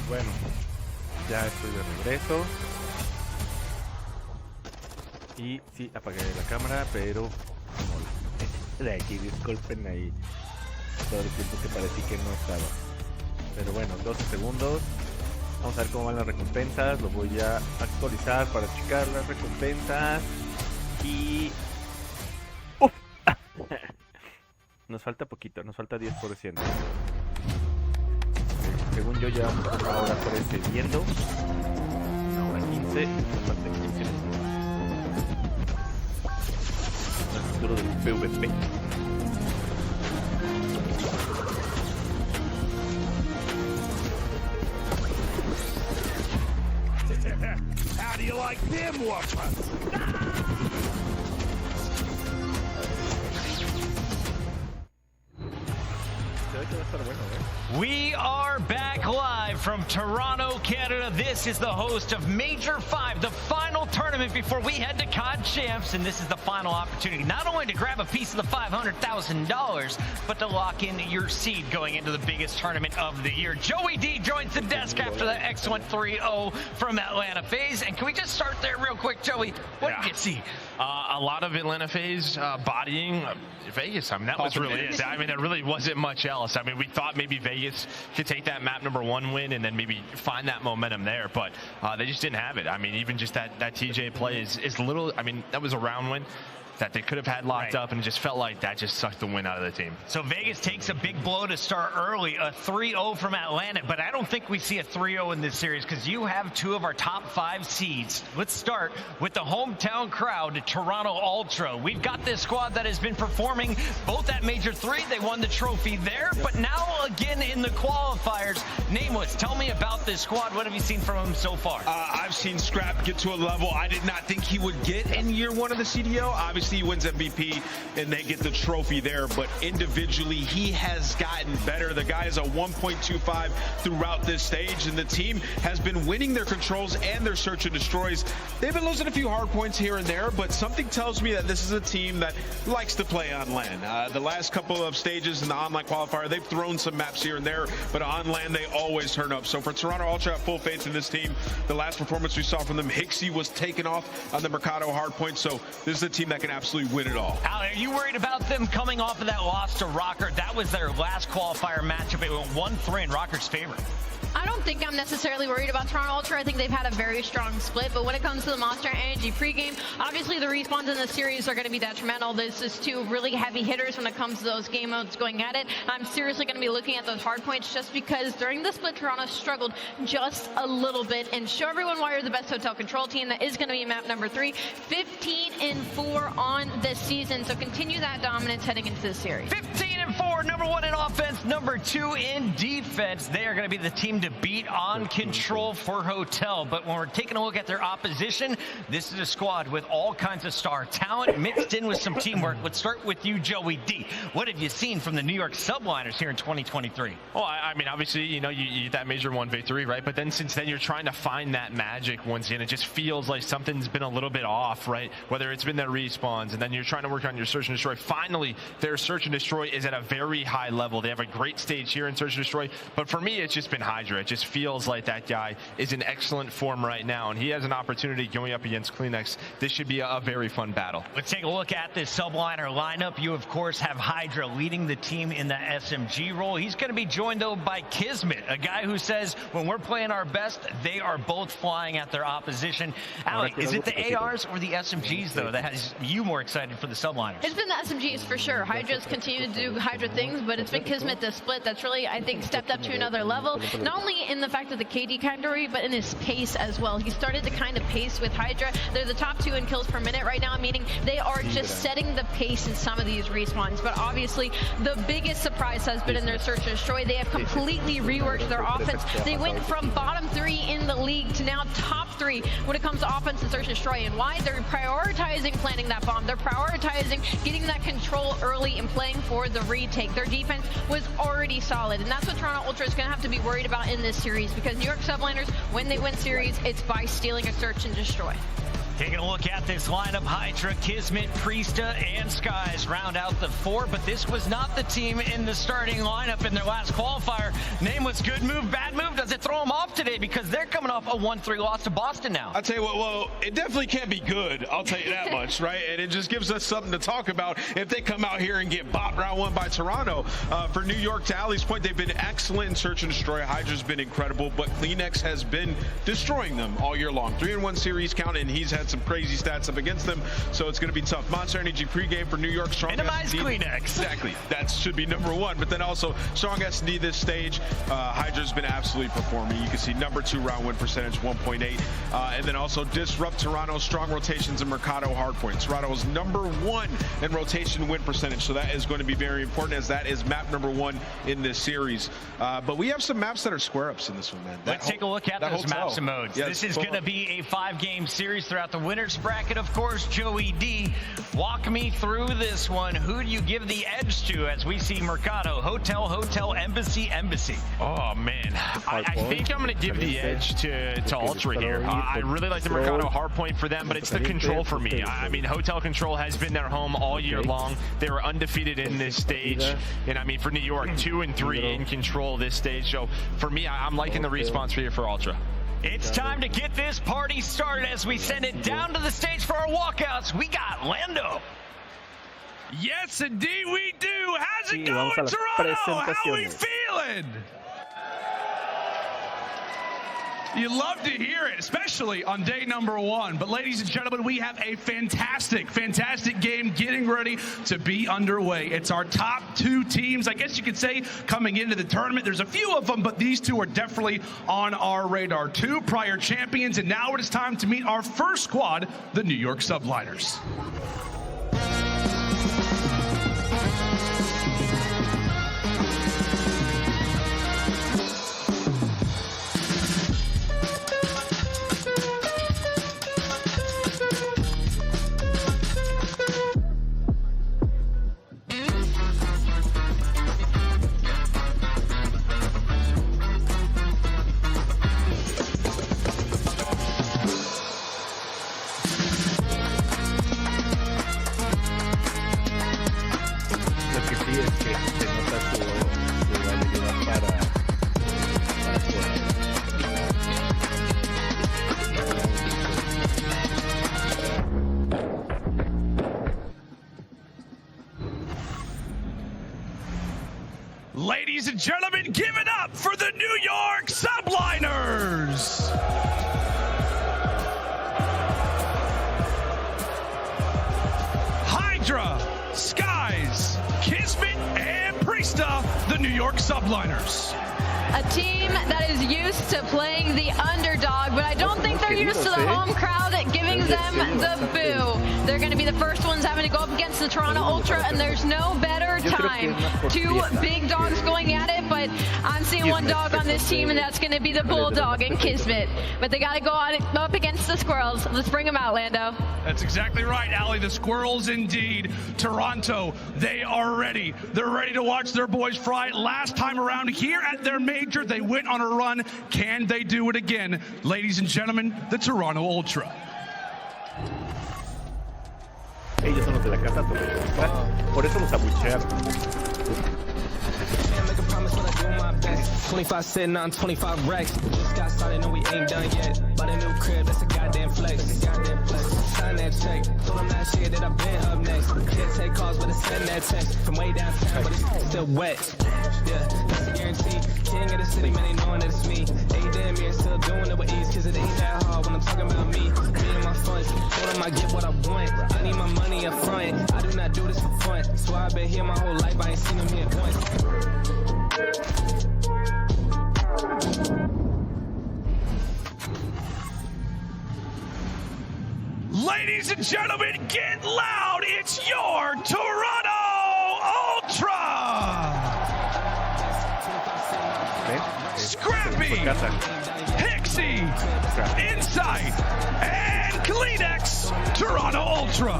Bueno, Ya estoy de regreso. Y sí, apagué la cámara, pero no de aquí, disculpen ahí todo el tiempo que parecí que no estaba. Pero bueno, 12 segundos. Vamos a ver cómo van las recompensas. Lo voy a actualizar para checar las recompensas. Y... ¡Uf! Nos falta poquito, nos falta 10%. Según yo ya vamos a una hora 13 viendo. Una hora 15. Nos falta 15 minutos. El futuro del PvP. How do you like them weapons? We are back live from Toronto, Canada. This is the host of Major 5, the final tournament before we head to COD Champs, and this is the final opportunity not only to grab a piece of the $500,000, but to lock in your seed going into the biggest tournament of the year. Joey D joins the desk after the X1 3-0 from Atlanta FaZe, and can we just start there real quick, Joey? What did you see? A lot of Atlanta FaZe bodying Vegas. I mean, that was really it. I mean, there really wasn't much else. I mean, we thought maybe Vegas could take that map #1 win and then maybe find that momentum there, but they just didn't have it. I mean, even just that TJ play is little. I mean, that was a round win that they could have had locked up, and it just felt like that just sucked the win out of the team. So Vegas takes a big blow to start early, a 3-0 from Atlanta, but I don't think we see a 3-0 in this series because you have two of our top 5 seeds. Let's start with the hometown crowd, Toronto Ultra. We've got this squad that has been performing both at Major 3, they won the trophy there, but now again in the qualifiers. Nameless, tell me about this squad. What have you seen from them so far? I've seen Scrap get to a level I did not think he would get in year 1 of the CDO. Obviously, he wins MVP and they get the trophy there, but individually he has gotten better. The guy is a 1.25 throughout this stage, and the team has been winning their controls and their search and destroys. They've been losing a few hard points here and there, but something tells me that this is a team that likes to play on LAN. The last couple of stages in the online qualifier, they've thrown some maps here and there, but on LAN they always turn up. So for Toronto Ultra, I have full faith in this team. The last performance we saw from them, Hixie was taken off on the Mercado hardpoint, so this is a team that can absolutely win it all. Al, are you worried about them coming off of that loss to Rockert? That was their last qualifier matchup. It went 1-3 in Rockert's favor. I don't think I'm necessarily worried about Toronto Ultra. I think they've had a very strong split, but when it comes to the Monster Energy pregame, obviously the respawns in the series are going to be detrimental. This is two really heavy hitters when it comes to those game modes going at it. I'm seriously going to be looking at those hard points just because during the split, Toronto struggled just a little bit, and show everyone why you're the best hotel control team. That is going to be map #3, 15-4 on this season, so continue that dominance heading into this series. 15-4, #1 in offense, #2 in defense. They are going to be the team to beat on control for Hotel. But when we're taking a look at their opposition, this is a squad with all kinds of star talent mixed in with some teamwork. Let's start with you, Joey D. What have you seen from the New York Subliners here in 2023? Well, I mean, obviously, you know, you get that Major 1 victory, right? But then since then, you're trying to find that magic once again. It just feels like something's been a little bit off, right? Whether it's been their respawns, and then you're trying to work on your search and destroy. Finally, their search and destroy is at a very high level. They have a great stage here in search and destroy. But for me, it's just been Hydra. It just feels like that guy is in excellent form right now, and he has an opportunity going up against Kleenex. This should be a very fun battle. Let's take a look at this Subliner lineup. You, of course, have Hydra leading the team in the SMG role. He's going to be joined, though, by Kismet, a guy who says when we're playing our best, they are both flying at their opposition. Alec, is it the ARs or the SMGs, though, that has you more excited for the Subliners? It's been the SMGs for sure. Hydra's continued to do Hydra things, but it's been Kismet this split that's really, I think, stepped up to another level. Not only in the fact of the KD category, but in his pace as well. He started to kind of pace with Hydra. They're the top 2 in kills per minute right now, meaning they are just setting the pace in some of these respawns. But obviously, the biggest surprise has been in their search and destroy. They have completely reworked their offense. They went from bottom 3 in the league to now top 3 when it comes to offense and search and destroy. And why? They're prioritizing planting that bomb. They're prioritizing getting that control early and playing for the retake. Their defense was already solid, and that's what Toronto Ultra is going to have to be worried about in this series, because New York Subliners, when they win series, it's by stealing a search and destroy. Taking a look at this lineup, Hydra, Kismet, Priesta, and Skies round out the 4, but this was not the team in the starting lineup in their last qualifier. Nameless, good move, bad move? Does it throw them off today? today because they're coming off a 1-3 loss to Boston now. I'll tell you what, well, it definitely can't be good, I'll tell you that much, right? And it just gives us something to talk about if they come out here and get bopped round one by Toronto. For New York, to Ali's point, they've been excellent in search and destroy. Hydra's been incredible, but Kleenex has been destroying them all year long. 3-1 series count, and he's had some crazy stats up against them, so it's going to be tough. Monster Energy pregame for New York. Strong Minimize S&D. Kleenex. Exactly. That should be number one, but then also strong S&D this stage. Hydra's been absolutely performing. You can see number 2 round win percentage, 1.8. And then also disrupt Toronto, strong rotations and Mercado hardpoint. Toronto is number 1 in rotation win percentage, so that is going to be very important as that is map number 1 in this series. But we have some maps that are square ups in this one, man. Let's take a look at those maps and modes. Yeah, this is going to be a 5-game series throughout the winners bracket, of course. Joey D, walk me through this one. Who do you give the edge to as we see Mercado, Hotel, Hotel, Embassy, Embassy? Oh, man. I think I'm going to give the edge to Ultra here. I really like the Mercado hardpoint for them, but it's the control for me. I mean, Hotel Control has been their home all year long. They were undefeated in this stage. And I mean, for New York, 2-3 in control this stage. So for me, I'm liking the response here for Ultra. It's time to get this party started as we send it down to the stage for our walkouts. We got Lando. Yes, indeed we do. How's it going, Toronto? How are we feeling? You love to hear it, especially on day number 1. But ladies and gentlemen, we have a fantastic, fantastic game getting ready to be underway. It's our top 2 teams, I guess you could say, coming into the tournament. There's a few of them, but these 2 are definitely on our radar. 2 prior champions, and now it is time to meet our first squad, the New York Subliners. Ladies and gentlemen, give it up for the New York Subliners! Hydra, Skies, Kismet, and Priesta, the New York Subliners. A team that is used to playing the underdog, but I don't think they're used to the home crowd giving them the boo. They're going to be the first ones having to go up against the Toronto Ultra, and there's no better time. 2 big dogs going at it, but I'm seeing one dog on this team, and that's going to be the Bulldog and Kismet. But they got to go up against the Squirrels. Let's bring them out, Lando. That's exactly right, Ali. The Squirrels indeed. Toronto, they are ready. They're ready to watch their boys fry. Last time around here at their major, they went on a run. Can they do it again? Ladies and gentlemen, the Toronto Ultra. Ellos son los de la casa, por eso los abuchearon. 25 sitting on 25 racks. Just got started, no we ain't done yet. Bought a new crib, that's a goddamn flex. Sign that check. Told them last year that I've been up next. Can't take calls, but I send that text from way downtown, but it's still wet. Yeah, that's a guarantee. King of the city, man, they knowing that it's me. Ain't damn here, still doing it with ease, cause it ain't that hard when I'm talking about me. Me and my funds. Told them I get what I want. I need my money up front. I do not do this for fun. So I've been here my whole life, I ain't seen them here once. Ladies and gentlemen, get loud! It's your Toronto Ultra! Scrappy, Hixie, Insight, and Kleenex Toronto Ultra.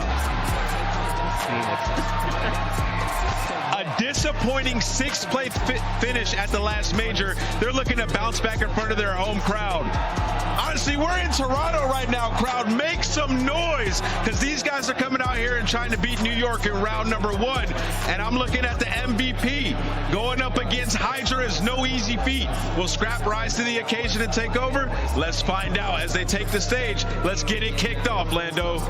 A disappointing 6th place finish at the last major. They're looking to bounce back in front of their home crowd. Honestly, we're in Toronto right now, crowd. Make some noise, because these guys are coming out here and trying to beat New York in round number 1. And I'm looking at the MVP. Going up against Hydra is no easy feat. Will Scrap rise to the occasion and take over? Let's find out as they take the stage. Let's get it kicked off, Lando.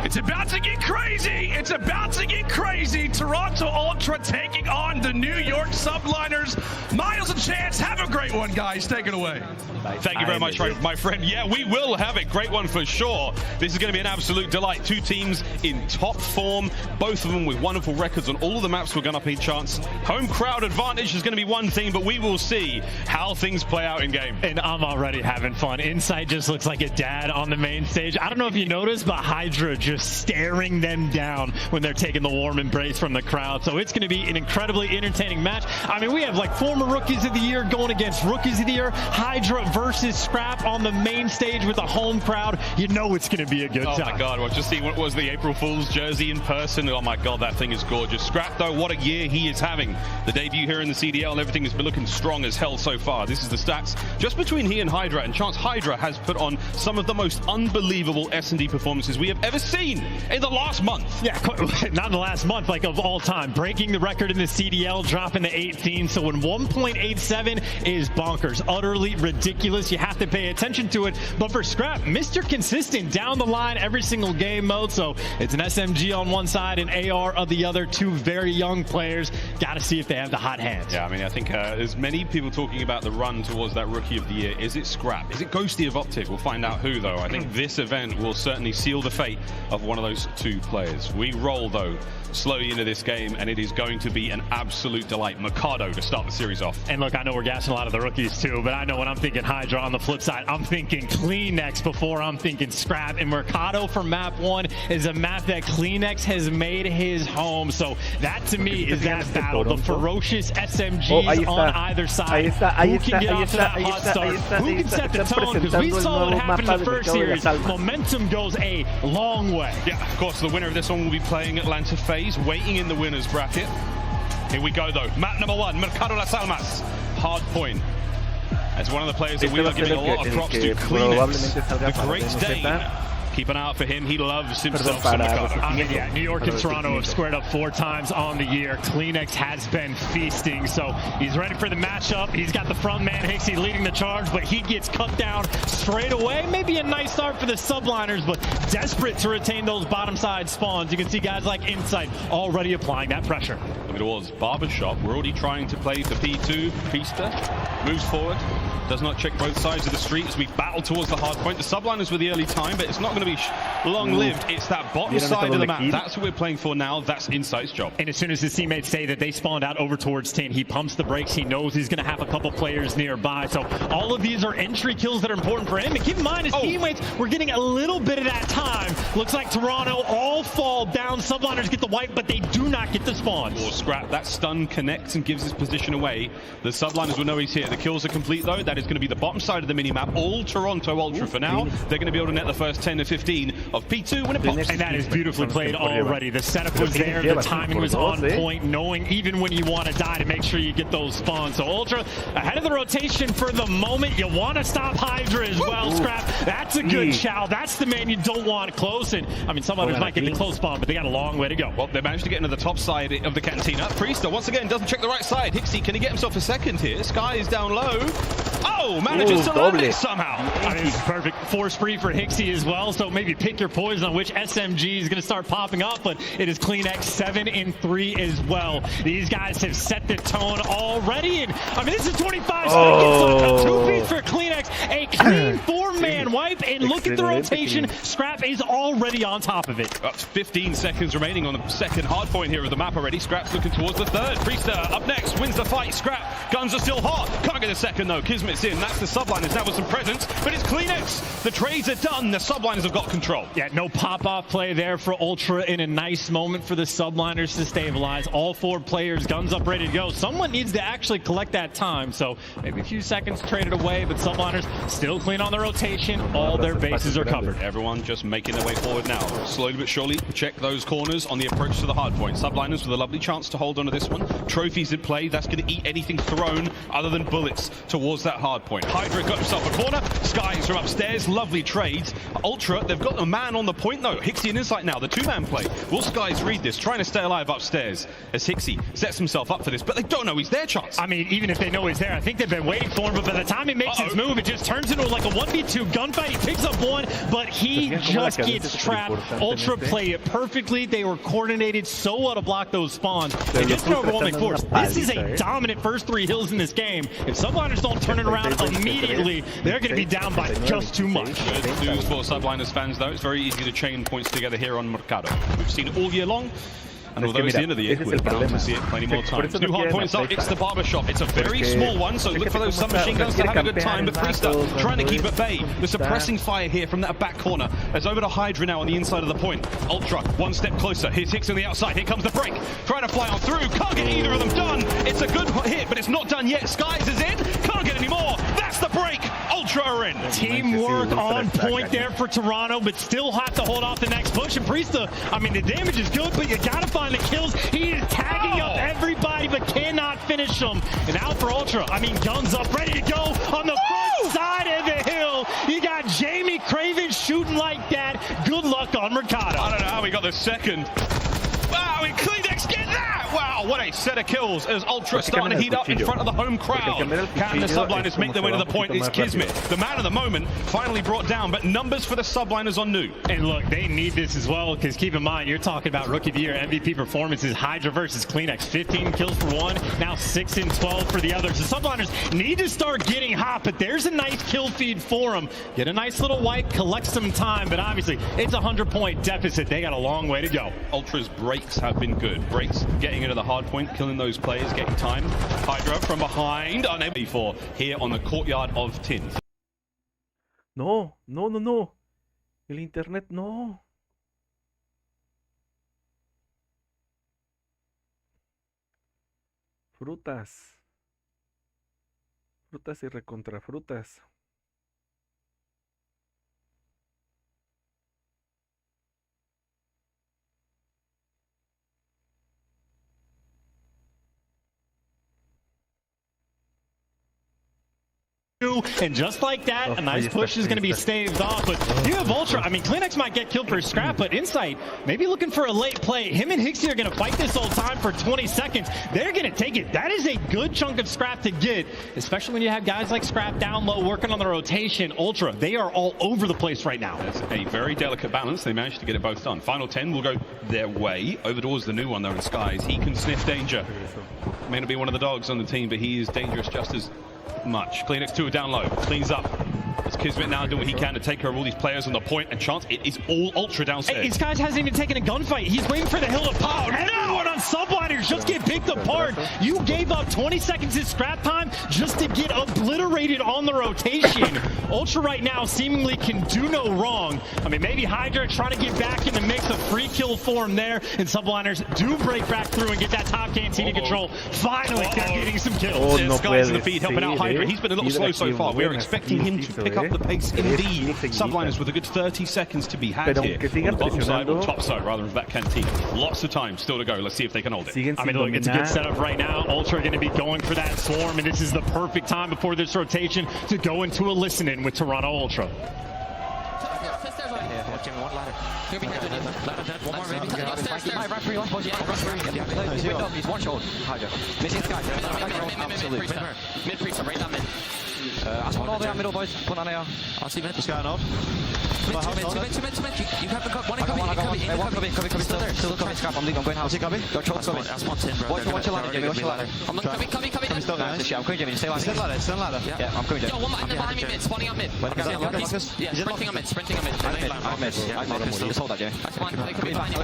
It's about to get crazy! It's about to get crazy! Toronto Ultra taking on the New York Subliners. Miles and Chance, have a great one, guys. Take it away. Thank you very much, my friend. Yeah, we will have a great one for sure. This is going to be an absolute delight. 2 teams in top form, both of them with wonderful records on all of the maps we're going to have a chance. Home crowd advantage is going to be one thing, but we will see how things play out in game. And I'm already having fun. Insight just looks like a dad on the main stage. I don't know if you noticed, but Hydra just staring them down when they're taking the warm embrace from the crowd. So it's going to be an incredibly entertaining match. I mean, we have like former Rookies of the Year going against Rookies of the Year. Hydra versus Scrap on the main stage with a home crowd. You know it's going to be a good time. Oh my God, well, just see what was the April Fool's jersey in person. Oh my God, that thing is gorgeous. Scrap though, what a year he is having. The debut here in the CDL and everything has been looking strong as hell so far. This is the stats just between he and Hydra, and Chance Hydra has put on some of the most unbelievable S&D performances we have ever seen in the last month. Yeah, not in the last month, like of all time. Breaking the record in the CDL, dropping to 18. So when 1.87 is bonkers, utterly ridiculous. You have to pay attention to it. But for Scrap, Mr. Consistent down the line every single game mode. So it's an SMG on one side and AR on the other. 2 very young players. Got to see if they have the hot hands. Yeah, I mean, I think there's many people talking about the run towards that Rookie of the Year. Is it Scrap? Is it Ghosty of Optic? We'll find out who, though. I think this event will certainly seal the fate of one of those 2 players. We roll, though, slowly into this game, and it is going to be an absolute delight. Mikado to start the series off. And look, I know we're gassing a lot of the rookies too, but I know when I'm thinking Hydra on the flip side, I'm thinking Kleenex before I'm thinking Scrap. And Mercado for map 1 is a map that Kleenex has made his home. So that to me is that battle. The ferocious SMGs on either side. Who can get off to that hot start? Who can set the tone? Because we saw what happened in the first series. Momentum goes a long way. Yeah, of course, the winner of this one will be playing Atlanta FaZe, waiting in the winner's bracket. Here we go, though. Map number 1, Mercado Las Almas. Hard point. As one of the players that we are giving a lot of props to, Kleenex, the Great Dane. Keep an eye out for him. He loves himself some Mikado. I mean, yeah, New York and Toronto have squared up 4 times on the year. Kleenex has been feasting, so he's ready for the matchup. He's got the front man, Hixie, leading the charge, but he gets cut down straight away. Maybe a nice start for the Subliners, but desperate to retain those bottom side spawns. You can see guys like Insight already applying that pressure. Look at Wars Barbershop. We're already trying to play for P2. Priester moves forward. Does not check both sides of the street as we battle towards the hard point. The Subliners with the early time, but it's not going to be long-lived. It's that bottom side of the map. That's what we're playing for now. That's Insight's job. And as soon as his teammates say that they spawned out over towards 10, he pumps the brakes. He knows he's going to have a couple players nearby. So all of these are entry kills that are important for him. And keep in mind, his teammates were getting a little bit of that time. Looks like Toronto all fall down. Subliners get the wipe, but they do not get the spawns. Or Scrap. That stun connects and gives his position away. The Subliners will know he's here. The kills are complete, though. That is going to be the bottom side of the minimap. All Toronto Ultra for now. They're going to be able to net the first 10 to 15 of P2 when it pops. And that is beautifully played already. The setup was there, the timing was on point, knowing even when you want to die to make sure you get those spawns. So Ultra ahead of the rotation for the moment. You want to stop Hydra as well, Scrap. That's a good chow. That's the man you don't want close. And I mean, some others might get the close spawn, but they got a long way to go. Well, they managed to get into the top side of the cantina. Priester once again doesn't check the right side. Hixie, can he get himself a second here? Sky is down low. Oh, manages to land it somehow. I mean, perfect force free for Hixie as well. So maybe pick your poison on which SMG is going to start popping up, but it is Kleenex 7-3 as well. These guys have set the tone already, and I mean, this is 25 seconds. 2 beats for Kleenex, a clean 4-man wipe, and look at the rotation. Scrap is already on top of it. 15 seconds remaining on the second hard point here of the map already. Scrap's looking towards the third. Priester up next, wins the fight. Scrap, guns are still hot. Can't get a second though. Kismet ultimate's in. That's the subliners now with some presence, but it's CleanX. The trades are done. The subliners have got control. Yeah, no pop-off play there for Ultra in a nice moment for the subliners to stabilize. All 4 players, guns up, ready to go. Someone needs to actually collect that time, so maybe a few seconds traded away, but subliners still clean on the rotation. All their bases are covered. Everyone just making their way forward now. Slowly but surely, check those corners on the approach to the hard point. Subliners with a lovely chance to hold on to this one. Trophies in play. That's going to eat anything thrown other than bullets towards that hard point. Hydra got himself a corner. Skies from upstairs. Lovely trades. Ultra, they've got a man on the point though. Hixie and Insight now, the 2-man play. Will Skies read this? Trying to stay alive upstairs as Hixie sets himself up for this, but they don't know he's there, Chance. I mean, even if they know he's there, I think they've been waiting for him, but by the time he makes his move, it just turns into like a 1v2 gunfight. He picks up one, but he just gets trapped. Ultra play it perfectly. They were coordinated so well to block those spawns. They just an overwhelming force. This is a dominant first 3 hills in this game. If subliners don't turn it around immediately, they're going to be down by just too much. Good news for subliners fans though. It's very easy to chain points together here on Mercado. We've seen it all year long. And although it's the end of the year, we're bound to see it plenty more times. New hard points up, it's the barbershop. It's a very small one, so look for those submachine guns to have a good time, but Priester trying to keep at bay. The suppressing fire here from that back corner. As over to Hydra now on the inside of the point. Ultra, one step closer. Here's Hicks on the outside. Here comes the break. Trying to fly on through. Can't get either of them done. It's a good hit, but it's not done yet. Skies is in. Can't get any more. That's the break. Ultra are in. Teamwork on point there for Toronto, but still have to hold off the next push. And Priester, I mean, the damage is good, but you got to find the kills. He is tagging up everybody, but cannot finish them. And out for Ultra, I mean, guns up, ready to go on the front side of the hill. You got Jamie Craven shooting like that. Good luck on Mercado. I don't know how we got the second. Wow, and CleanX get that! Wow, what a set of kills as Ultra starting to heat up in front of the home crowd. Can the subliners make their way to the point? It's Kismet, the man of the moment, finally brought down, but numbers for the subliners on new. And look, they need this as well, because keep in mind, you're talking about Rookie of the Year MVP performances. Hydra versus CleanX, 15 kills for one, now 6 and 12 for the others. The subliners need to start getting hot, but there's a nice kill feed for them. Get a nice little wipe, collect some time, but obviously, it's a 100-point deficit. They got a long way to go. Ultra's breaks have been good. Breaks getting into the hard point, killing those players, getting time. Hydra from behind, unable for here on the courtyard of Tin. No. El internet no. Frutas y recontrafrutas. And just like that, a nice push is going to be staved off. But you have Ultra. I mean, CleanX might get killed for a scrap, but Insight maybe looking for a late play. Him and Hixie are going to fight this whole time for 20 seconds. They're going to take it. That is a good chunk of scrap to get, especially when you have guys like Scrap down low working on the rotation. Ultra, they are all over the place right now. That's a very delicate balance. They managed to get it both done. Final 10 will go their way. Over towards the new one, though, in Skies. He can sniff danger. May not be one of the dogs on the team, but he is dangerous just as much. CleanX 2 down low, cleans up. It's Kismet now doing what he can to take care of all these players on the point, and Chance, it is all Ultra downstairs. Hey, this guy hasn't even taken a gunfight. He's waiting for the hill to pop. Oh, everyone on subliners just get picked apart. You gave up 20 seconds of scrap time just to get obliterated on the rotation. Ultra right now seemingly can do no wrong. I mean, maybe Hydra trying to get back in the mix. A free kill for him there, and subliners do break back through and get that top cantina control. Finally, they're getting some kills. This guy's in the feed helping out Hydra. He's been a little slow so far. We're expecting him to pick up the pace indeed. Subliners with a good 30 seconds to be had here. On the bottom side or top side rather of that canteen. Lots of time still to go. Let's see if they can hold it. I mean, look, it's a good setup right now. Ultra are going to be going for that swarm, and this is the perfect time before this rotation to go into a listen-in with Toronto Ultra. One more, maybe. He's one shot. Missing Sky. Absolutely. Mid Priester, right down mid. Aspen all the way out middle, boys. Put on AR. I'll see mid. What's going on? You have the one in Cubby. Still there. Still Cubby. Scrap. I'm leaving. I'm going house. Cubby. Don't trust Cubby. That's one tin, bro. Watch your ladder, Jimmy. Watch your ladder. I'm on Cubby. Still nice. I'm going, Jimmy. Stay ladder. Still ladder. Yeah, I'm going, Jimmy. Yo, one man behind me mid. Spawning up mid. Yeah, sprinting on mid. I'm mid. Just hold that, Jimmy. That's fine. They could be behind you.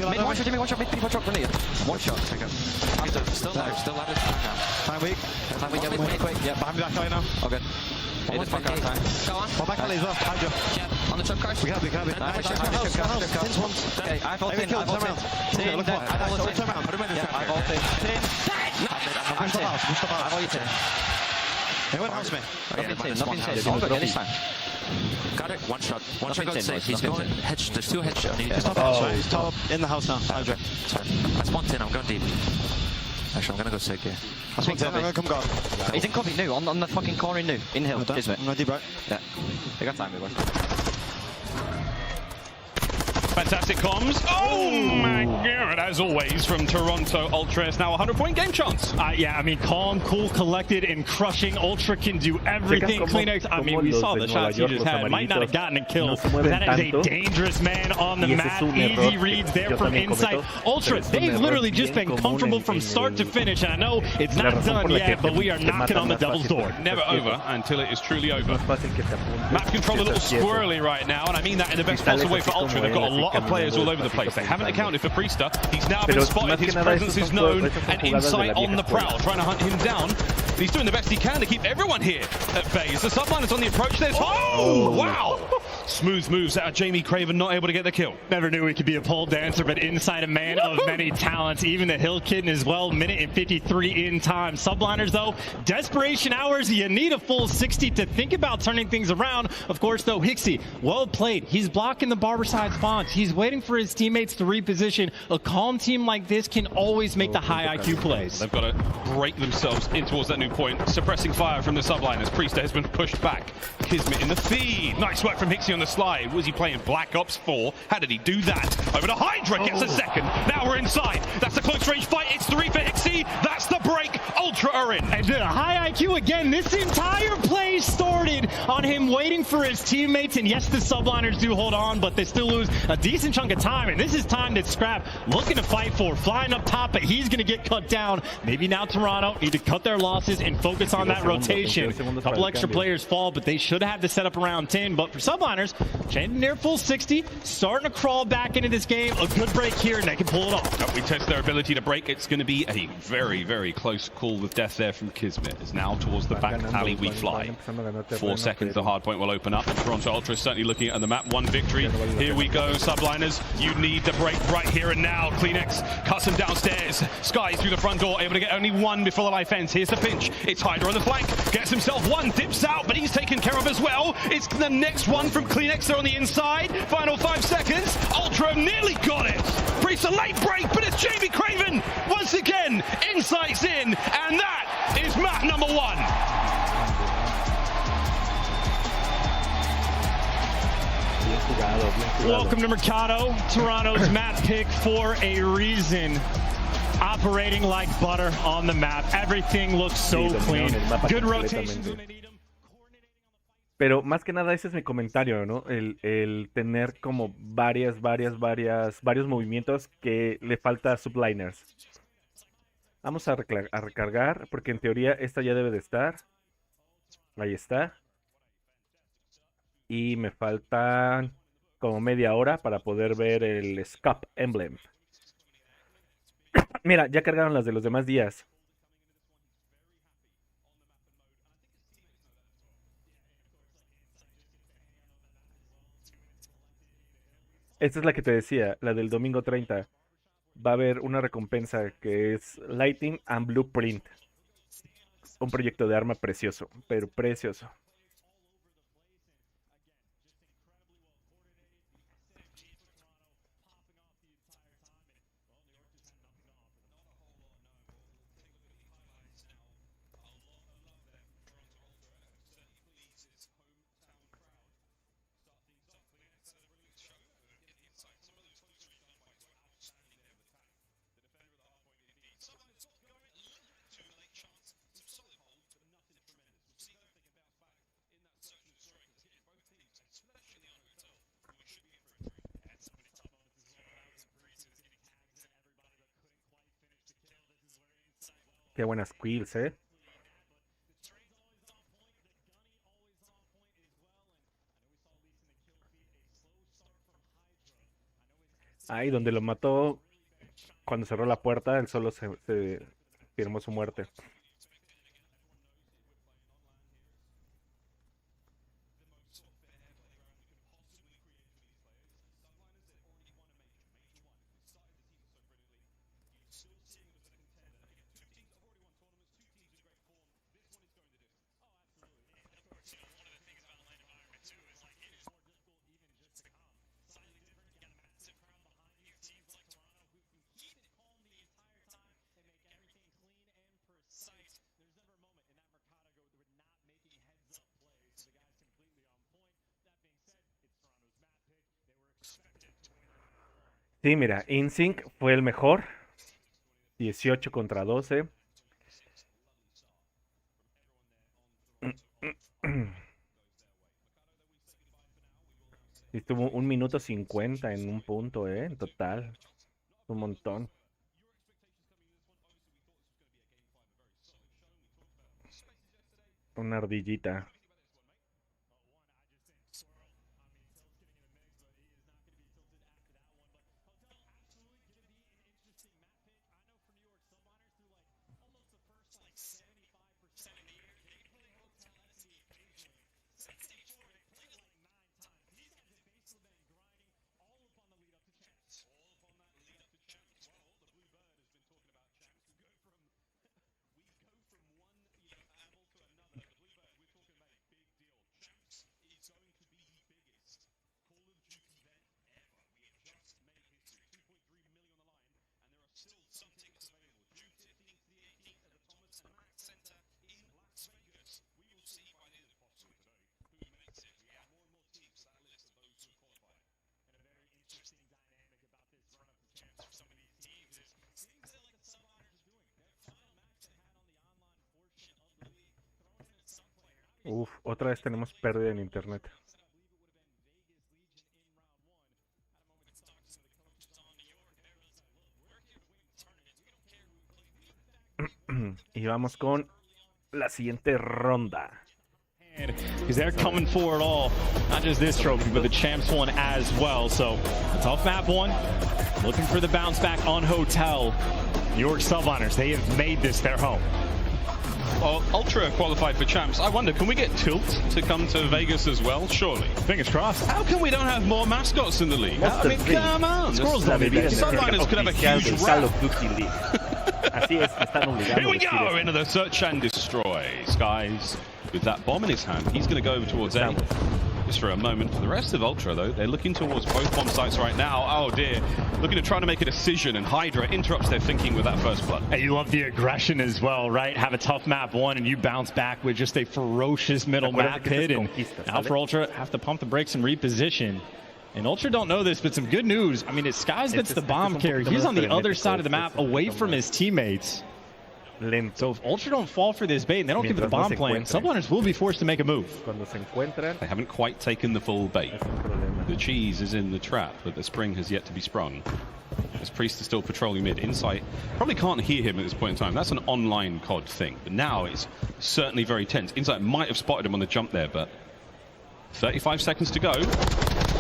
Mid, one shot, Jimmy. One shot. Mid. People drop grenade. One shot. Still ladder. Time weak. Quick. Yeah, behind me back alley now. Okay. Go on. Well, back alley as well. Behind you. Yeah, on the trip cars. We can have. Nice. Okay, I've ulted. Turn around. Turn around. I've ulted. I've ulted. Hey, what house, man? Nothing. All good this time. Got it. One shot. One shot goes safe. He's going hedge. There's two hedge. He's top in the house now. Sorry. That's one tin. I'm going deep. Actually, I'm gonna go sick here. That's one tin. I'm gonna come guard. He's in copy new. On the fucking corner new. In hill. Kismet. I'm gonna deep right. Yeah. They got time, everyone. Fantastic comms. Oh my god, as always from Toronto Ultra. Now 100-point game chance. Yeah, I mean, calm, cool, collected, and crushing. Ultra can do everything. Kleenex, I mean, we saw the shots he just had. Might not have gotten a kill, but that is a dangerous man on the map. Easy reads there from inside. Ultra, they've literally just been comfortable from start to finish. And I know it's not done yet, but we are knocking on the devil's door. Never over until it is truly over. Map control a little squirrely right now, and I mean that in the best possible way for Ultra. They've got a lot of players all over the place. They haven't accounted for Priester. He's now been spotted. His presence is known, and Insight on the prowl, trying to hunt him down. He's doing the best he can to keep everyone here at bay. The subliners on the approach. There's wow! Smooth moves out of Jamie Craven, not able to get the kill. Never knew he could be a pole dancer, but Insight, a man of many talents. Even the Hill Kitten as well. Minute and 53 in time. Subliners though, desperation hours. You need a full 60 to think about turning things around. Of course though, Hixie, well played. He's blocking the Barberside spawns. He's waiting for his teammates to reposition. A calm team like this can always make the high IQ plays. They've got to break themselves in towards that new point. Suppressing fire from the subliners. Priester has been pushed back. Kismet in the feed. Nice work from Hixie on the slide. Was he playing Black Ops 4? How did he do that? Over to Hydra, gets a second. Now we're inside. That's a close range fight. It's 3 for Hixie. That's the break. Ultra are in. And the high IQ again. This entire play started on him waiting for his teammates. And yes, the subliners do hold on, but they still lose a decent chunk of time. And this is time that Scrap looking to fight for. Flying up top, but he's going to get cut down. Maybe now Toronto need to cut their losses and focus on that rotation. A couple extra players fall, but they should have the setup around 10. But for subliners, changing near full 60, starting to crawl back into this game. A good break here, and they can pull it off. We test their ability to break. It's going to be a very, very close call with death there from Kismet. It's now towards the back alley we fly. 4 seconds, the hard point will open up. And Toronto Ultra is certainly looking at the map. One victory. Here we go, subliners. You need the break right here and now. Kleenex cuts him downstairs. Sky through the front door, able to get only one before the life ends. Here's the pinch. It's Hydra on the flank. Gets himself one, dips out, but he's taken care of as well. It's the next one from Kleenex. They're on the inside. Final 5 seconds. Ultra nearly got it. Priest a late break, but it's Jamie Craven. Once again, Insight's in, and that is map number 1. Welcome to Mercado, Toronto's map pick for a reason. Operating like butter on the map. Everything looks so clean. Good rotations when they need them. Pero más que nada ese es mi comentario, ¿no? El tener como varios movimientos que le falta a subliners. Vamos a recargar, porque en teoría esta ya debe de estar. Ahí está. Y me faltan como media hora para poder ver el Scope Emblem. Mira, ya cargaron las de los demás días. Esta es la que te decía, la del domingo 30. Va a haber una recompensa que es Lighting and Blueprint. Un proyecto de arma precioso, pero precioso. Qué buenas kills, Ahí donde lo mató, cuando cerró la puerta, él solo se firmó su muerte. Sí, mira, InSync fue el mejor. 18 contra 12. Estuvo 1 minuto 50 en un punto, en total. Un montón. Una ardillita. Uf, otra vez tenemos pérdida en internet. Y vamos con la siguiente ronda. Because they're coming for it all, not just this trophy, but the champs one as well. So, a tough map one, looking for the bounce back on Hotel. New York Subliners, they have made this their home. Well, Ultra qualified for champs. I wonder, can we get Tilt to come to Vegas as well? Surely. Fingers crossed. How come we don't have more mascots in the league? I mean, come on. Subliners could have a huge Here we go into the search and destroy. Skies with that bomb in his hand. He's going to go over towards A. Just for a moment. For the rest of Ultra, though, they're looking towards both bomb sites right now. Oh, dear. Looking to try to make a decision, and Hydra interrupts their thinking with that first blood. Hey, you love the aggression as well, right? Have a tough map one, and you bounce back with just a ferocious middle map hit. And now for Ultra, have to pump the brakes and reposition. And Ultra don't know this, but some good news. I mean, it's Skies that's the bomb carrier. He's on the other side of the map, away from his teammates. So if Ultra don't fall for this bait and they don't give it the bomb plan, Subliners will be forced to make a move. They haven't quite taken the full bait. The cheese is in the trap, but the spring has yet to be sprung. As Priest is still patrolling mid. Insight probably can't hear him at this point in time. That's an online COD thing, but now it's certainly very tense. Insight might have spotted him on the jump there, but 35 seconds to go.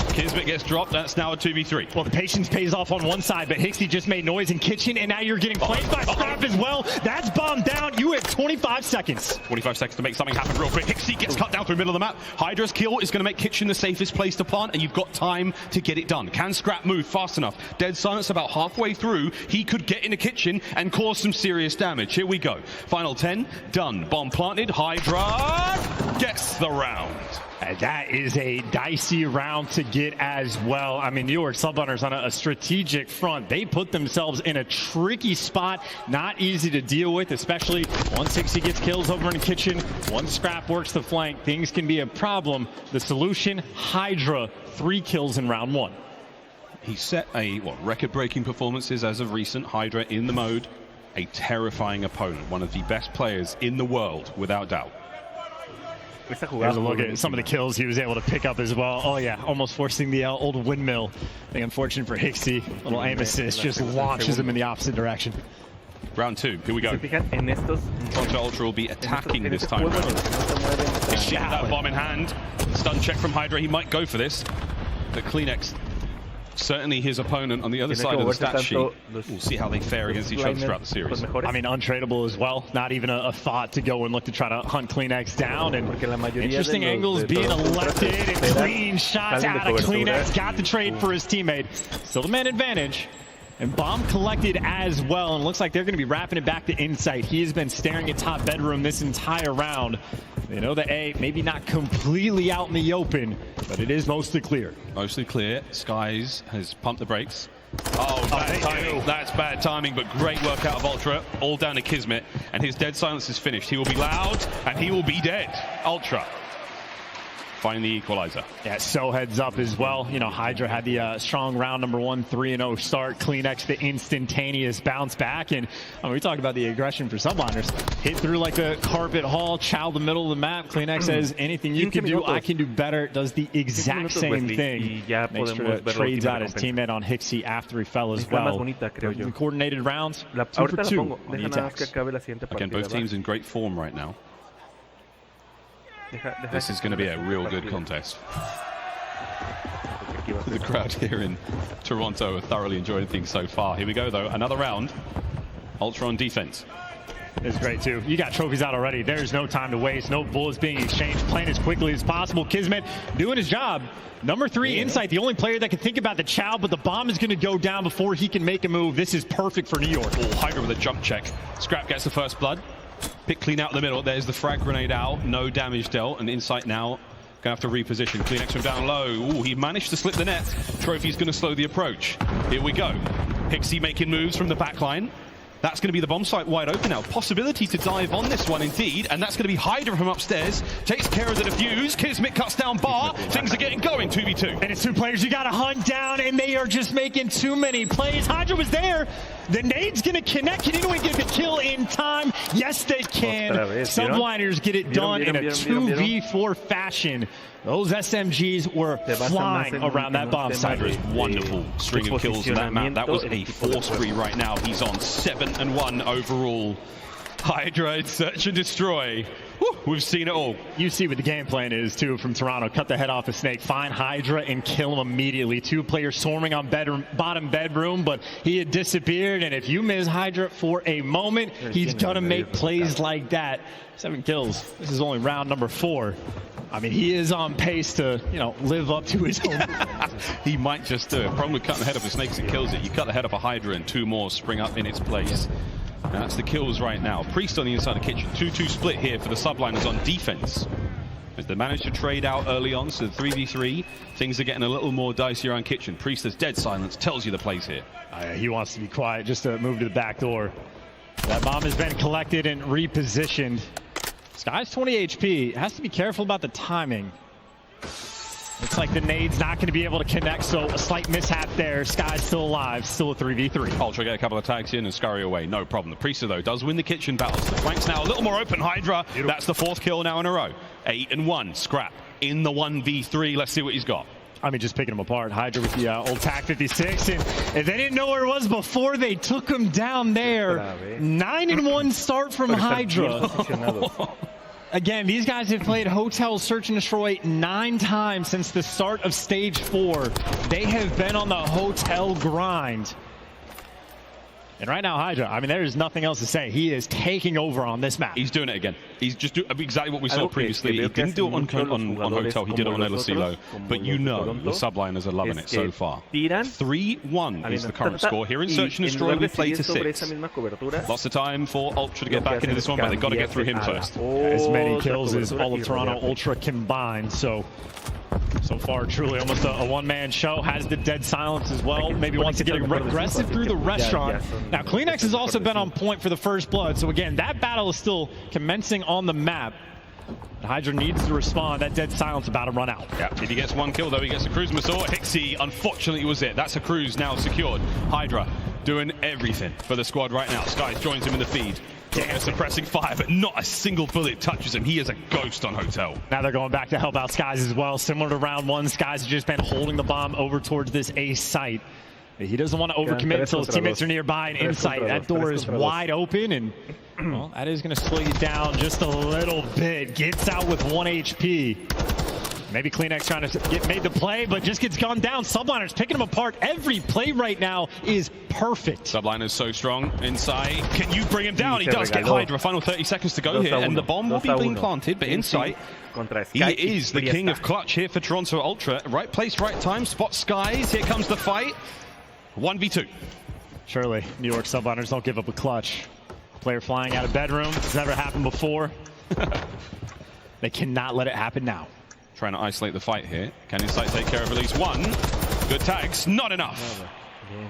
Kismet gets dropped. That's now a 2v3. Well, the patience pays off on one side, but Hixie just made noise in kitchen, and now you're getting flamed by Scrap as well. That's bombed down. You have 25 seconds. 25 seconds to make something happen real quick. Hixie gets cut down through the middle of the map. Hydra's kill is going to make kitchen the safest place to plant, and you've got time to get it done. Can Scrap move fast enough? Dead Silence about halfway through. He could get in the kitchen and cause some serious damage. Here we go. Final 10, done. Bomb planted. Hydra gets the round. And that is a dicey round to get as well. I mean, New York Subliners on a strategic front. They put themselves in a tricky spot. Not easy to deal with, especially 160 gets kills over in the kitchen. One Scrap works the flank. Things can be a problem. The solution, Hydra, 3 kills in round 1. He set a, record-breaking performances as of recent. Hydra in the mode. A terrifying opponent. One of the best players in the world, without doubt. There's a look at some of the kills he was able to pick up as well. Oh yeah, almost forcing the old windmill. I think unfortunate for Hixie. Little aim assist just launches him in the opposite direction. Round 2, here we go. Ultra will be attacking this time round. He's got that bomb in hand. Stun check from Hydra, he might go for this. But CleanX, certainly his opponent on the other side of the stat sheet. We'll see how they fare against each other throughout the series. I mean, untradeable as well. Not even a thought to go and look to try to hunt CleanX down. And interesting angles being elected and clean shots out of CleanX. Got the trade for his teammate. Still the man advantage. And bomb collected as well, and looks like they're going to be wrapping it back to Insight. He has been staring at top bedroom this entire round. They know the A, maybe not completely out in the open, but it is mostly clear. Mostly clear. Skies has pumped the brakes. Oh, bad timing. That's bad timing, but great work out of Ultra. All down to Kismet, and his dead silence is finished. He will be loud, and he will be dead. Ultra finding the equalizer. Yeah, so heads up as well. You know, Hydra had the strong round number 1, 3-0 start. CleanX the instantaneous bounce back. And we talked about the aggression for subliners. Hit through like a carpet hall, chow the middle of the map. CleanX says anything you can do, I can do better. Does the exact same thing. Makes sure to trades out his teammate on Hixie after he fell as well. The coordinated rounds, 2 for 2 on the attacks. Again, both teams in great form right now. This is going to be a real good contest. The crowd here in Toronto are thoroughly enjoying things so far. Here we go, though. Another round. Ultra on defense. It's great, too. You got trophies out already. There's no time to waste. No bullets being exchanged. Playing as quickly as possible. Kismet doing his job. Number 3, Insight, the only player that can think about the chow, but the bomb is going to go down before he can make a move. This is perfect for New York. Oh, Hydra with a jump check. Scrap gets the first blood. Pick clean out in the middle. There's the frag grenade out. No damage dealt. And Insight now going to have to reposition. CleanX from down low. Ooh, he managed to slip the net. Trophy's going to slow the approach. Here we go. Hixie making moves from the back line. That's going to be the bomb site wide open now. Possibility to dive on this one indeed. And that's going to be Hydra from upstairs. Takes care of the defuse. Kismet cuts down bar. Things are getting going. 2v2. And it's 2 players you got to hunt down, and they are just making too many plays. Hydra was there. The nade's going to connect. Can anyone get the kill in time? Yes, they can. Subliners get it done in a 2v4 fashion. Those SMGs were flying around that bomb site. Hydra's wonderful string of kills in that map. That was a 4-spree right now. He's on 7-1 overall. Hydra, search and destroy. Woo, we've seen it all. You see what the game plan is, too, from Toronto. Cut the head off a snake, find Hydra, and kill him immediately. 2 players swarming on bottom bedroom, but he had disappeared. And if you miss Hydra for a moment, he's going to make plays like that. 7 kills. This is only round number 4. I mean, he is on pace to, you know, live up to his own. He might just do it. Problem with cutting the head off a snake is it kills it. You cut the head off a Hydra and 2 more spring up in its place. And that's the kills right now. Priest on the inside of the kitchen. 2-2 split here for the subliners on defense. As they managed to trade out early on, so 3v3. Things are getting a little more dicey around kitchen. Priest has dead silence, tells you the plays here. He wants to be quiet just to move to the back door. That bomb has been collected and repositioned. Sky's 20 HP. Has to be careful about the timing. Looks like the nade's not going to be able to connect, so a slight mishap there. Sky's still alive, still a 3v3. Ultra get a couple of tags in and scurry away, no problem. The Priest, though, does win the kitchen battles. The flanks now a little more open. Hydra, that's the 4th kill now in a row. 8-1, Scrap in the 1v3. Let's see what he's got. I mean, just picking him apart. Hydra with the old TAC 56, and if they didn't know where it was before, they took him down there. 9-1 start from Hydra. Again, these guys have played Hotel Search and Destroy 9 times since the start of Stage 4. They have been on the Hotel grind. And right now, Hydra, I mean, there is nothing else to say. He is taking over on this map. He's doing it again. He's just doing exactly what we saw previously. He didn't do it on Hotel, he did it on LSilo. But you know the subliners are loving it so far. 3-1 is the current score. Here in Search and Destroy, we play to 6. Lots of time for Ultra to get back into this one, but they've got to get through him first. As many kills as all of Toronto Ultra combined, so far, truly almost a one-man show. Has the dead silence as well. Maybe wants to get aggressive through the restaurant. Now, CleanX has also been on point for the first blood. So again, that battle is still commencing on the map. Hydra needs to respond. That dead silence about to run out. Yeah, if he gets 1 kill, though, he gets a cruise Masaur. Hixie, unfortunately, was it. That's a cruise now secured. Hydra doing everything for the squad right now. Skies joins him in the feed. Suppressing fire, but not a single bullet touches him. He is a ghost on Hotel. Now they're going back to help out Skies as well. Similar to round 1, Skies has just been holding the bomb over towards this A site. He doesn't want to overcommit until his teammates are nearby and insight. That door is wide open, and well, that is going to slow you down just a little bit. Gets out with 1 HP. Maybe CleanX trying to get made the play, but just gets gone down. Subliners picking him apart. Every play right now is perfect. Subliner's so strong inside. Can you bring him down? He does get Hydra. Final 30 seconds to go here, and the bomb will be being planted, but insight. He is the king of clutch here for Toronto Ultra. Right place, right time. Spot Skies. Here comes the fight. 1v2. Surely, New York Subliners don't give up a clutch. Player flying out of bedroom. It's never happened before. They cannot let it happen now. Trying to isolate the fight here. Can Insight take care of at least one? Good tags, not enough.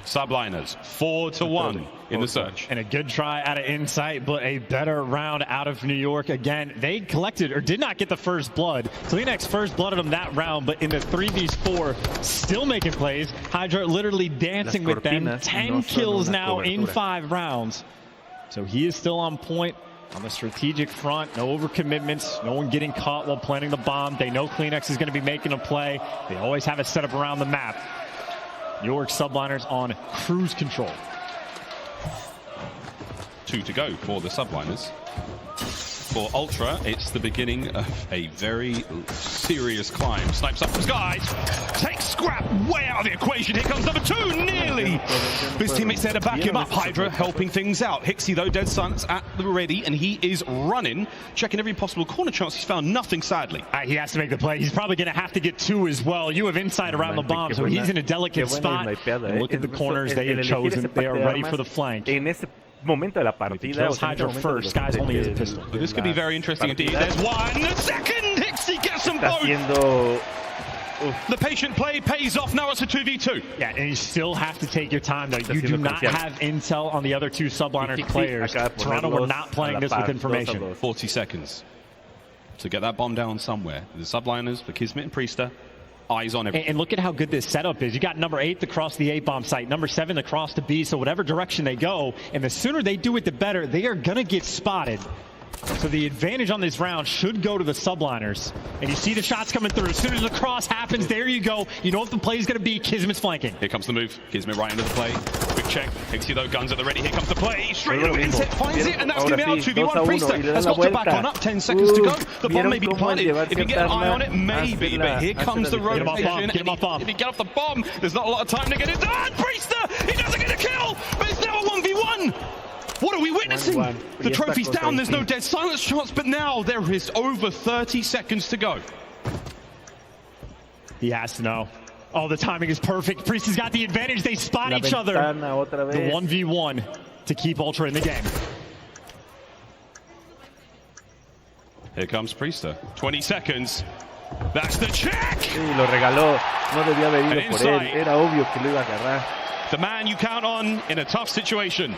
Subliners, 4-1 in the search. And a good try out of Insight, but a better round out of New York. Again, they collected or did not get the first blood. CleanX first blooded them that round, but in the 3v4, still making plays. Hydra literally dancing with them. 10 kills now in 5 rounds. So he is still on point. On the strategic front, no overcommitments, no one getting caught while planting the bomb. They know CleanX is going to be making a play. They always have a setup around the map. New York Subliners on cruise control. 2 to go for the Subliners. For Ultra, it's the beginning of a very serious climb. Snipes up from Skies. Takes Scrap way out of the equation. Here comes number 2, nearly. His teammates there to back him up. Hydra helping things out. Hixie, though, Dead Sun's at the ready, and he is running, checking every possible corner chance. He's found nothing, sadly. He has to make the play. He's probably going to have to get 2 as well. You have Insight around the bomb, so he's in a delicate spot. Look at the corners they have chosen. They are ready for the flank. Momento de la partida. Hydra first. Skies only has a pistol. But this could be very interesting indeed. There's one. The second. Hixie gets them both. The patient play pays off. Now it's a 2v2. Yeah, and you still have to take your time, though. You do not have intel on the other 2 Subliners players. Toronto, we're not playing this with information. 40 seconds to get that bomb down somewhere. The Subliners for Kismet and Priester. Eyes on everything. And look at how good this setup is. You got number 8 across the A-bomb site, number 7 across the B, so whatever direction they go, and the sooner they do it, the better. They are going to get spotted. So the advantage on this round should go to the Subliners. And you see the shots coming through. As soon as the cross happens, there you go. You know what the play is going to be. Kismet's flanking. Here comes the move. Kismet right into the play. Quick check. Hixie, though, guns at the ready. Here comes the play. Straight into Inset, finds it, and that's going to be out. 2v1. Priester has got to back on up. 10 seconds to go. The bomb may be planted. If you get an eye on it, maybe. But here comes the rotation. If you get off the bomb, there's not a lot of time to get it done. Priester, he doesn't get a kill, but it's now a 1v1. What are we witnessing? The trophy's down, there's no dead silence chance, but now there is over 30 seconds to go. He has to know. Oh, the timing is perfect. Priest has got the advantage. They spot each other. The 1v1 to keep Ultra in the game. Here comes Priester. 20 seconds. That's the check! Lo regaló. No debía haber ido por él. Era obvio que lo iba a agarrar. The man you count on in a tough situation.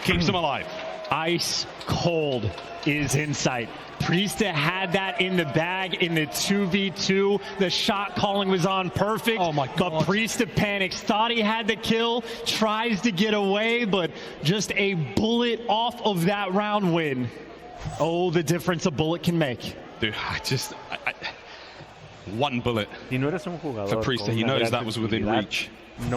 Keeps them alive. Ice cold is Insight. Priesta had that in the bag in the 2v2. The shot calling was on perfect. Oh my God. But Priesta panics, thought he had the kill, tries to get away, but just a bullet off of that round win. Oh, the difference a bullet can make. Dude, one bullet for Priesta. He knows that was within reach. He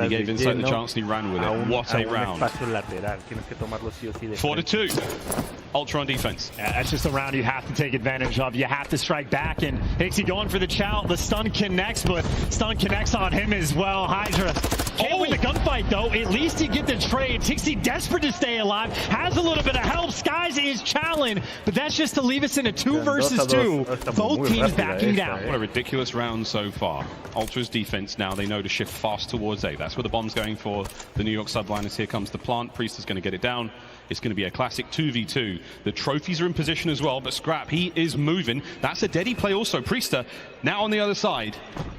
gave Insight the chance and he ran with it. What a round. 4-2. Ultra on defense. Yeah, that's just a round you have to take advantage of. You have to strike back, and Hixie going for the chow. The stun connects, but stun connects on him as well. Hydra can't win the gunfight, though. At least you get the trade. Hixie desperate to stay alive. Has a little bit of help. Skies is challenged, but that's just to leave us in a 2 versus 2. Both teams backing down. What a ridiculous round so far. Ultra's defense now, they know to shift fast towards A. That's where the bomb's going for the New York Subliners. Here comes the plant. Priest is going to get it down. It's going to be a classic 2v2. The trophies are in position as well, but Scrap, he is moving. That's a deady play also. Priester now on the other side,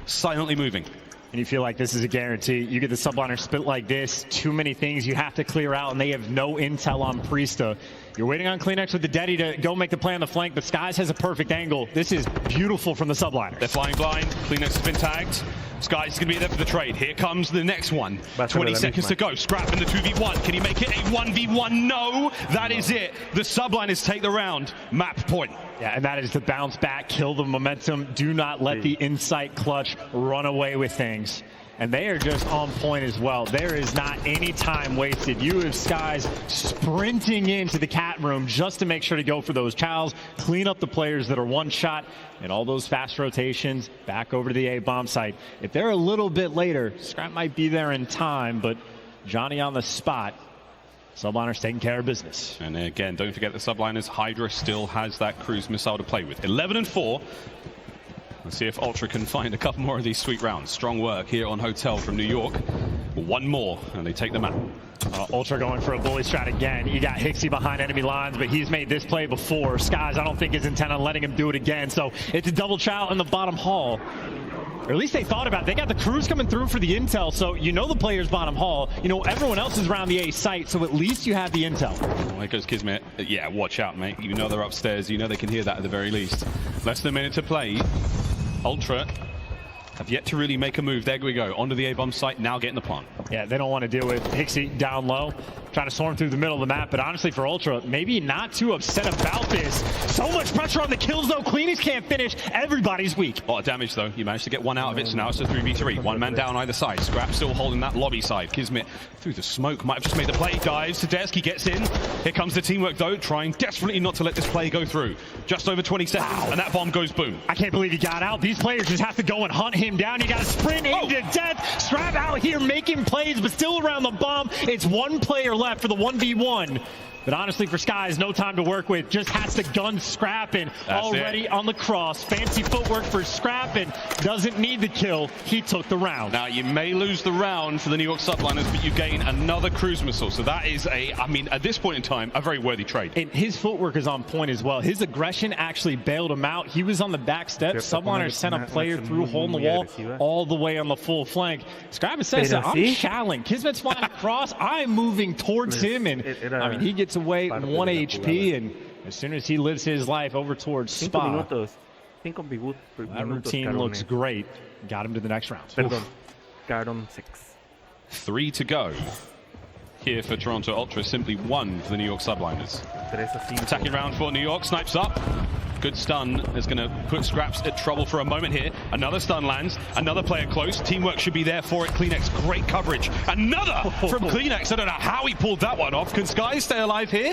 silently moving. And you feel like this is a guarantee. You get the Subliner split like this, too many things you have to clear out, and they have no intel on Priesta. You're waiting on CleanX with the Daddy to go make the play on the flank, but Skies has a perfect angle. This is beautiful from the Subliners. They're flying blind. CleanX has been tagged. Skies is going to be there for the trade. Here comes the next one. 20 seconds to go. Scrap in the 2v1. Can he make it a 1v1? No, that is it. The Subliners take the round. Map point. Yeah, and that is the bounce back, kill the momentum. Do not let the Insight clutch run away with things. and they are just on point as well. There is not any time wasted. You have Skies sprinting into the cat room just to make sure to go for those chows, clean up the players that are one shot, and all those fast rotations back over to the A-bomb site. If they're a little bit later, Scrap might be there in time, but Johnny on the spot. Subliners taking care of business. And again, don't forget the Subliners. Hydra still has that cruise missile to play with. 11-4. Let's see if Ultra can find a couple more of these sweet rounds. Strong work here on Hotel from New York. One more, and they take them out. Ultra going for a bully strat again. You got Hixie behind enemy lines, but he's made this play before. Skies, I don't think is intent on letting him do it again. So it's a double chow in the bottom hall. Or at least they thought about it. They got the crews coming through for the intel, so you know the player's bottom hall. You know everyone else is around the A site, so at least you have the intel. Oh, there goes Kismet. Yeah, watch out, mate. You know they're upstairs. You know they can hear that at the very least. Less than a minute to play. Ultra have yet to really make a move. There we go. Onto the A-bomb site, now getting the plant. Yeah, they don't want to deal with Hixie down low, trying to storm through the middle of the map. But honestly, for Ultra, maybe not too upset about this. So much pressure on the kills, though. Cleanies can't finish. Everybody's weak. A lot of damage, though. You managed to get one out of it, so now it's a 3v3. One man down either side. Scrap still holding that lobby side. Kismet through the smoke. Might have just made the play. Dives. Tedeschi gets in. Here comes the teamwork, though, trying desperately not to let this play go through. Just over 20 seconds, and that bomb goes boom. I can't believe he got out. These players just have to go and hunt him down. You got to sprint into death. Scrap out here making plays, but still around the bomb. It's one player left for the 1v1. But honestly, for Skies, no time to work with. Just has to gun Scrap, and already on the cross. Fancy footwork for Scrap, and doesn't need the kill. He took the round. Now, you may lose the round for the New York Subliners, but you gain another cruise missile. So that is I mean, at this point in time, a very worthy trade. And his footwork is on point as well. His aggression actually bailed him out. He was on the back step. Subliners sent a player through, hole in the wall, all the way on the full flank. Scrap says, I'm challenging. Kismet's flying across. I'm moving towards him, and I mean, he gets away 1 HP, and as soon as he lives his life over towards Spa, that routine looks great. Got him to the next round. Perdón, 6. 3 to go. Here for Toronto Ultra, simply 1 for the New York Subliners. Attacking round for New York, snipes up. Good stun is going to put Scraps at trouble for a moment here. Another stun lands, another player close. Teamwork should be there for it. Kleenex, great coverage. Another from Kleenex. I don't know how he pulled that one off. Can Sky stay alive here?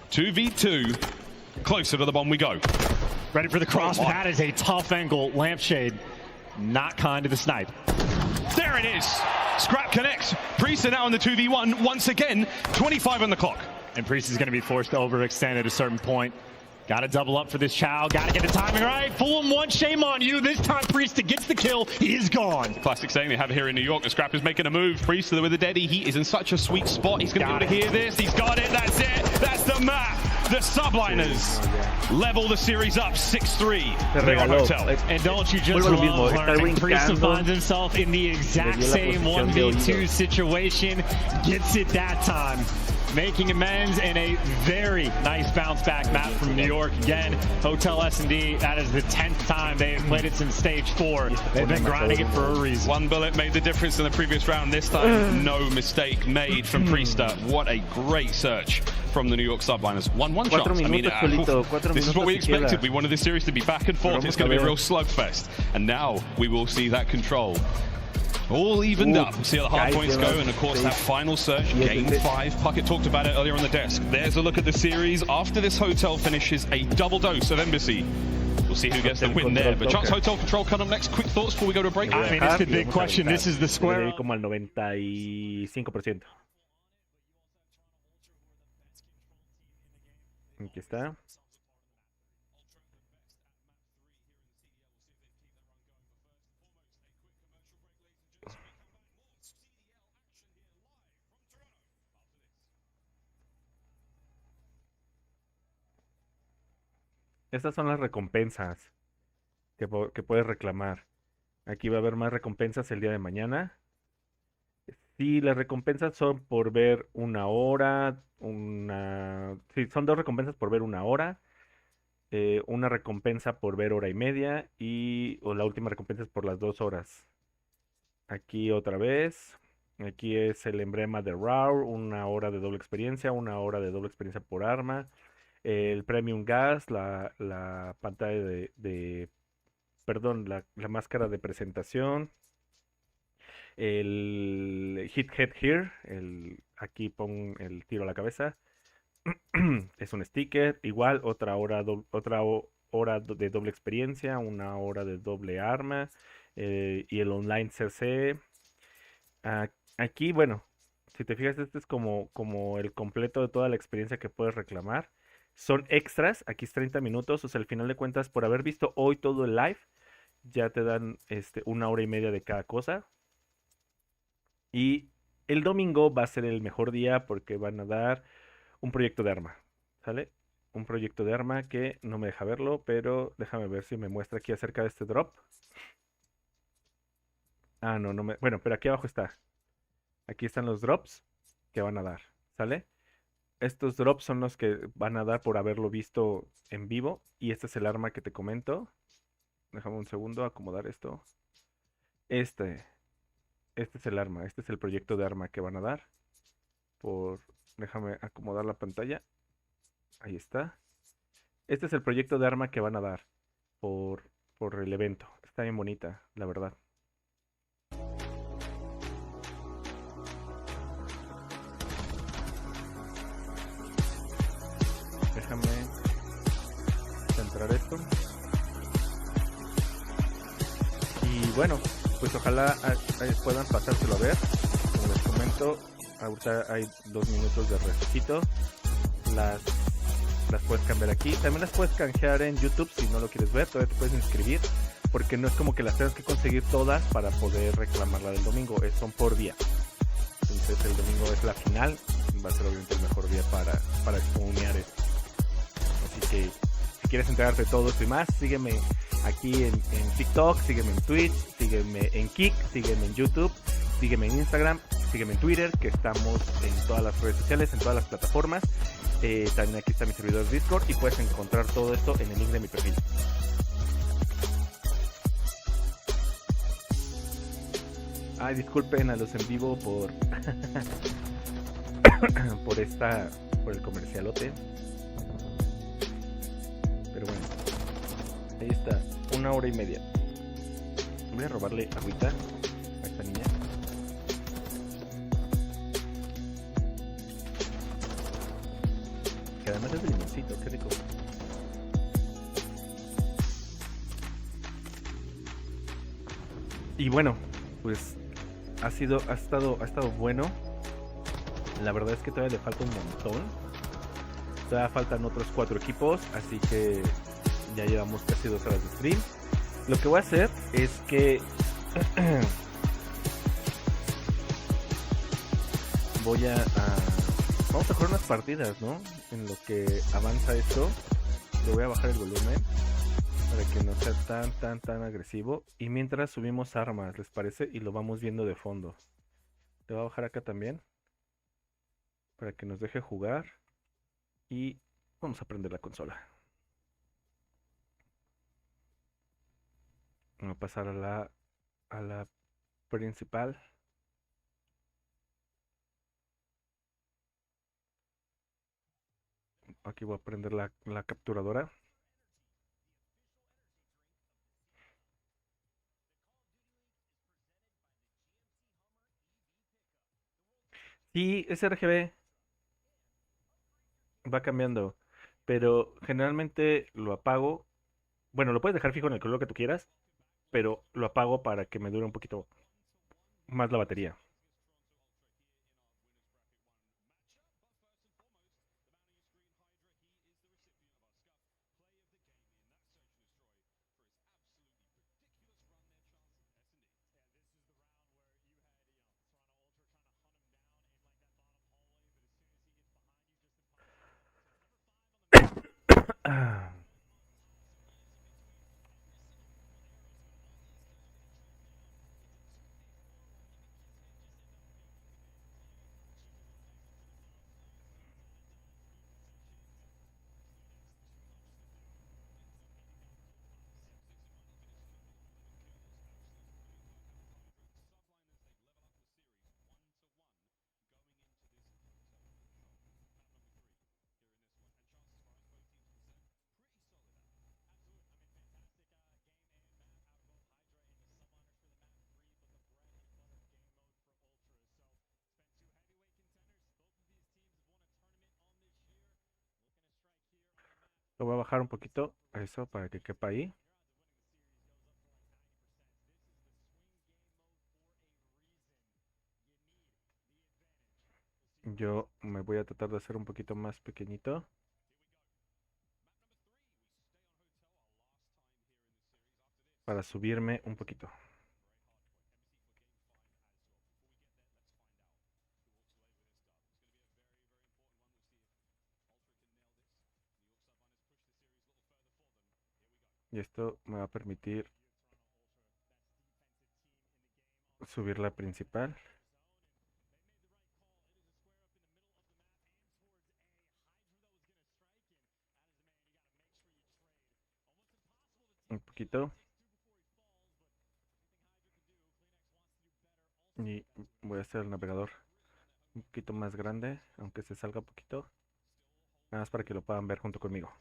2v2. Closer to the bomb we go. Ready for the cross. That is a tough angle. Lampshade, not kind to the snipe. There it is. Scrap connects. Priest are now in the 2v1 once again. 25 on the clock. And Priest is going to be forced to overextend at a certain point. Got to double up for this chow. Got to get the timing right. Fool him once, shame on you. This time Priest gets the kill. He is gone. Classic saying they have here in New York. The Scrap is making a move. Priest with the Deddy. He is in such a sweet spot. He's going to be able to hear this. He's got it. That's it. That's the map. The Subliners level the series up 6-3. Hotel. And don't you just love learning? Priest finds himself in the exact same 1v2 situation. Gets it that time. Making amends in a very nice bounce back map from New York. Again, Hotel S&D, that is the 10th time they have played it since stage 4. They've been grinding it for a reason. One bullet made the difference in the previous round. This time, no mistake made from Priesta. What a great search from the New York Subliners. 1-1 shots. I mean, this is what we expected. We wanted this series to be back and forth. It's going to be a real slugfest. And now we will see that control. All evened up. See how the hard points go, and of course that final search, game 5. Puckett talked about it earlier on the desk. There's a look at the series. After this Hotel finishes, a double dose of Embassy. We'll see who gets the win there. But Chance Hotel Control coming up next. Quick thoughts before we go to a break? I mean, it's the big question. This is the square. Como al 95%. Aquí está. Estas son las recompensas que puedes reclamar. Aquí va a haber más recompensas el día de mañana. Sí, las recompensas son por ver una hora, sí, son 2 recompensas por ver una hora, una recompensa por ver hora y media, o la última recompensa es por las 2 horas. Aquí otra vez. Aquí es el emblema de RAW, 1 hora de doble experiencia, 1 hora de doble experiencia por arma. El Premium Gas, la pantalla de perdón, la máscara de presentación, el hit head here, aquí pon el tiro a la cabeza, es un sticker, igual otra hora, hora de doble experiencia, una hora de doble arma, y el online CC. Aquí, bueno, si te fijas, este es como el completo de toda la experiencia que puedes reclamar. Son extras, aquí es 30 minutos, o sea, al final de cuentas, por haber visto hoy todo el live, ya te dan una hora y media de cada cosa. Y el domingo va a ser el mejor día porque van a dar un proyecto de arma, ¿sale? Un proyecto de arma que no me deja verlo, pero déjame ver si me muestra aquí acerca de este drop. Ah, no, bueno, pero aquí abajo está. Aquí están los drops que van a dar, ¿sale? Estos drops son los que van a dar por haberlo visto en vivo. Y este es el arma que te comento. Déjame un segundo acomodar esto. Este es el arma, este es el proyecto de arma que van a dar. Déjame acomodar la pantalla. Ahí está. Este es el proyecto de arma que van a dar por el evento. Está bien bonita, la verdad. Déjame centrar esto. Y bueno, pues ojalá puedan pasárselo a ver. Como les comento, ahorita hay 2 minutos de recito. Las puedes cambiar aquí. También las puedes canjear en YouTube si no lo quieres ver. Todavía te puedes inscribir. Porque no es como que las tengas que conseguir todas para poder reclamar la del domingo. Son por día. Entonces el domingo es la final. Va a ser obviamente el mejor día para exponear esto. Así que si quieres enterarte de todo esto y más, sígueme aquí en TikTok, sígueme en Twitch, sígueme en Kick, sígueme en YouTube, sígueme en Instagram, sígueme en Twitter, que estamos en todas las redes sociales, en todas las plataformas. También aquí está mi servidor Discord y puedes encontrar todo esto en el link de mi perfil. Ay, disculpen a los en vivo por por el comercialote. Pero bueno, ahí está, 1 hora y media. Voy a robarle agüita a esta niña. Que además es de limoncito, qué rico. Y bueno, pues ha estado bueno. La verdad es que todavía le falta un montón. Todavía faltan otros 4 equipos, así que ya llevamos casi 2 horas de stream. Lo que voy a hacer es que vamos a jugar unas partidas, ¿no? En lo que avanza esto, le voy a bajar el volumen para que no sea tan agresivo. Y mientras subimos armas, ¿les parece? Y lo vamos viendo de fondo. Le voy a bajar acá también para que nos deje jugar. Y vamos a prender la consola. Vamos a pasar a la principal. Aquí voy a prender la capturadora. Sí, es RGB. Va cambiando. Pero generalmente lo apago. Bueno, lo puedes dejar fijo en el color que tú quieras, pero lo apago para que me dure un poquito más la batería. Lo voy a bajar un poquito, eso, para que quepa ahí. Yo me voy a tratar de hacer un poquito más pequeñito. Para subirme un poquito. Y esto me va a permitir subir la principal. Un poquito. Y voy a hacer el navegador un poquito más grande, aunque se salga poquito. Nada más para que lo puedan ver junto conmigo.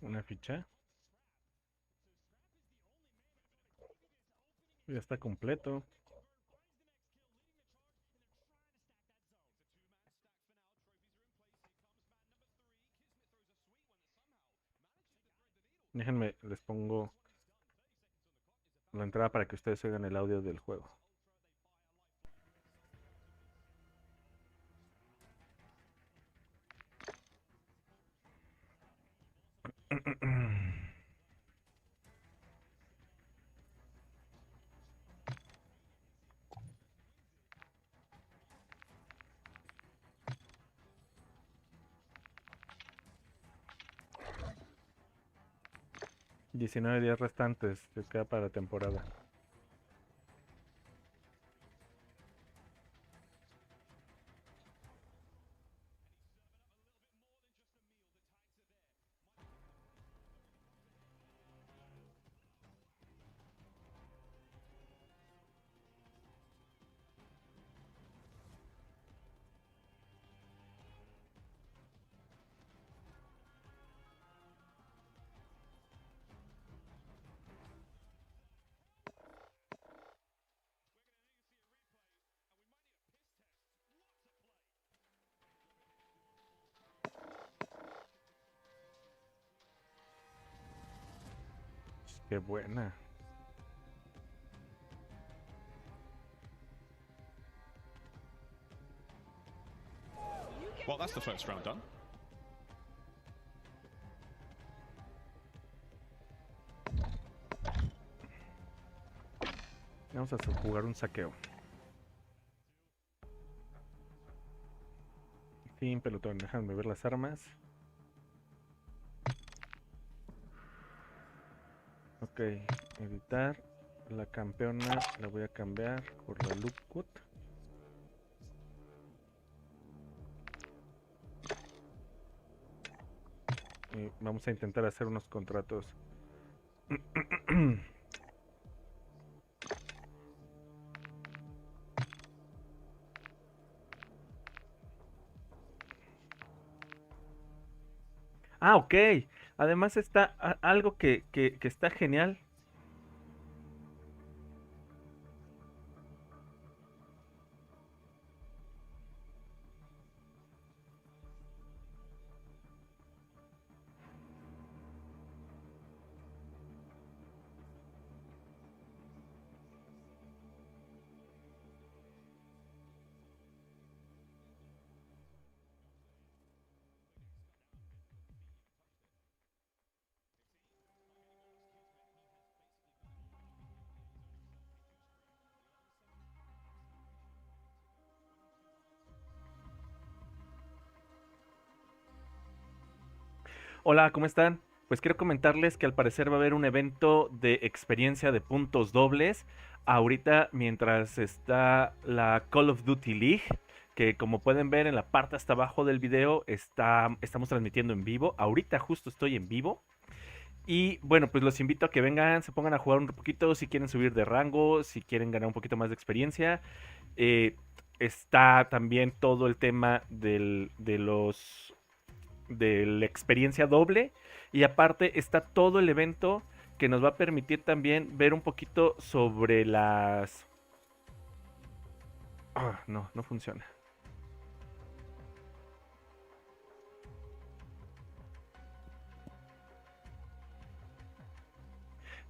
Una ficha. Ya está completo. Déjenme, les pongo la entrada para que ustedes oigan el audio del juego. $19 días restantes que queda para la temporada. Qué buena. Well, that's the first round done. Vamos a jugar un saqueo. Sin pelotón, déjame ver las armas. Ok, editar. La campeona la voy a cambiar por la Lookwood. Y vamos a intentar hacer unos contratos. Ah, ok. Además está algo que está genial. Hola, ¿cómo están? Pues quiero comentarles que al parecer va a haber un evento de experiencia de puntos dobles ahorita mientras está la Call of Duty League, que como pueden ver en la parte hasta abajo del video estamos transmitiendo en vivo. Ahorita justo estoy en vivo. Y bueno, pues los invito a que vengan, se pongan a jugar un poquito si quieren subir de rango, si quieren ganar un poquito más de experiencia. Está también todo el tema de la experiencia doble. Y aparte está todo el evento que nos va a permitir también ver un poquito sobre las... no funciona.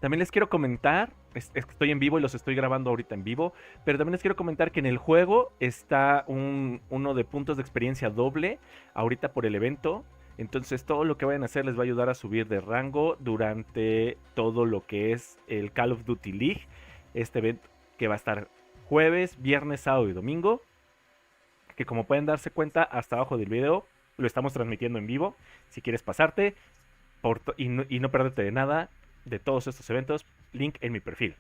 También les quiero comentar, es que estoy en vivo y los estoy grabando ahorita en vivo, pero también les quiero comentar que en el juego está uno de puntos de experiencia doble, ahorita por el evento. Entonces todo lo que vayan a hacer les va a ayudar a subir de rango durante todo lo que es el Call of Duty League. Este evento que va a estar jueves, viernes, sábado y domingo. Que como pueden darse cuenta hasta abajo del video lo estamos transmitiendo en vivo. Si quieres pasarte y no perderte de nada de todos estos eventos, link en mi perfil.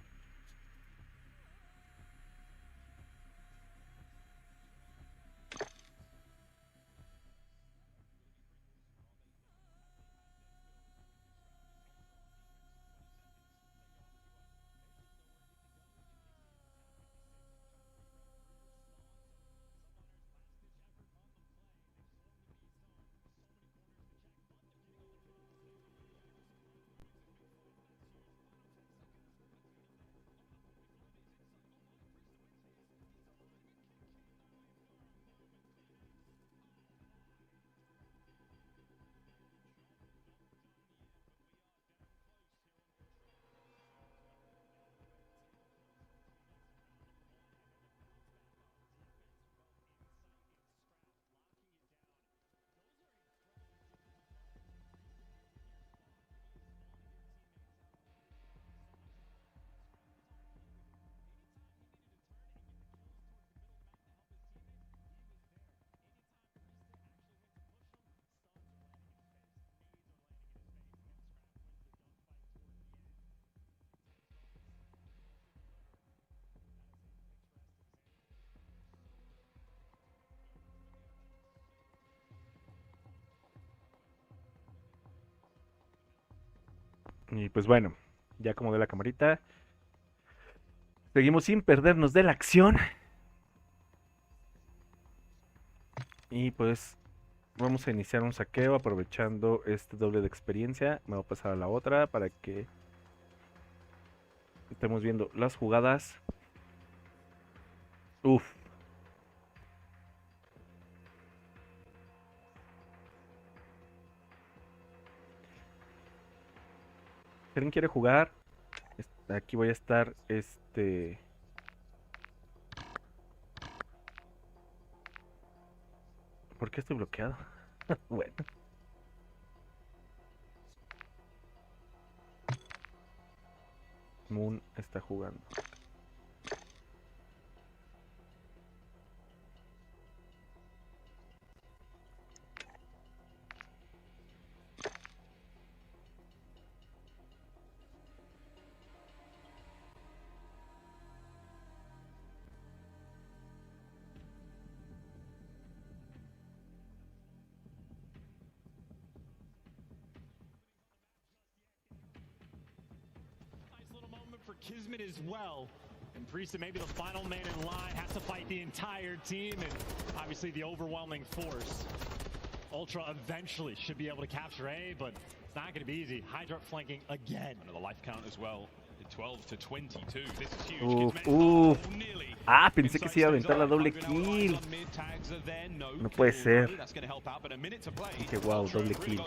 Y pues bueno, ya como de la camarita, seguimos sin perdernos de la acción. Y pues vamos a iniciar un saqueo aprovechando este doble de experiencia. Me voy a pasar a la otra para que estemos viendo las jugadas. Uf. Si alguien quiere jugar, aquí voy a estar, ¿por qué estoy bloqueado? Bueno. Moon está jugando. For Kismet as well. And Priest, maybe the final man in line, has to fight the entire team and obviously the overwhelming force. Ultra eventually should be able to capture A, but it's not going to be easy. Hydra flanking again. Another life count as well. 12 to 22. This is huge. Ah, pensé que se iba a aventar la doble kill. No puede ser. Qué guau, doble kill.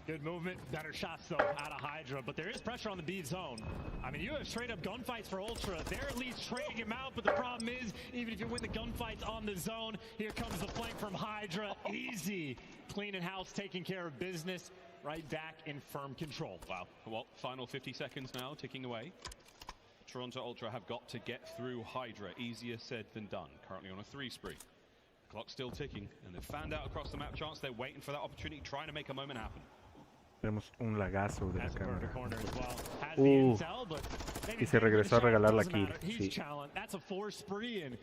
Good movement, better shots though out of Hydra, but there is pressure on the B zone. I mean, you have straight up gunfights for Ultra. They're at least trading him out, but the problem is, even if you win the gunfights on the zone, here comes the flank from Hydra. Easy. Cleaning house, taking care of business, right back in firm control. Wow. Well, final 50 seconds now, ticking away. Toronto Ultra have got to get through Hydra. Easier said than done. Currently on a 3 spree. Clock's still ticking, and they've fanned out across the map. Chance they're waiting for that opportunity, trying to make a moment happen. Tenemos un lagazo de la cámara. Y se regresó a regalar la kill. Sí. That's a 4 spree, and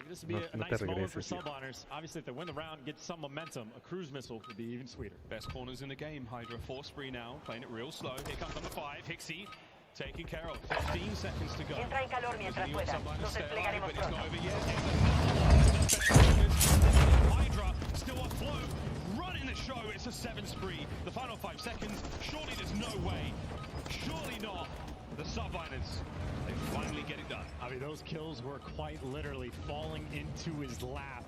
this would be a nice moment for subliners. Obviously, if they win the round, get some momentum, a cruise missile would be even sweeter. Best corners in the game. Hydra 4 spree now, playing it real slow. Here comes number 5, Hixie, taken care of. 15 seconds to go. Entra en calor mientras pueda. Nos desplegaremos pronto. Hydra still afloat, running the show. It's a 7 spree. The final 5 seconds. Surely there's no way. Surely not. The subliners, they finally get it done. I mean, those kills were quite literally falling into his lap.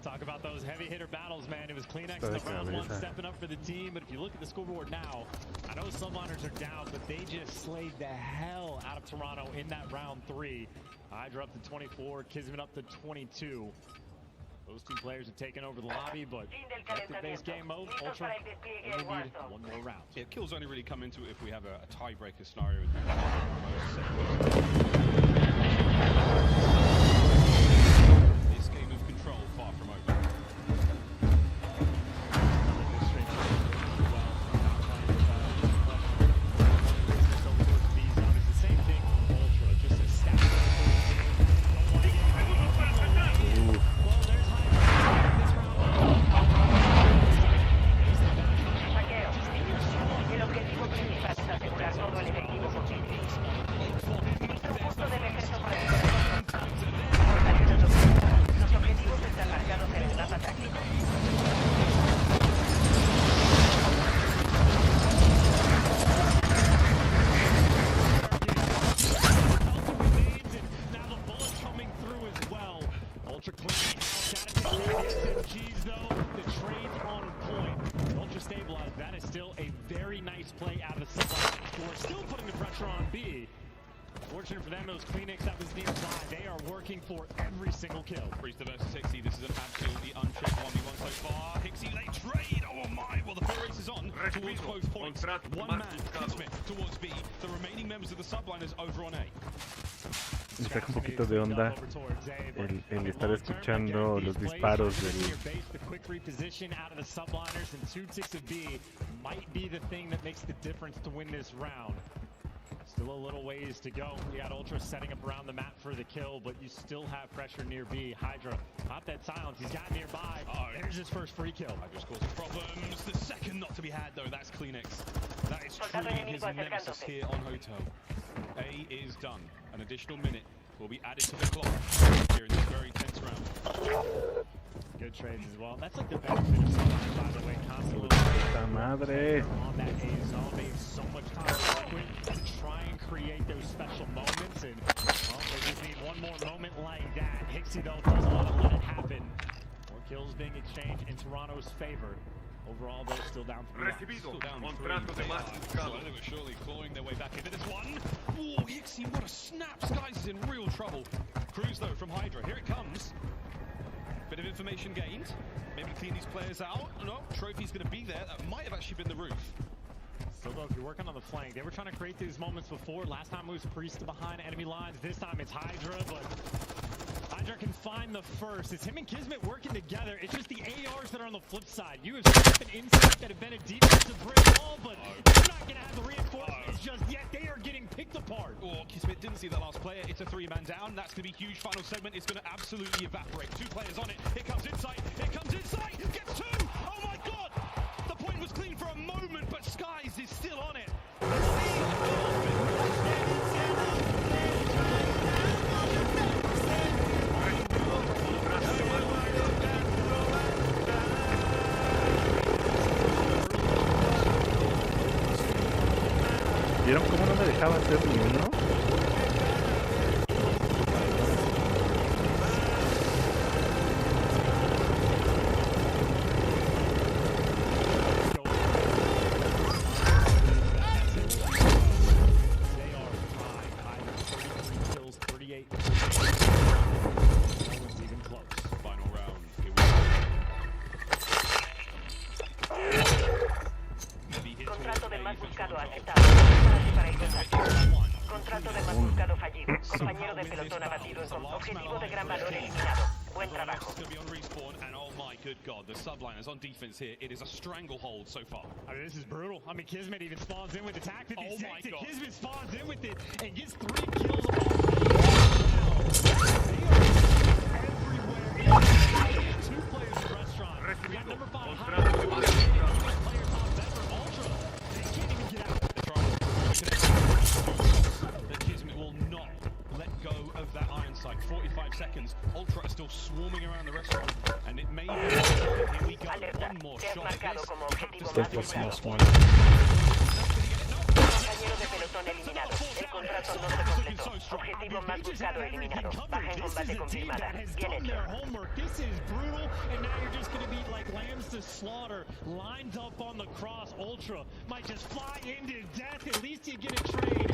Talk about those heavy hitter battles, man. It was CleanX in the round 1 stepping up for the team, but if you look at the scoreboard now, I know subliners are down, but they just slayed the hell out of Toronto in that round 3. Hydra up to 24, Kismet up to 22. Those two players have taken over the lobby, but the base game mode, Ultra, only need one more round. Yeah, kills only really come into it if we have a tiebreaker scenario. This game of control far from over. Fortunate for them, those CleanX that was nearby, they are working for every single kill. Priest versus Hixie, this is an absolutely unchecked 1v1 so far. Hixie late trade, oh my! Well, the full race is on towards both points. One man, Kismet towards B, the remaining members of the subliners over on A. Me saca un poquito de onda el estar escuchando los disparos del... The quick reposition out of the subliners and 2-6 of B might be the thing that makes the difference to win this round. Still a little ways to go. We got Ultra setting up around the map for the kill, but you still have pressure near B. Hydra, not that silence. He's got nearby. There's his first free kill. Hydra's causing problems. The second not to be had, though, that's CleanX. That is truly his nemesis here on Hotel. A is done. An additional minute will be added to the clock here in this very tense round. Good trades as well. That's like the benefit of something, by the way. Constantly madre. On that A zone, they have so much time to work with to try and create those special moments, and well, they just need one more moment like that. Hixie, though, doesn't want to let it happen. More kills being exchanged in Toronto's favor. Overall, though, still down 3. Still down 3. They were surely clawing their way back into this one. Whoa, Hixie, what a snap. Skies is in real trouble. Cruise, though, from Hydra. Here it comes. Bit of information gained. Maybe to clean these players out. No, trophy's going to be there. That might have actually been the roof. So look, you're working on the flank. They were trying to create these moments before. Last time it was Priest behind enemy lines. This time it's Hydra, but Hydra can find the first. It's him and Kismet working together. It's just the ARs that are on the flip side. You have Snap and Insight that have been a defensive brick wall, but they're not going to have the reinforcements just yet. They are getting picked apart. Oh, Kismet didn't see that last player. It's a 3-man down. That's going to be huge. Final segment is going to absolutely evaporate. 2 players on it. Here comes Insight. Here comes Insight. Gets 2. Oh my God. The point was clean for a moment, but Skies is still on it. ¿Vieron cómo no me dejaba hacer ni uno? Contrato del más buscado aceptado. Para el contrato del más buscado fallido. Compañero de pelotón abatido. Objetivo de gran valor eliminado. Buen trabajo. Going to be on respawn, and oh my good god, the subliners on defense here. It is a stranglehold so far. I mean, this is brutal. I mean, Kismet even spawns in with the TAC 56. Oh my god. Kismet spawns in with it and gets 3 kills everywhere. 2 players in the restaurant. We got number 5 high. Player top Denver Ultra. They can't even get out. The Kismet will not let go of that iron sight. 45 seconds. Ultra are still swarming around the restaurant, and it may be. Here we go. One more shot. Compañero de pelotón eliminado. El contrato no se completó. Objetivo más buscado eliminado. Baja en combate confirmada. Bien hecho. This is brutal, and now you're just going to be like lambs to slaughter, lined up on the cross. Ultra might just fly into death. At least you get a trade.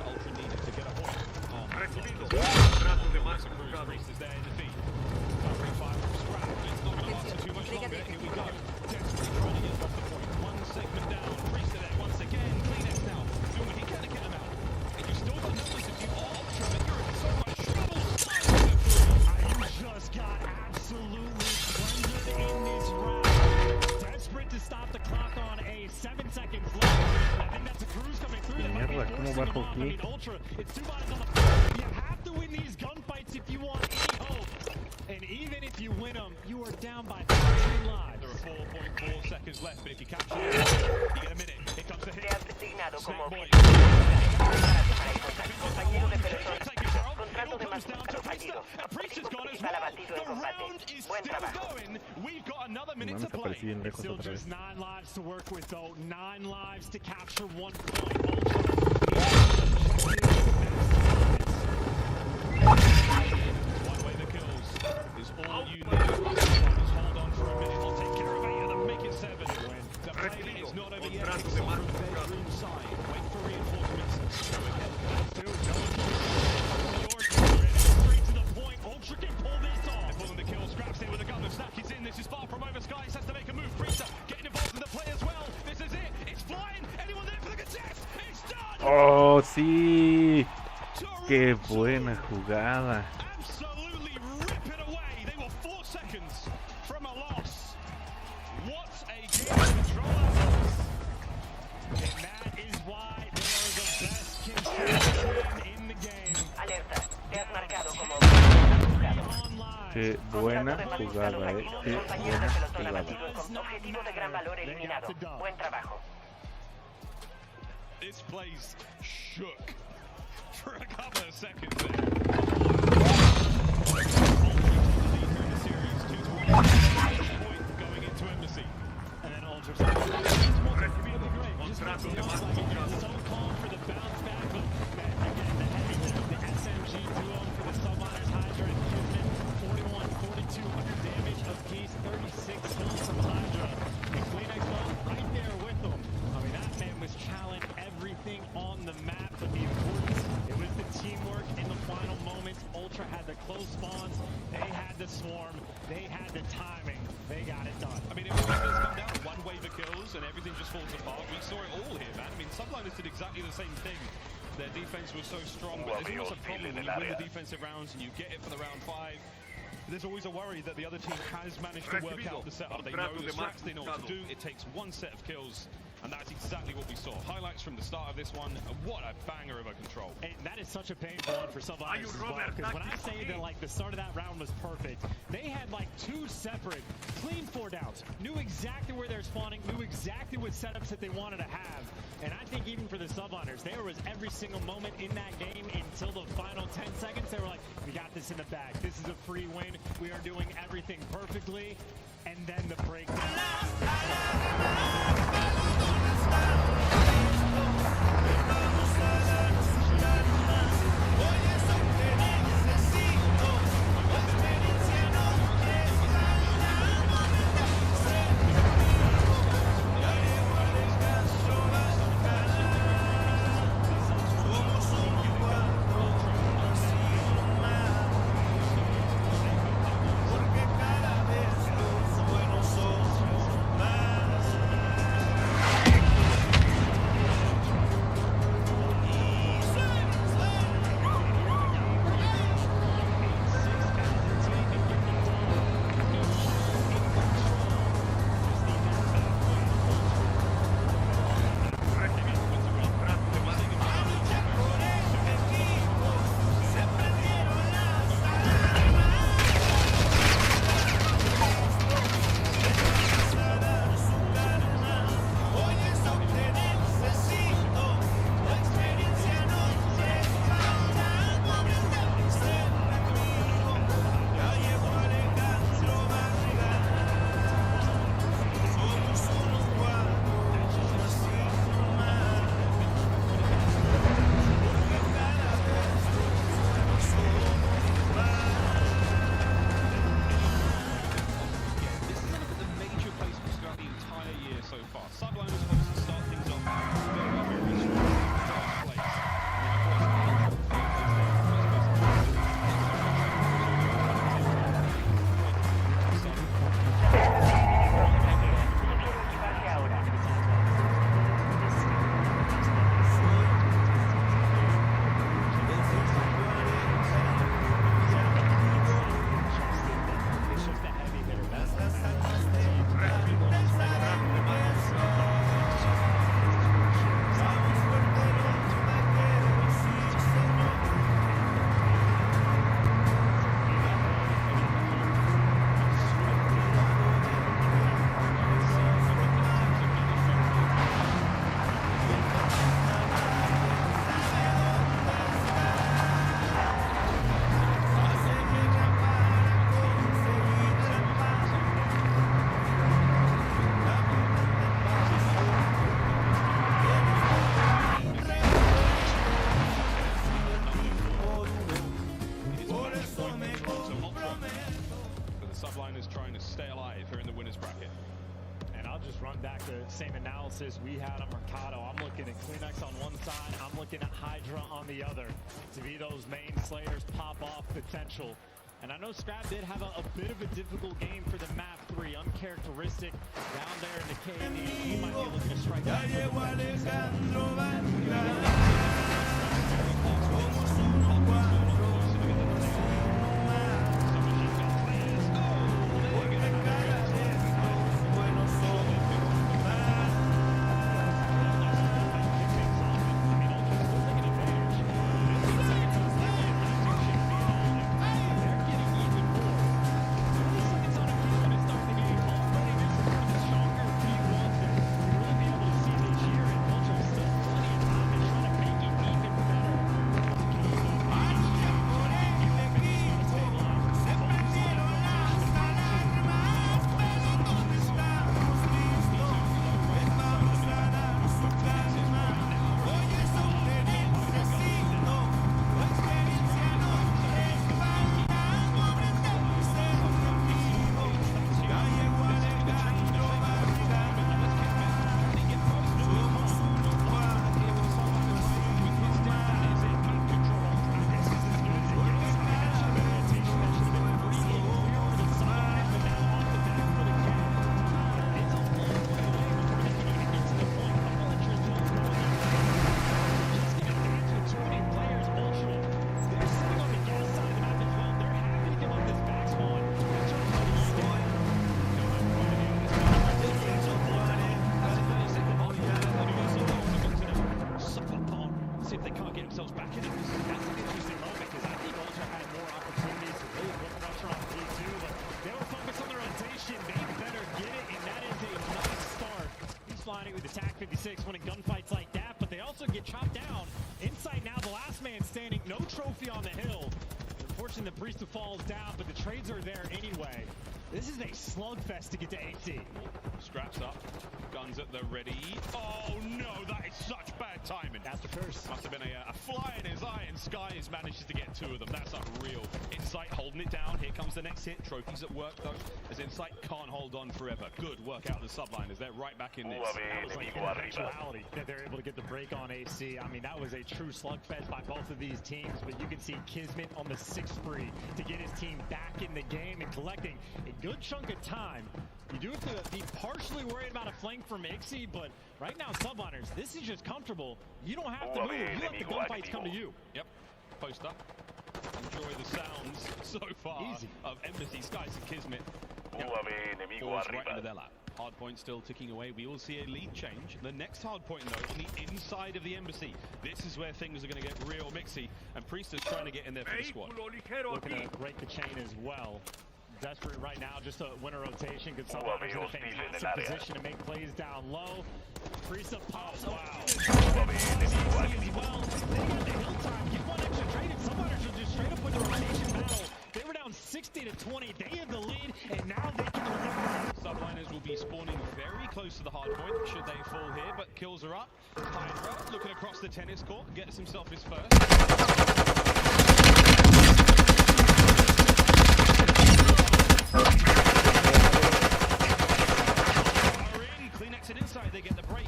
Ultra needed to get a point. Trato de más increases there in defeat. Covering 5 from Scrap. It's not going to last too much longer. Here we go. Desperately trying to get off the point. 1 segment down. Priest there once again. Kleenex now. Doing what he can to get him out. And you still got numbers if you are Ultra, but you're in so much trouble. You just got absolutely plundered in this round. Desperate to stop the clock on A. 7 seconds left. I think that's a cruise coming through. That might be forcing him off. I mean, Ultra, it's 2 bodies on the floor. You have to win these gunfights if you want any hope. And even if you win them, you are down by 13 lives. There are 4.4 seconds left, but if you capture it, you get a minute. Here comes the hit. Te has designado como objetivo. Compañero de pelotón. Contrato de más buscado fallido. Objetivo principal abatido en combate. Buen trabajo. We've got another minute to play. Still just 9 lives to work with, though. 9 lives to capture 1 point. One way the kills is all you need. Just hold on for a minute. I'll take care of 8 of them. Make it 7. The play is not over yet. It's on the bedroom side. Wait for reinforcements. Go ahead. Straight to the point. Ultra can pull this off. They're pulling the kill. Scraps in with a gun. The stack is in. This is far from over. Skies has to make a move. Priester getting involved in the play as well. This is it. It's flying. Anyone there for the contest? It's done. Oh, sí. Qué buena jugada. Absolutely rip it away. They were 4 seconds from a loss. What a game of control. And that is why they are the best control team in the game. Alerta. Te has marcado como Qué buena jugada, Qué buena jugada. objetivo de gran valor eliminado. Buen trabajo. This place shook for a couple of seconds there. Going into Embassy. And then Ultra really great. So calm for the bounce back, but again, the heavy hitter, the SMG duo for the Subliners, Hydra and Kismet. 41, 4,200 damage apiece, 36 kills from Hydra. And Kleenex right there with them. I mean, that man was challenging everything on the map, but the importance, it was the teamwork in the final moments. Ultra had the close spawns, they had the swarm, they had the timing, they got it done. I mean, it really does come down to 1 wave of kills and everything just falls apart. We saw it all here, man. I mean, Subliners did exactly the same thing. Their defense was so strong, but there's always a problem when you win the defensive rounds and you get it for the round 5. There's always a worry that the other team has managed to work out the setup. They know the strats, they know what to do. It takes 1 set of kills, and that's exactly what we saw. Highlights from the start of this one. What a banger of a control. And that is such a painful one for Subliners as well, because when I say that like the start of that round was perfect, they had like 2 separate clean 4 downs, knew exactly where they're spawning, knew exactly what setups that they wanted to have. And I think even for the Subliners, there was every single moment in that game until the final 10 seconds, they were like, we got this in the bag. This is a free win. We are doing everything perfectly. And then the breakdown. so far. Subliners obviously start things off very strong in first place. Subliners trying to stay alive here in the winners bracket. And I'll just run back to the same analysis we had on Mercado. I'm looking at Kleenex on one side, I'm looking at Hydra on the other to be those main slayers pop off potential. And I know Scrap did have a bit of a difficult game for the map 3, uncharacteristic down there in the KD. He might be looking to strike out. With attack 56 winning gunfights like that, but they also get chopped down. Inside now, the last man standing, no trophy on the hill. Unfortunately, the Priest falls down, but the trades are there anyway. This is a slugfest to get to 80. Straps up, guns at the ready. Oh no, that is such bad timing. That's the curse. Must have been a fly in his eye, and Skies manages to get 2 of them. That's unreal. Insight holding it down. Here comes the next hit. Trophies at work though, as Insight can't hold on forever. Good work out of the subliners. They're right back in this. That was like an eventuality that they're able to get the break on AC. I mean, that was a true slugfest by both of these teams, but you can see Kismet on the 6th spree to get his team back in the game and collecting a good chunk of time. You do have to be partially worried about a flank from Ixie, but right now, subliners, this is just comfortable. You don't have to move. You let the gunfights come to you. Yep. Post up. Enjoy the sounds so far of Embassy, Skies, and Kismet. Falls right into their lap. Hardpoint still ticking away. We will see a lead change. The next hardpoint, though, on the inside of the Embassy. This is where things are going to get real mixy, and Priestess trying to get in there for the squad. Looking to break the chain as well. Desperate right now, just a winter rotation. Good subliners in a fantastic position to make plays down low. Priestess pops. Wow. As well. They got the hill time. Get one extra trade, and subliners will just straight up with the rotation battle. They were down 60 to 20. They have the lead, and now they can deliver. Subliners will be spawning very close to the hard point should they fall here, but kills are up. Hydra looking across the tennis court, gets himself his first. gets it inside, they get the break.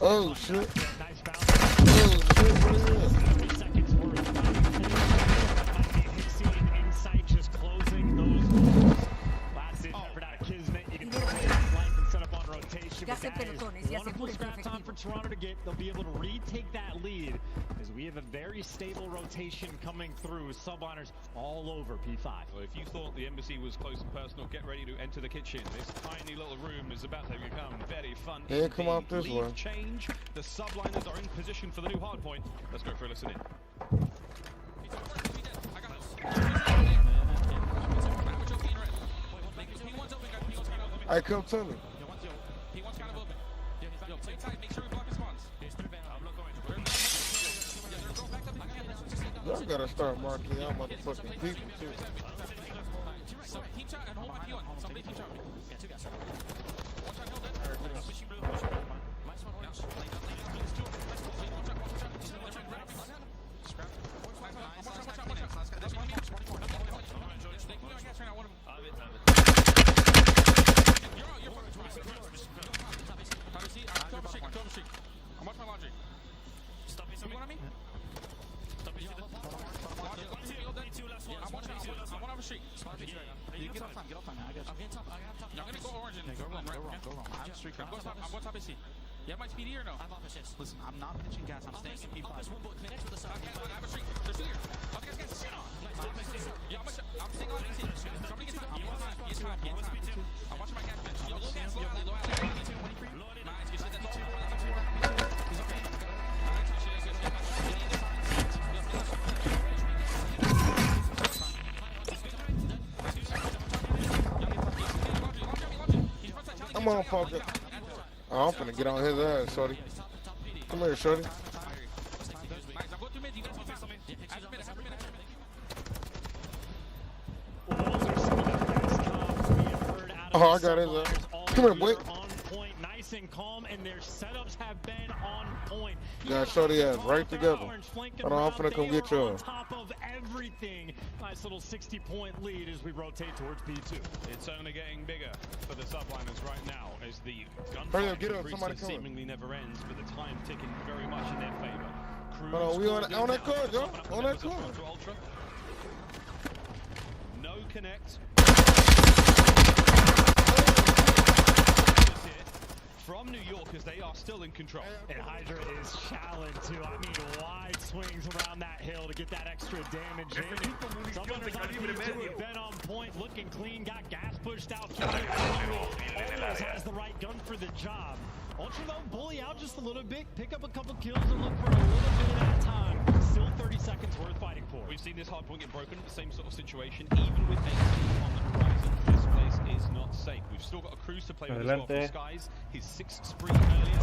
Oh shit. Nice bounce. Oh shit. Seconds worth. Inside just closing those. Last in effort out of Kismet. You can throw it life and set up on rotation. But that is wonderful scrap time for Toronto to get. They'll be able to retake that lead as we have a very stable rotation coming through. Subliners all over P5. Well, if you thought the embassy was close and personal, get ready to enter the kitchen. This tiny little room is about to become very fun. Yeah, come out this Leave way. change. The subliners are in position for the new hard point. Let's go for a listen in. I come to me. Y'all gotta start marking y'all motherfucking people too. I'm watching my laundry. Stop it. You want me? Stop it. I'm on the street. Get off time. Get off time. I got you. I'm gonna go orange and go wrong. I'm street crap. I'm going top AC. You have my PD or no? I have office, yes. Listen, I'm not pitching gas. I'm staying in P5. Office one book. Connect with the side. I have a street. There's two here. I'll get gas. Shit on. Yeah, I'm staying on AC. Somebody get time. Get time. I'm watching my gas bench. Yo, low gas. Low gas. Nice. You said that. He's okay. Come on, fucker. Oh, I'm finna get on his ass, shorty. Come here, shorty. Oh, I got his ass. Come here, boy. Nice and calm, and their setups have been on point. Got shorty ass right together. Hold on, I'm finna come get you. On top of everything. Nice little 60-point lead as we rotate towards B2. It's only getting bigger for the subliners right now as the Hurry up, get gunfight up, somebody seemingly never ends, but the time ticking very much in their favor. Hold on, we on that court, yo. On that court. Ultra. No connect. From New York, as they are still in control. And Hydra is challenged too. I mean, wide swings around that hill to get that extra damage in. Someone have been on point, looking clean, got gas pushed out. Always has the right gun for the job. Ultra though, bully out just a little bit, pick up a couple kills and look for a little bit at a time. Still 30 seconds worth fighting for. We've seen this hard point get broken, the same sort of situation, even with 8 on the horizon. This place is not safe. We've still got a cruise to play with as well for Skies. His 6th spree earlier.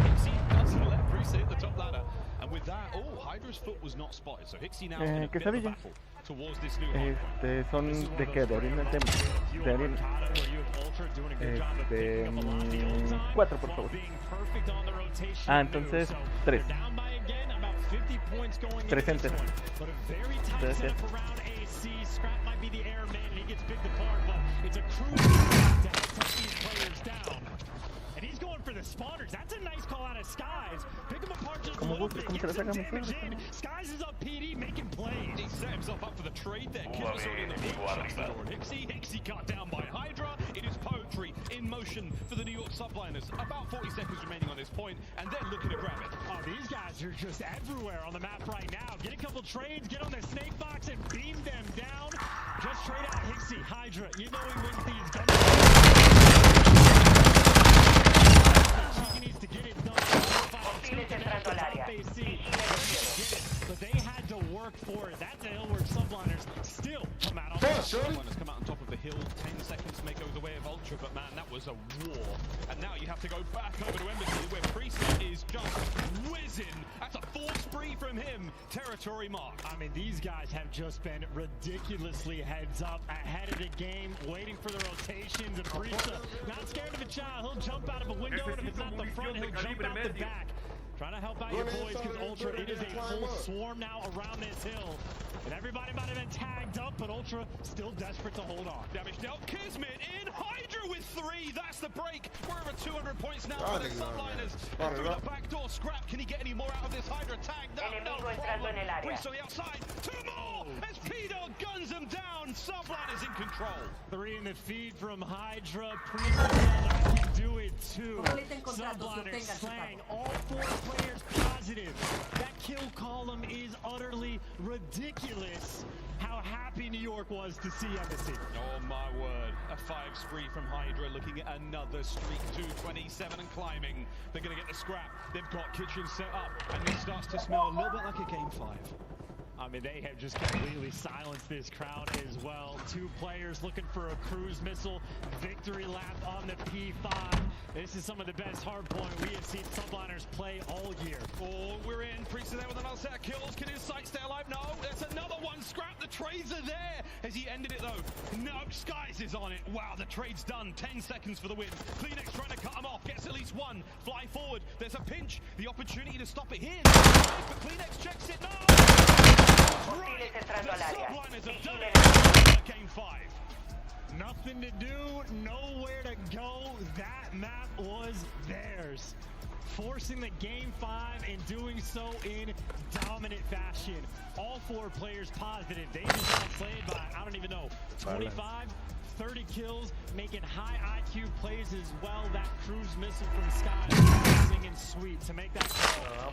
Hixie does let Bruce hit the top ladder. And with that, Hydra's foot was not spotted. So Hixie now in a bit of a battle towards this new hard point. Son de qué, de harina de harina. 4 por favor. Ah, entonces 3. 3 enter. Debe ser. Scrap might be the airman and he gets picked apart, but it's a crucial to touch these players down. And he's going for the spawners. That's a nice call out of Skies. Pick him apart just a little bit. Get some damage in. Skies is up PD, making plays. He set himself up for the trade there. Kismet's already in the lead. Hixie cut down by Hydra. It is Poetry in motion for the New York subliners. About 40 seconds remaining on this point, and they're looking to grab it. Oh, these guys are just everywhere on the map right now. Get a couple trades, get on the snake box, and beam them down. Just trade out Hixie, Hydra. You know he wins these guns. He needs to get it done. But they had to work for it. That's a hill where subliners still come out on top. Subliners come out on top of the hill. 10 seconds may go the way of Ultra, but man, that was a war. And now you have to go back over to Embassy, where Priest is just whizzing. That's a 4th spree from him. Territory mark. I mean, these guys have just been ridiculously heads up, ahead of the game, waiting for the rotations. And Priest, not scared of a child. He'll jump out of a window, and if it's not the front, he'll jump out the back. Trying to help out your boys because Ultra, it is a full swarm now around this hill. And everybody might have been tagged up, but Ultra still desperate to hold on. Damage dealt. Kismet in. Hydra with 3. That's the break. We're over 200 points now for the subliners. And through the back door, Scrap. Can he get any more out of this Hydra tag? No problem. Priest on the outside. 2 more. As P-Dog guns him down. Subliners in control. 3 in the feed from Hydra. Priest can do it too. Subliners slaying all 4 players positive. That kill column is utterly ridiculous. How happy New York was to see Embassy. Oh my word, a 5 spree from Hydra, looking at another streak, 227 and climbing. They're going to get the scrap. They've got kitchen set up, and it starts to smell a little bit like a game 5. I mean, they have just completely silenced this crowd as well. 2 players looking for a cruise missile victory lap on the P5. This is some of the best hardpoint we have seen subliners play all year. Oh, we're in. Priest is there with another set of kills. Can his sight stay alive? No, there's another one. Scrap, the trades are there. Has he ended it though? No, Skies is on it. Wow, the trade's done. 10 seconds for the win. Kleenex trying to cut him off. Gets at least 1. Fly forward. There's a pinch. The opportunity to stop it here. But Kleenex checks it. No! Right. The subliners have done it. Game 5. Nothing to do, nowhere to go. That map was theirs. Forcing the game 5 and doing so in dominant fashion. All 4 players positive. They just got played by, I don't even know, 25, 30 kills, making high IQ plays as well. That cruise missile from Sky singing sweet to make that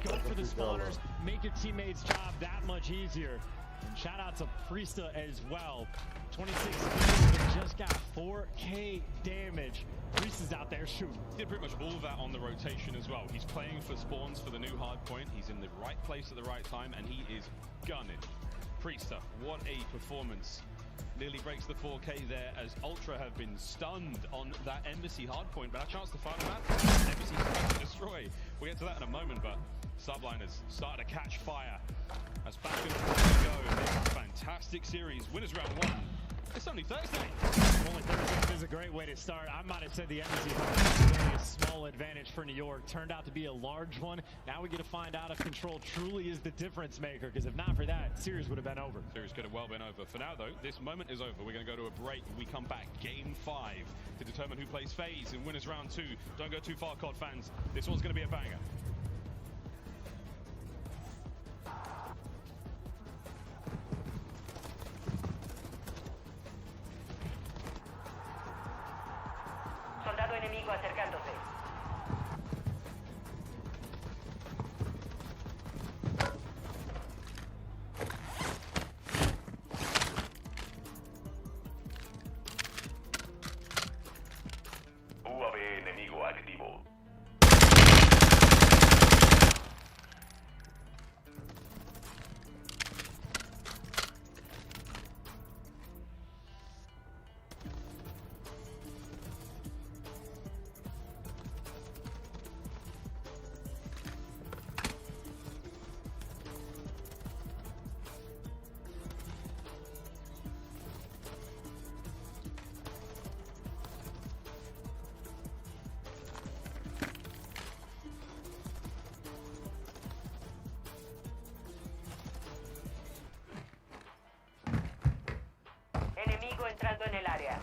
go for the spawners, make your teammates' job that much easier. And shout out to Priesta as well. 26 kills, but just got 4K damage. Priesta's out there shooting. Did pretty much all of that on the rotation as well. He's playing for spawns for the new hard point. He's in the right place at the right time, and he is gunning. Priesta, what a performance. Nearly breaks the 4K there as Ultra have been stunned on that Embassy hardpoint, but a chance to find a map. Embassy's trying to destroy. We'll get to that in a moment, but subliners starting to catch fire. As back and forth we go, this is a fantastic series. Winners round 1. It's only Thursday. Only Thursday is a great way to start. I might have said the Embassy had a small advantage for New York. Turned out to be a large one. Now we get to find out if Control truly is the difference maker, because if not for that, series would have been over. Series could have well been over. For now, though, this moment is over. We're going to go to a break. We come back, game 5, to determine who plays FaZe in winners round 2. Don't go too far, COD fans. This one's going to be a banger. Soldado enemigo acercándose. UAV enemigo activo. Enemigo entrando en el área.